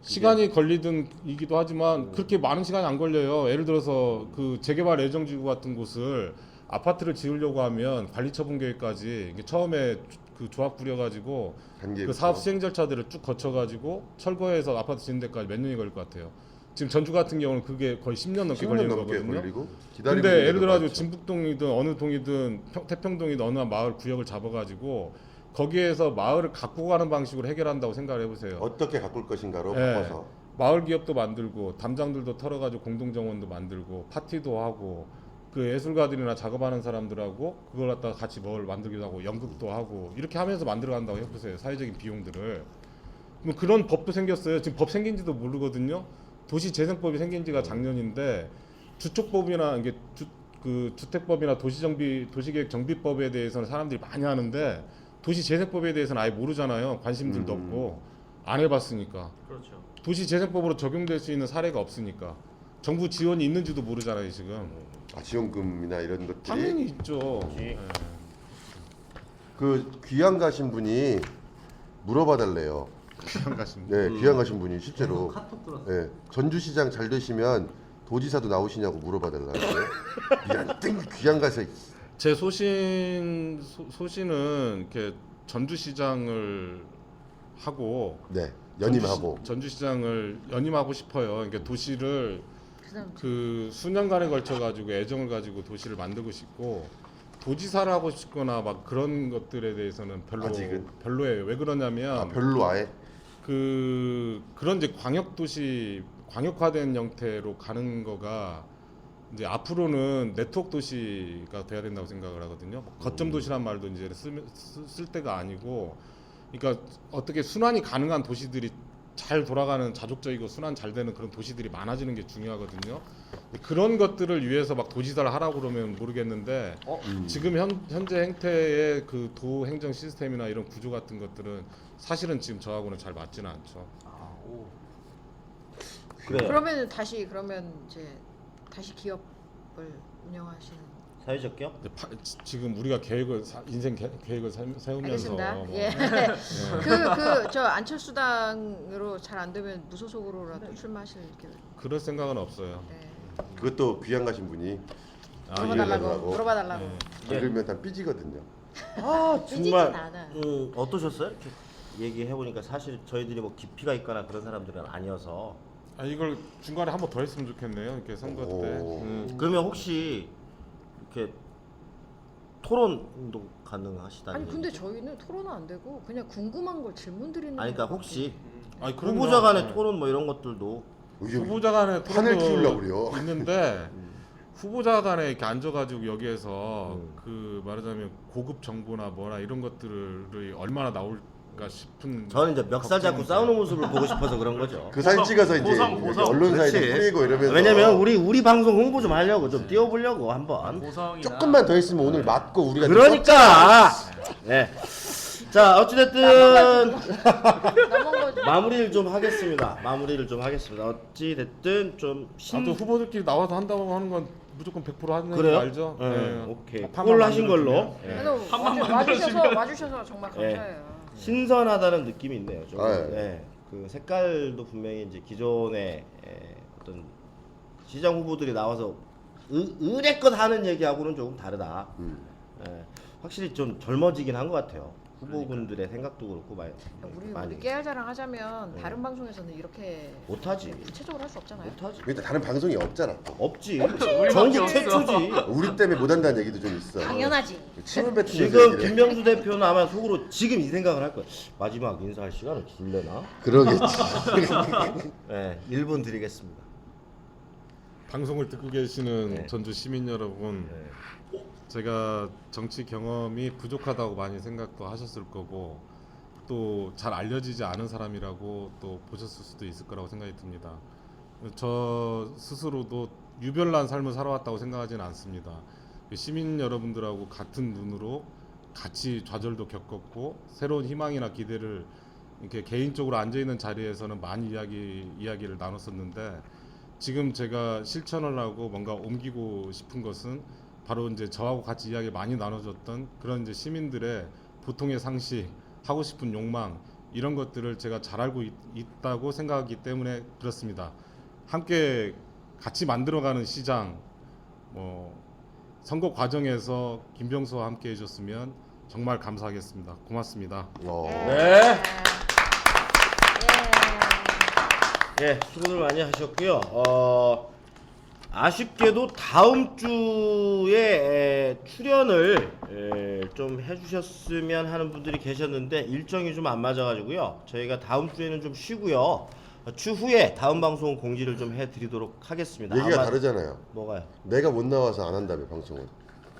시간이 걸리든 이기도 하지만 그렇게 많은 시간이 안 걸려요. 예를 들어서 그 재개발 예정지구 같은 곳을 아파트를 지으려고 하면 관리처분계획까지 이게 처음에 그 조합 부려가지고 그 사업 수행 절차들을 쭉 거쳐가지고 철거해서 아파트 짓는 데까지 몇 년이 걸릴 것 같아요. 지금 전주 같은 경우는 그게 거의 10년 넘게 걸리는 거거든요. 근데 예를 들어가지고 진북동이든 어느 동이든 태평동이든 어느 마을 구역을 잡아가지고 거기에서 마을을 갖고 가는 방식으로 해결한다고 생각을 해보세요. 어떻게 가꿀 것인가로 바꿔서. 마을 기업도 만들고 담장들도 털어가지고 공동정원도 만들고 파티도 하고 그 예술가들이나 작업하는 사람들하고 그걸 갖다가 같이 뭘 만들기도 하고 연극도 하고 이렇게 하면서 만들어간다고 해보세요. 사회적인 비용들을. 뭐 그런 법도 생겼어요. 지금 법 생긴지도 모르거든요. 도시재생법이 생긴지가 작년인데 주촉법이나 이게 주택법이나 도시계획정비법에 대해서는 사람들이 많이 하는데 도시재생법에 대해서는 아예 모르잖아요. 관심들도 없고 안 해봤으니까. 그렇죠. 도시재생법으로 적용될 수 있는 사례가 없으니까. 정부 지원이 있는지도 모르잖아요 지금. 지원금이나 이런 것들이 당연히 있죠. 그 귀향 가신 분이 물어봐 달래요. 귀향 가신 네, 귀향 가신 분이 실제로 카톡 들었어요. 네, 전주시장 잘 되시면 도지사도 나오시냐고 물어봐 달라는데 이런 귀향 가서 제 소신은 이렇게 전주시장을 하고 연임하고 전주시장을 연임하고 싶어요. 그러니까 도시를 그 수년간에 걸쳐 가지고 애정을 가지고 도시를 만들고 싶고 도지사를 하고 싶거나 막 그런 것들에 대해서는 별로예요. 왜 그러냐면 별로 아예 그런 이제 광역도시 광역화된 형태로 가는 거가 이제 앞으로는 네트워크 도시가 돼야 된다고 생각을 하거든요. 거점 도시란 말도 이제 쓸 때가 아니고, 그러니까 어떻게 순환이 가능한 도시들이 잘 돌아가는, 자족적이고 순환 잘 되는 그런 도시들이 많아지는 게 중요하거든요. 그런 것들을 위해서 막 도지사를 하라고 그러면 모르겠는데 지금 현재 행태의 그 도 행정 시스템이나 이런 구조 같은 것들은 사실은 지금 저하고는 잘 맞지는 않죠. 그래요. 그러면 이제 다시 기업을 운영하시는. 사회적 기업? 이제 지금 우리가 인생 계획을 세우면서 알겠습니다. 뭐, 예. 저 안철수당으로 잘 안 되면 무소속으로라도 출마하실 길. 그럴 생각은 없어요. 네. 그것도 귀양 가신 분이 물어봐달라고. 물어봐달라고. 안 그러면 다 삐지거든요. 아 삐지진 정말 않아. 어떠셨어요? 이렇게 얘기해 보니까 사실 저희들이 뭐 깊이가 있거나 그런 사람들은 아니어서. 이걸 중간에 한 번 더 했으면 좋겠네요. 이렇게 선거 때. 그러면 혹시 이렇게 토론도 가능하시다는 아니 근데 얘기죠? 저희는 토론은 안 되고 그냥 궁금한 걸 질문 드리는. 아니 그러니까 거밖에. 혹시 그럼요. 후보자 간의 네. 토론 뭐 이런 것들도 후보자 간의 판을 토론도 키우려고 그래요. 있는데 후보자 간에 이렇게 앉아가지고 여기에서 그 말하자면 고급 정보나 뭐나 이런 것들이 얼마나 나올까 싶은. 저는 이제 멱살 잡고 걱정인데. 싸우는 모습을 보고 싶어서 그런 거죠. 그 사진 찍어서 이제 여기 언론사에 좀 그렇지. 뿌리고 이러면서 왜냐면 우리 방송 홍보 좀 하려고 좀 띄워보려고 한번. 고성이나 조금만 더 했으면 오늘 맞고 우리가 그러니까. 네. 자 어찌됐든 남은 거지. 마무리를 좀 하겠습니다. 어찌됐든 좀 또 후보들끼리 나와서 한다고 하는 건 무조건 100% 하는 거 그래요? 알죠? 네. 네. 오케이. 판만 꼴 하신 걸로. 만들어주면. 그래도 와주셔서 정말 감사해요. 신선하다는 느낌이 있네요. 좀. 아, 예. 네. 그 색깔도 분명히 이제 기존의 어떤 시장 후보들이 나와서 의례껏 하는 얘기하고는 조금 다르다. 예. 확실히 좀 젊어지긴 한 것 같아요. 후보분들의 생각도 그렇고 우리 깨알 자랑 하자면 다른 방송에서는 이렇게 못하지. 구체적으로 할 수 없잖아요. 못하지. 일단 다른 방송이 없잖아. 없지. 우리밖에 전국 없어. 최초지. 우리 때문에 못 한다는 얘기도 좀 있어. 당연하지. 침을 뱉으면서 지금 얘기를 해. 김명수 대표는 아마 속으로 지금 이 생각을 할 거야. 마지막 인사할 시간을 줄래나? 그러겠지. 네, 1분 드리겠습니다. 방송을 듣고 계시는 네. 전주 시민 여러분, 제가 정치 경험이 부족하다고 많이 생각도 하셨을 거고 또 잘 알려지지 않은 사람이라고 또 보셨을 수도 있을 거라고 생각이 듭니다. 저 스스로도 유별난 삶을 살아왔다고 생각하지는 않습니다. 시민 여러분들하고 같은 눈으로 같이 좌절도 겪었고 새로운 희망이나 기대를 이렇게 개인적으로 앉아 있는 자리에서는 많이 이야기를 나눴었는데 지금 제가 실천을 하고 뭔가 옮기고 싶은 것은 바로 이제 저하고 같이 이야기 많이 나눠줬던 그런 이제 시민들의 보통의 상식, 하고 싶은 욕망 이런 것들을 제가 잘 알고 있다고 생각하기 때문에 그렇습니다. 함께 같이 만들어가는 시장, 선거 과정에서 김병수와 함께 해줬으면 정말 감사하겠습니다. 고맙습니다. 네. 예, 수고들 많이 하셨고요. 아쉽게도 다음 주에 출연을 좀 해주셨으면 하는 분들이 계셨는데 일정이 좀 안 맞아가지고요. 저희가 다음 주에는 좀 쉬고요. 추후에 다음 방송 공지를 좀 해드리도록 하겠습니다. 얘기가 아마- 다르잖아요. 뭐가요? 내가 못 나와서 안 한다며 방송을.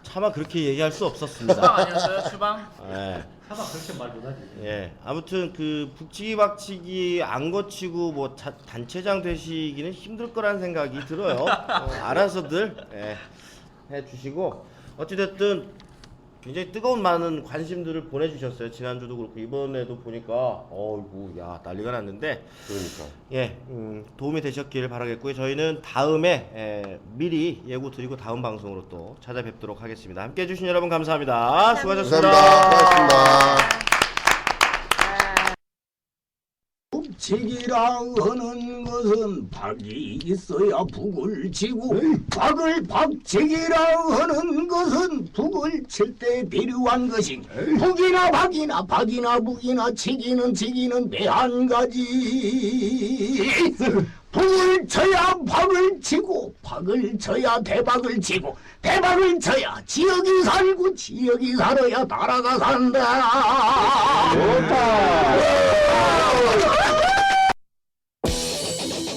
차마 그렇게 얘기할 수 주방 없었습니다. 아니었어요? 주방? 예. 차마 그렇게 말 못하지. 예, 아무튼 그 북치기 박치기 안 거치고 뭐 단체장 되시기는 힘들 거란 생각이 들어요. 알아서들 해주시고 어찌됐든 굉장히 뜨거운 많은 관심들을 보내주셨어요. 지난주도 그렇고 이번에도 보니까 어이구 야 난리가 났는데 그러니까. 예 도움이 되셨길 바라겠고요. 저희는 다음에 미리 예고 드리고 다음 방송으로 또 찾아뵙도록 하겠습니다. 함께해 주신 여러분 감사합니다. 수고하셨습니다. 감사합니다. 고맙습니다. 북치기라 하는 것은 박이 있어야 북을 치고 박을 박치기라 하는 것은 북을 칠 때 필요한 것이 북이나 박이나 박이나 북이나 치기는 지기는 매 한 가지 북을 쳐야 박을 치고 박을 쳐야 대박을 치고 대박을 쳐야 지역이 살고 지역이 살아야 나라가 산다. 좋다.